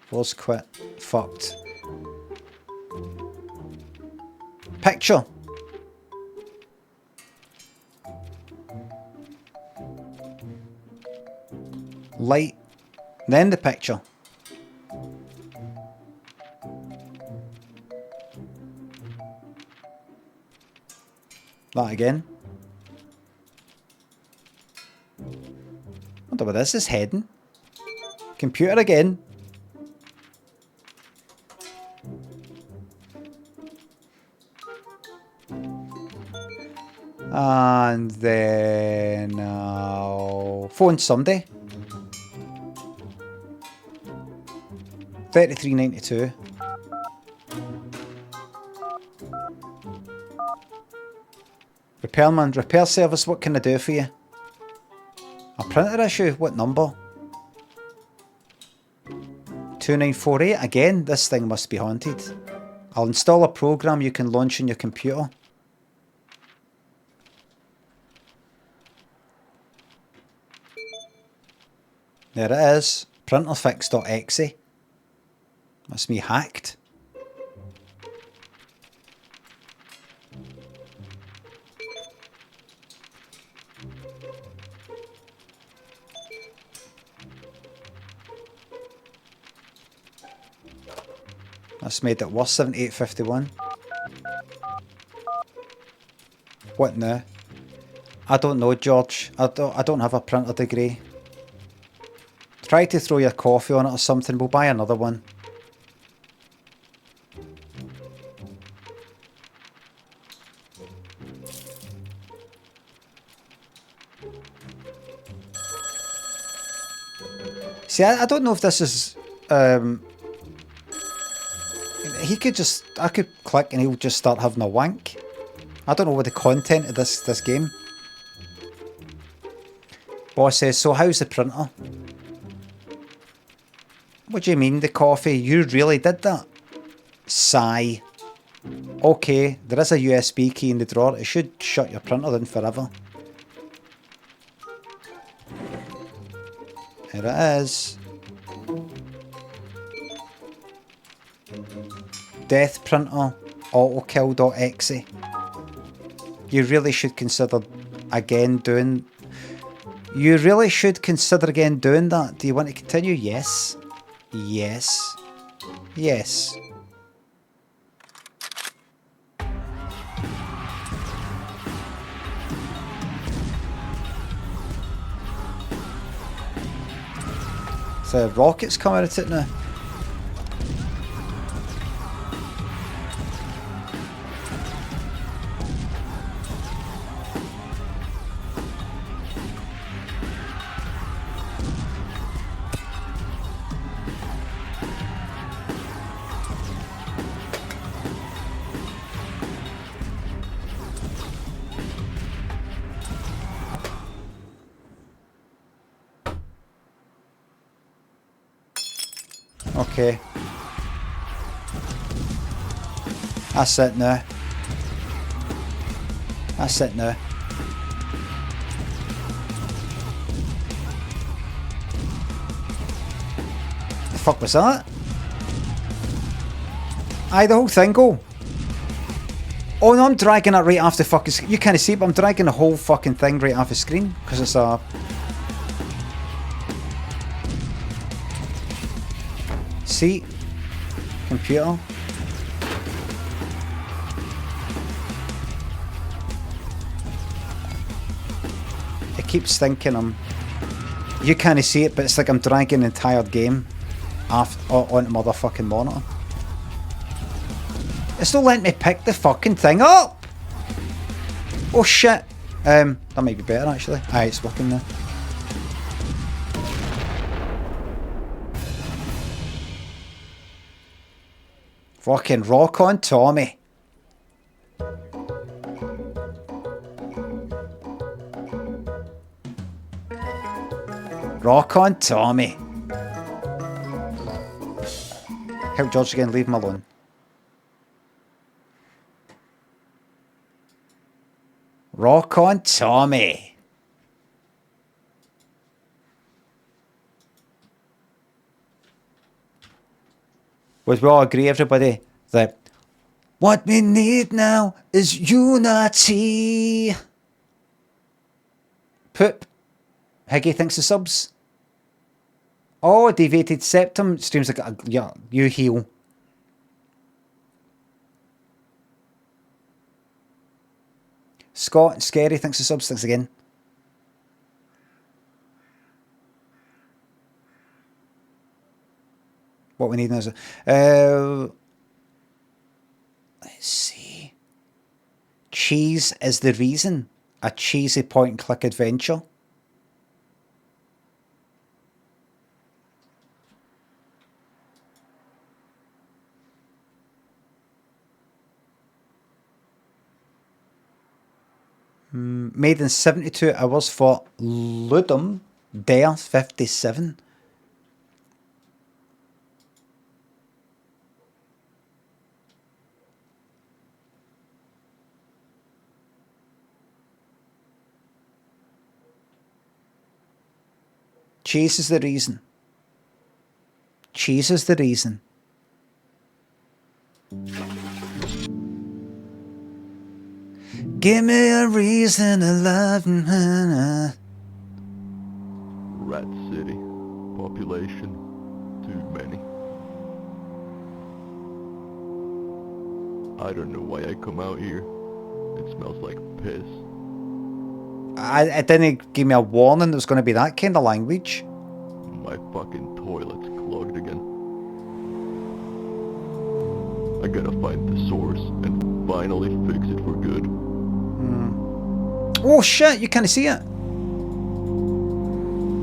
Force quit. Fucked. Picture. Light. Then the picture. That again. Wonder where this is heading. Computer again. And then phone somebody. 33.92. Repairman, repair service, what can I do for you? A printer issue, what number? 2948, again, this thing must be haunted. I'll install a program you can launch on your computer. There it is, printerfix.exe. That's me hacked. That's made it worse, 7851. What now? I don't know, George. I don't have a printer degree. Try to throw your coffee on it or something, we'll buy another one. See, I don't know if this is... he could just... I could click and he'll just start having a wank. I don't know what the content of this game. Boss says, so how's the printer? What do you mean, the coffee? You really did that? Sigh. Okay, there is a USB key in the drawer. It should shut your printer down forever. Here it is. Death printer autokill.exe. You really should consider again doing... You really should consider again doing that. Do you want to continue? Yes. Yes. Yes. So rockets coming at it now. Okay. That's it now. That's it now. The fuck was that? Aye, the whole thing go. Oh no, I'm dragging it right off the fucking screen. You can't see it, but I'm dragging the whole fucking thing right off the screen. Because it's a... See? Computer. It keeps thinking you can't see it, but it's like I'm dragging the entire game onto motherfucking monitor. It's not letting me pick the fucking thing up! Oh shit! That might be better actually. Aye, it's working now. Fucking rock on, Tommy. Rock on, Tommy. Help George again, leave him alone. Rock on, Tommy. Would we all agree, everybody, that what we need now is unity? Poop. Higgy thinks the subs. Oh, deviated septum. Streams like yeah, you heal. Scott, Scary thinks the subs. Thanks again. What we need now is let's see. Cheese is the reason. A cheesy point and click adventure. Made in 72 hours for Ludum Dare 57. Cheese is the reason. Cheese is the reason. Give me a reason to love. Rat City. Population. Too many. I don't know why I come out here. It smells like piss. It didn't give me a warning there was going to be that kind of language. My fucking toilet's clogged again. I gotta find the source and finally fix it for good. Oh shit, you can't see it.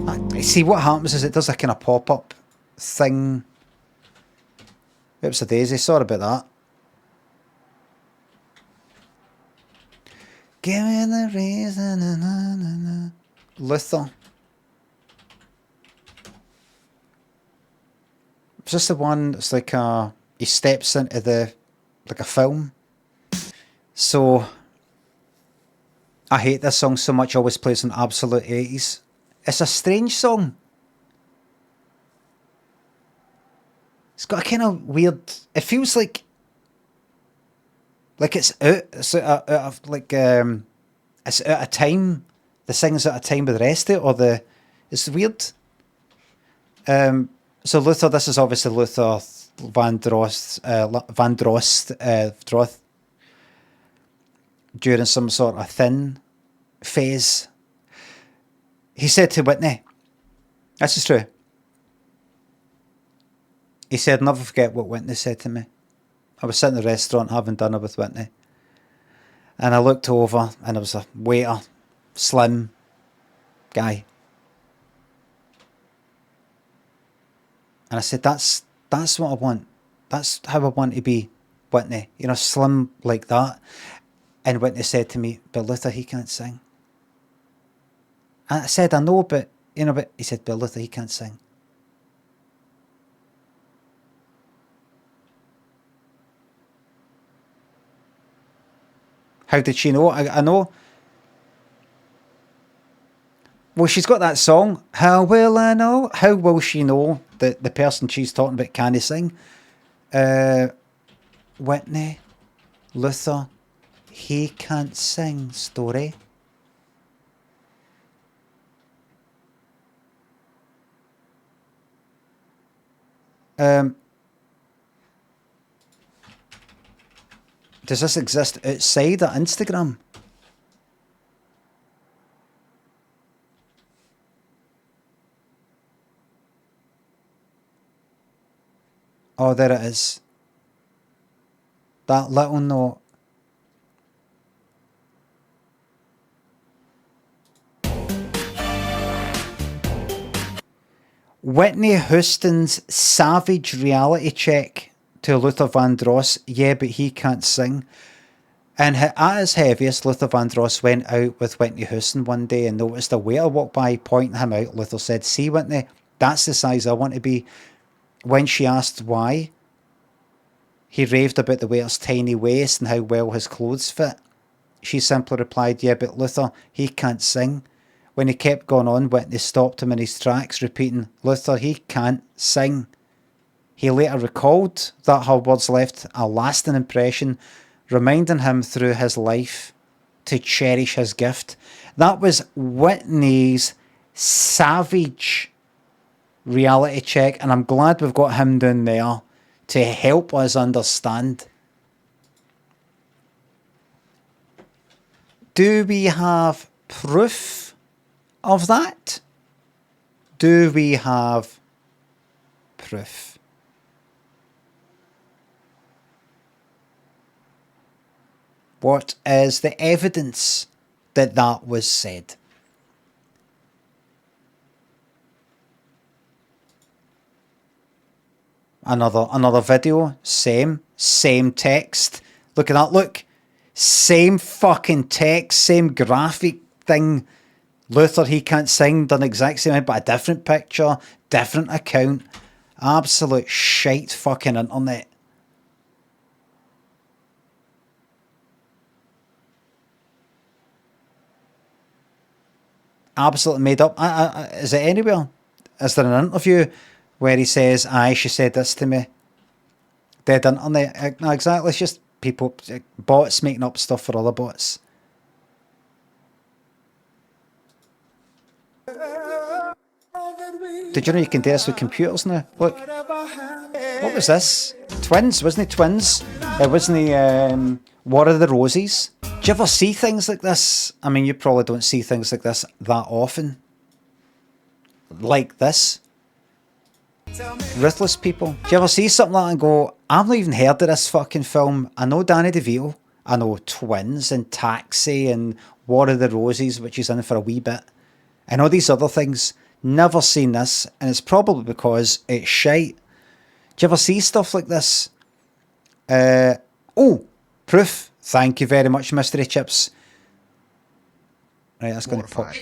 I see what happens is it does a kind of pop-up thing. Oops a daisy, sorry about that. Give me the reason. Na, na, na, na. Luther. It's just the one that's like he steps into the like a film. So I hate this song so much, always plays in absolute 80s. It's a strange song. It's got a kind of weird, it feels like it's out, it's out of like it's out of time. The singing's out of time with the rest of it, or it's weird. So Luther, this is obviously Luther Vandross during some sort of thin phase. He said to Whitney, this is true. He said, never forget what Whitney said to me. I was sitting in the restaurant having dinner with Whitney. And I looked over and there was a waiter, slim guy. And I said, that's what I want. That's how I want to be, Whitney. You know, slim like that. And Whitney said to me, but Luther, he can't sing. And I said, I know, but, you know, but he said, but Luther, he can't sing. How did she know? I know. Well, she's got that song. How will I know? How will she know that the person she's talking about can sing? Whitney, Luther, he can't sing story. Does this exist outside of Instagram? Oh, there it is. That little note. Whitney Houston's Savage reality check to Luther Vandross, yeah, but he can't sing. And at his heaviest, Luther Vandross went out with Whitney Houston one day and noticed a waiter walk by, pointing him out. Luther said, "See, Whitney, that's the size I want to be." When she asked why, he raved about the waiter's tiny waist and how well his clothes fit. She simply replied, "Yeah, but Luther, he can't sing." When he kept going on, Whitney stopped him in his tracks, repeating, "Luther, he can't sing." He later recalled that her words left a lasting impression, reminding him through his life to cherish his gift. That was Whitney's savage reality check, and I'm glad we've got him down there to help us understand. Do we have proof of that? Do we have proof? What is the evidence that that was said? Another video, same text. Look at that, look. Same fucking text, same graphic thing. Luther, he can't sing, done exact same, but a different picture, different account. Absolute shite fucking internet. Absolutely made up. Is it anywhere? Is there an interview where he says, "Aye, she said this to me"? Dead internet. No, exactly. It's just people, bots making up stuff for other bots. Did you know you can do this with computers now? Look. What was this? Twins, wasn't it? Twins. It wasn't the War of the Roses. Do you ever see things like this? I mean, you probably don't see things like this that often. Like this. Ruthless people. Do you ever see something like that and go, "I've not even heard of this fucking film. I know Danny DeVito. I know Twins and Taxi and War of the Roses, which is in for a wee bit. And all these other things. Never seen this. And it's probably because it's shite. Do you ever see stuff like this? Oh, proof. Thank you very much, Mystery Chips. Right, that's going to pop.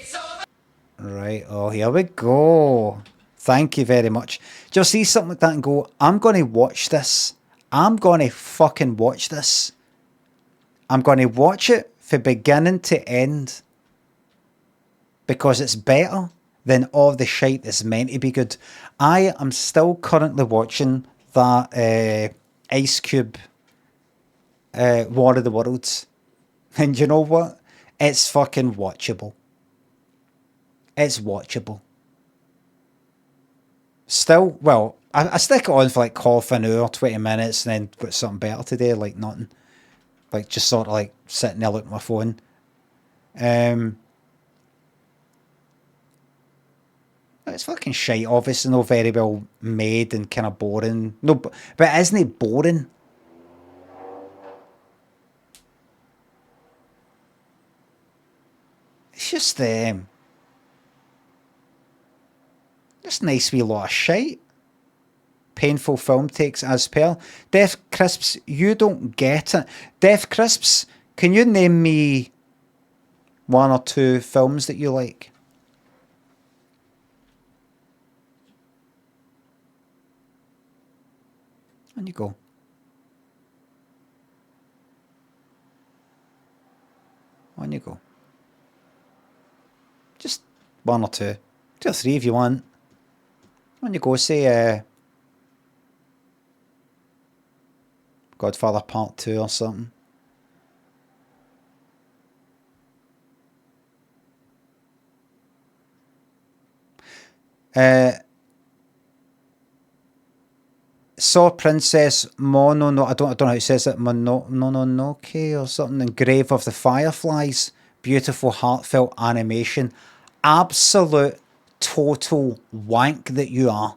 Right, oh, here we go. Thank you very much. Do you ever see something like that and go, "I'm going to watch this. I'm going to fucking watch this. I'm going to watch it from beginning to end. Because it's better than all the shite that's meant to be good." I am still currently watching that Ice Cube War of the Worlds. And you know what? It's fucking watchable. It's watchable. Still, well, I stick it on for like half an hour, 20 minutes, and then got something better today, like nothing. Like just sort of like sitting there looking at my phone. It's fucking shite, obviously, not very well made and kind of boring. No, but isn't it boring? It's just nice wee lot of shite. Painful film takes as per. Death Crisps, you don't get it. Death Crisps, can you name me one or two films that you like? On you go. On you go. Just one or two. Two or three if you want. On you go, say Godfather Part 2 or something. Saw Princess Mononoke, I don't know how it says it, Mononoke or something, and Grave of the Fireflies. Beautiful, heartfelt animation. Absolute, total wank that you are.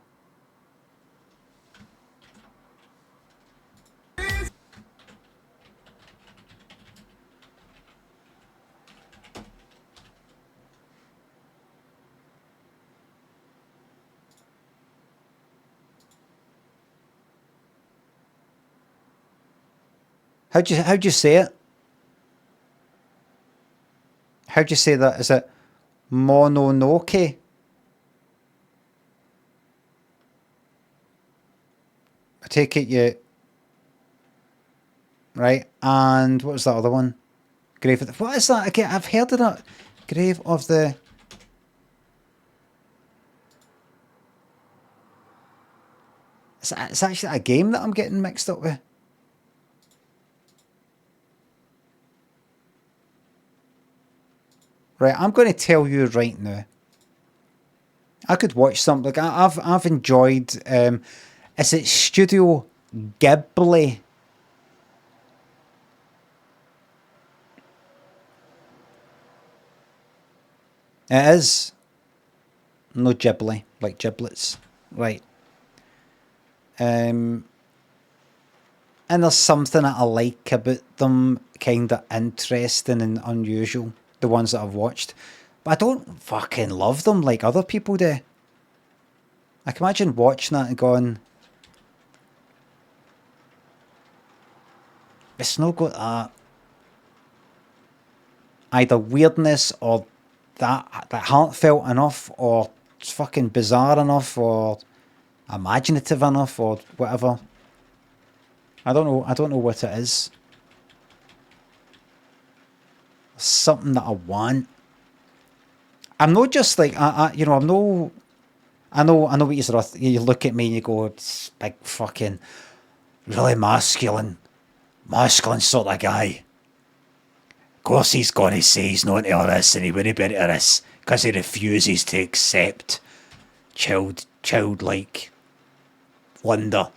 How'd you say it? How'd you say that? Is it Mononoke? I take it you... Right, and what was that other one? Grave of the... What is that again? I've heard of that. Grave of the... It's actually a game that I'm getting mixed up with. Right, I'm going to tell you right now. I could watch something like I've enjoyed. Is it Studio Ghibli? It is. No Ghibli, like giblets, right? And there's something that I like about them, kind of interesting and unusual. The ones that I've watched, but I don't fucking love them like other people do. I can imagine watching that and going, it's not got that either weirdness or that heartfelt enough, or it's fucking bizarre enough, or imaginative enough, or whatever. I don't know what it is. Something that I want. I'm not just like you know. I know what you look at me and you go, it's big fucking, really masculine sort of guy. Of course he's gonna say he's not into this and he wouldn't be into this because he refuses to accept childlike wonder.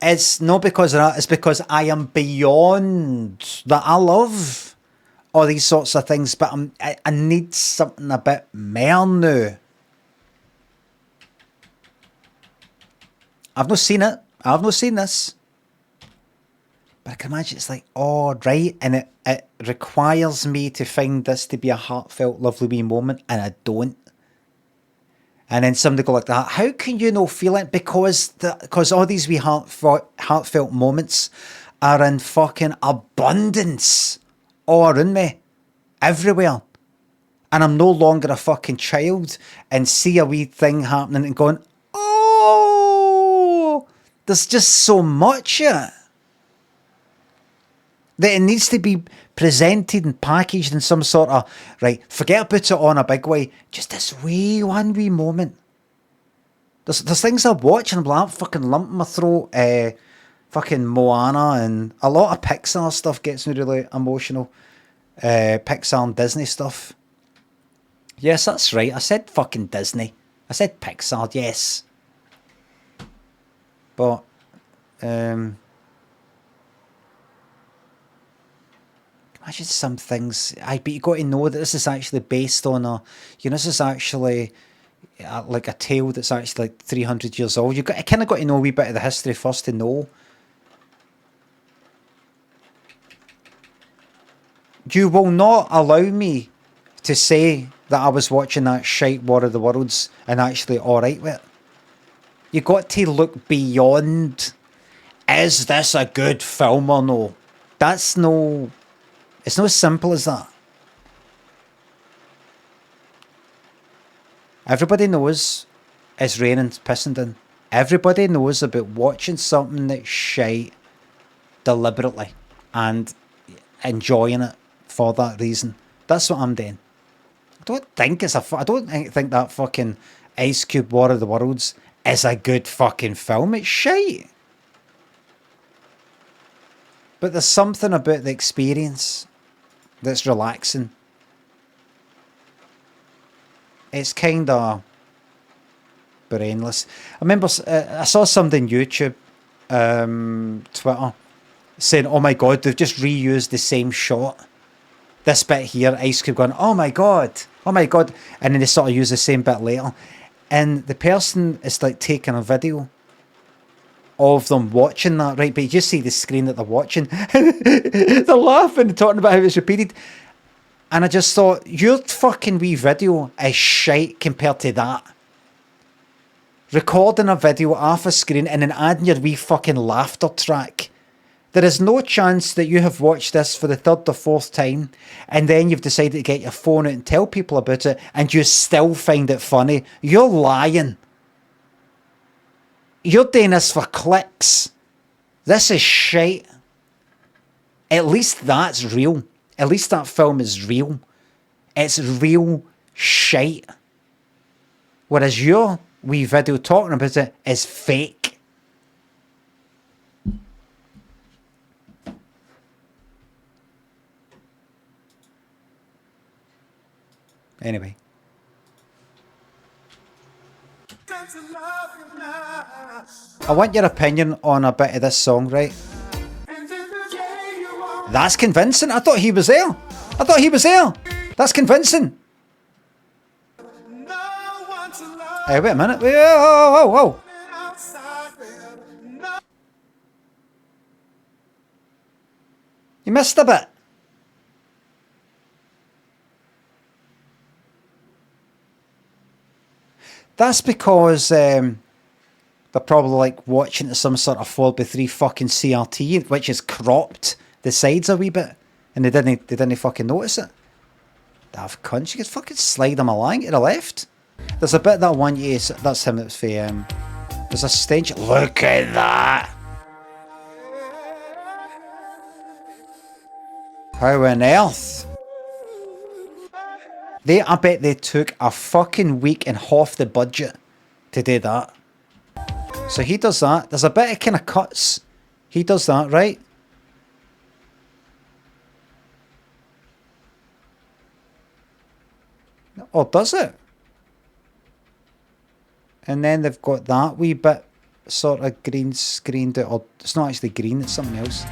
It's not because of that, it's because I am beyond that. I love all these sorts of things, but I need something a bit more now. I've not seen it. I've not seen this. But I can imagine it's like, oh, right, and it requires me to find this to be a heartfelt, lovely wee moment, and I don't. And then somebody go like that. How can you not feel it? Because all these wee heartfelt moments are in fucking abundance all around me, everywhere. And I'm no longer a fucking child and see a wee thing happening and going, oh, there's just so much of it that it needs to be presented and packaged in some sort of, right, forget about it on a big way, just this one wee moment. There's things I watch and I'm like, fucking lump in my throat, fucking Moana and a lot of Pixar stuff gets me really emotional. Pixar and Disney stuff. Yes, that's right, I said fucking Disney. I said Pixar, yes. But, imagine some things. But you got to know that this is actually based on this is actually like a tale that's actually like 300 years old. You kind of got to know a wee bit of the history first to know. You will not allow me to say that I was watching that shite War of the Worlds and actually alright with it. You got to look beyond, is this a good film or no? It's not as simple as that. Everybody knows it's raining, pissing down. Everybody knows about watching something that's shite deliberately and enjoying it for that reason. That's what I'm doing. I don't think that fucking Ice Cube War of the Worlds is a good fucking film. It's shite. But there's something about the experience that's relaxing. It's kind of brainless. I remember I saw something on YouTube, Twitter, saying, oh my god, they've just reused the same shot. This bit here, Ice Cube going, oh my god, and then they sort of use the same bit later. And the person is like taking a video of them watching that, right? But you just see the screen that they're watching. They're laughing, talking about how it's repeated. And I just thought, your fucking wee video is shite compared to that. recording a video off a screen and then adding your wee fucking laughter track. There is no chance that you have watched this for the third or fourth time and then you've decided to get your phone out and tell people about it and you still find it funny. You're lying. You're doing this for clicks. This is shite. At least that's real. At least that film is real. It's real shite. Whereas your wee video talking about it is fake. Anyway. I want your opinion on a bit of this song, right? That's convincing. I thought he was there. I thought he was there. That's convincing. Hey, wait a minute. Wait, whoa, whoa, whoa. You missed a bit. That's because they're probably like watching it some sort of 4:3 fucking CRT, which is cropped the sides a wee bit, and they didn't fucking notice it. Daft cunts, you could fucking slide them along to the left. There's a bit that one, yes, that's him. That's for there's a stench. Look at that. How on earth? I bet they took a fucking week and half the budget to do that. So he does that. There's a bit of kind of cuts. He does that, right? Or does it? And then they've got that wee bit sort of green screened out. Or it's not actually green, it's something else.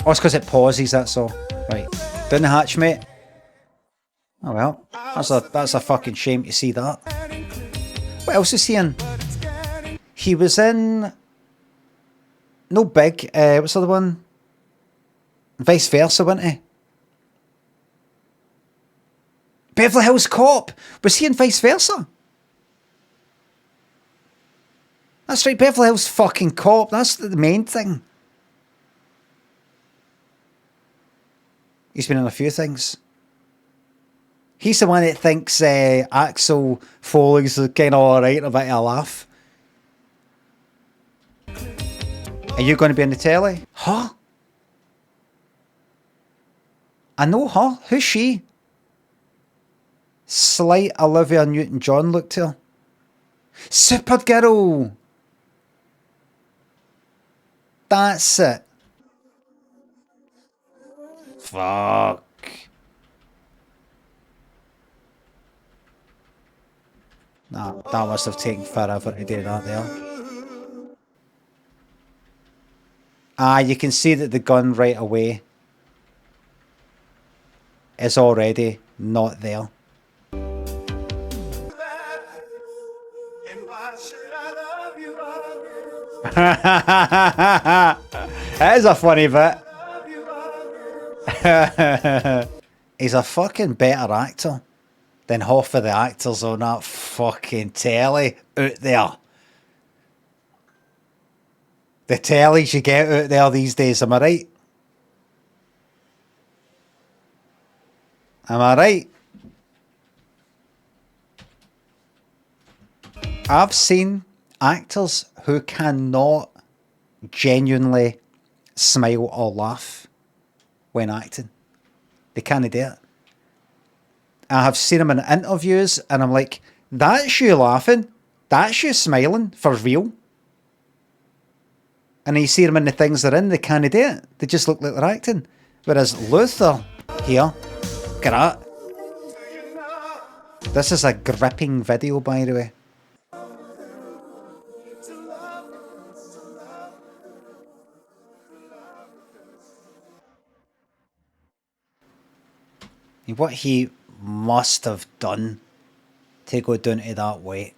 Oh, it's because it pauses, that's all. Right. Down the hatch, mate. Oh well. That's a fucking shame to see that. What else is he in? He was in... No Big. What's the other one? Vice Versa, wasn't he? Beverly Hills Cop. Was he in Vice Versa? That's right, Beverly Hills fucking Cop. That's the main thing. He's been in a few things. He's the one that thinks Axel Foley's kind of alright, a bit of a laugh. Are you going to be on the telly? Huh? I know her. Who's she? Slight Olivia Newton-John look to her. Supergirl! That's it. Fuck. Nah, that must have taken forever to do that there. Ah, you can see that the gun right away is already not there. That is a funny bit. He's a fucking better actor than half of the actors on that fucking telly out there. The tellies you get out there these days, am I right? Am I right? I've seen actors who cannot genuinely smile or laugh when acting. They can't do it. I have seen them in interviews and I'm like, that's you laughing. That's you smiling for real. And you see them in the things they're in, they can't do it. They just look like they're acting. Whereas Luther here, look at that. This is a gripping video, by the way. What he must have done to go down to that weight.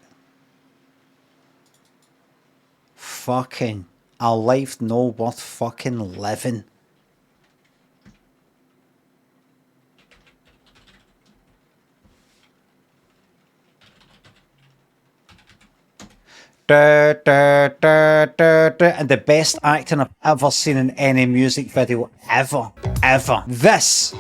Fucking a life no worth fucking living. And the best acting I've ever seen in any music video ever. This.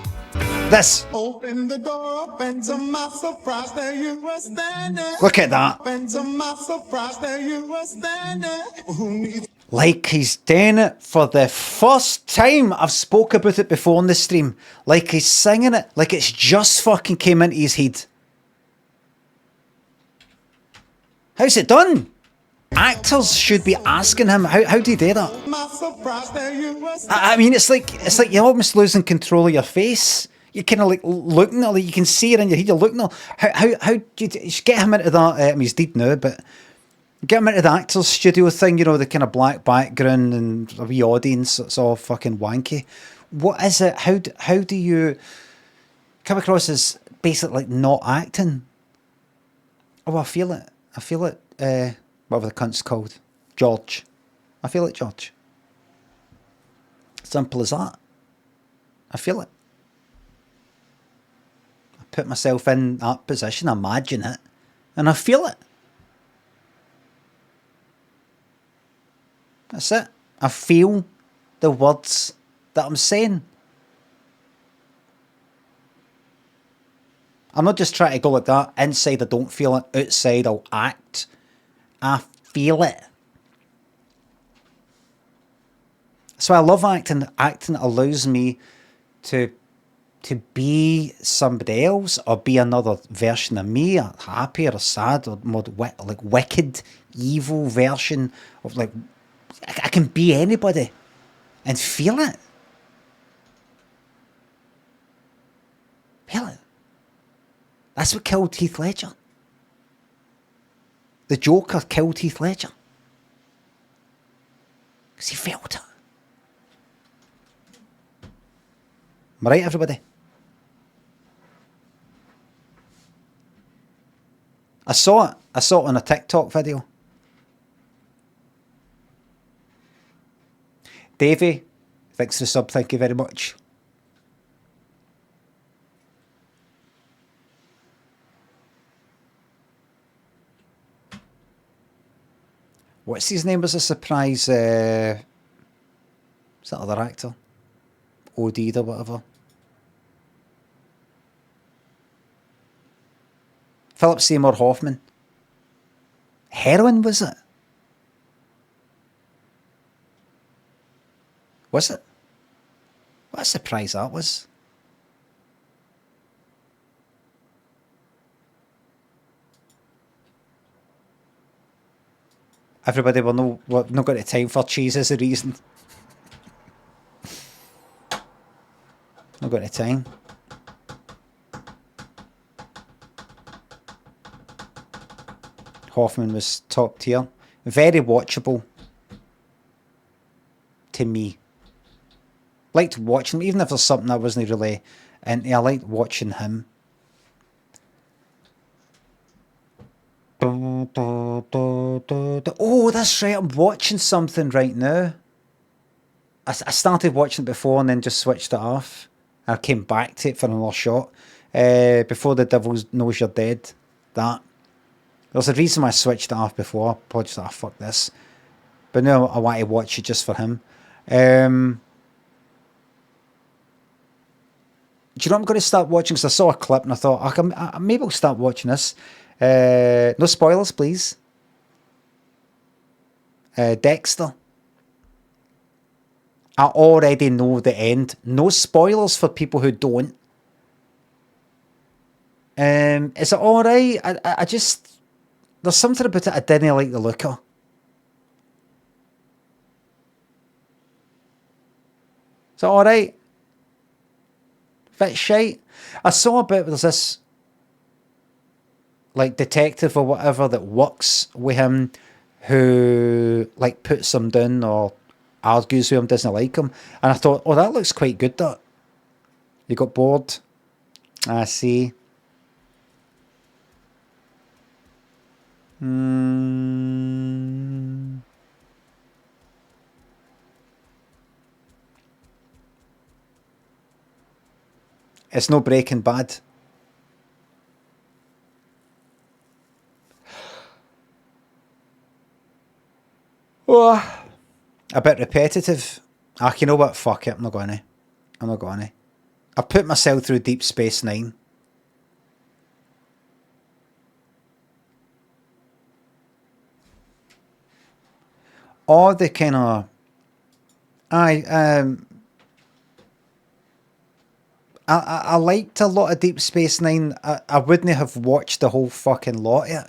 Open the door up and to my surprise there you were standing. Look at that. And to my surprise there you were standing. Who needs Like he's doing it for the first time. I've spoke about it before on the stream. Like he's singing it like it's just fucking came into his head. How's it done? Actors should be asking him, how do you do that? my surprise there you were standing. I mean, it's like you're almost losing control of your face. You're kind of like looking at it, you can see it in your head. You're looking at it. How do you just get him into that? I mean, he's dead now, but get him into the actor's studio thing. You know, the kind of black background and a wee audience. It's all fucking wanky. What is it? How do you come across as basically like not acting? Oh, I feel it. Whatever the cunt's called, George. I feel it, George. Simple as that. I feel it. I put myself in that position, imagine it, and I feel it. That's it. I feel the words that I'm saying. I'm not just trying to go like that. Inside I don't feel it. Outside I'll act. I feel it. So I love acting. Acting allows me to be somebody else or be another version of me, a happy or a sad or more like wicked, evil version of like I can be anybody and feel it. Feel it. That's what killed Heath Ledger. The Joker killed Heath Ledger. Because he felt it. Am I right, everybody? I saw it. I saw it on a TikTok video. Davey, thanks for the sub. Thank you very much. What's his name as a surprise? Is that other actor? OD'd or whatever. Philip Seymour Hoffman. Heroin, was it? Was it? What a surprise that was. Everybody will know we're not got the time for cheese as a reason. Not got the time. Hoffman was top tier. Very watchable. To me. Liked watching him, even if there's something I wasn't really into, I liked watching him. Oh, that's right, I'm watching something right now. I started watching it before and then just switched it off. I came back to it for another shot. Before the Devil Knows You're Dead. That. There's a reason why I switched it off before. Probably just thought, fuck this. But no, I want to watch it just for him. Do you know what I'm going to start watching? Because I saw a clip and I thought, maybe I'll start watching this. No spoilers, please. Dexter. I already know the end. No spoilers for people who don't. Is it alright? I just... There's something about it I didn't like the look of. Is it alright? Bit shite. I saw a bit, there's this like detective or whatever that works with him who like puts him down or argues with him, doesn't like him. And I thought, oh, that looks quite good, that. You got bored? I see. It's no Breaking Bad. A bit repetitive. Ah, you know what? Fuck it. I'm not gonna. I put myself through Deep Space Nine. All the kind of... I liked a lot of Deep Space Nine. I wouldn't have watched the whole fucking lot of it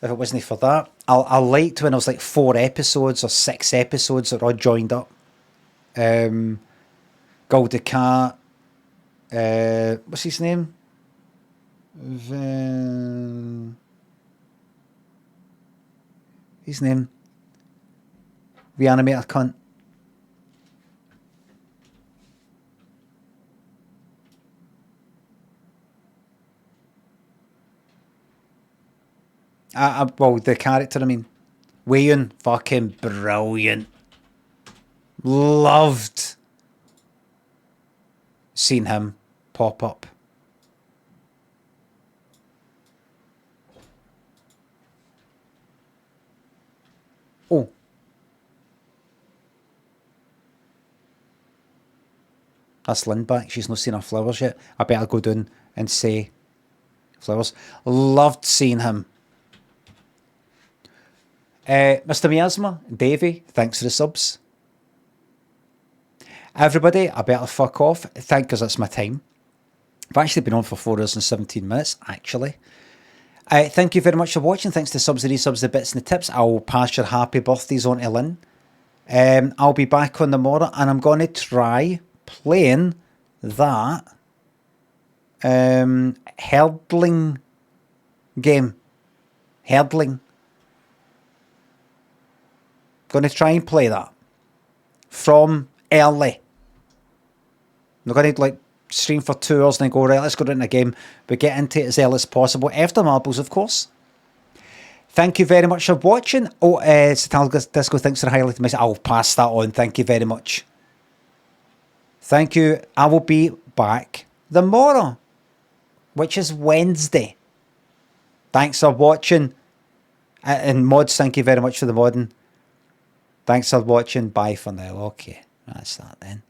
if it wasn't for that. I liked when it was like 4 episodes or 6 episodes that are all joined up. Golda Cat. What's his name? His name? Reanimator cunt. Well, the character, I mean. Wayne, fucking brilliant. Loved seeing him pop up. Oh. That's Lynn back. She's not seen her flowers yet. I better go down and say flowers. Loved seeing him. Mr. Miasma, Davey, thanks for the subs. Everybody, I better fuck off. Thank because it's my time. I've actually been on for 4 hours and 17 minutes, actually. Thank you very much for watching. Thanks to subs, the resubs, the bits and the tips. I'll pass your happy birthdays on to Lynn. I'll be back on tomorrow and I'm going to try playing that Heardling game. Heardling. Going to try and play that from early. I'm not going to like stream for 2 hours and then go, right, let's go into the game, but get into it as early as possible. After marbles, of course. Thank you very much for watching. Oh, Satal Disco, thanks for highlighting my... I'll pass that on. Thank you very much. Thank you. I will be back tomorrow, which is Wednesday. Thanks for watching. And mods, thank you very much for the modding. Thanks for watching. Bye for now. Okay, that's that then.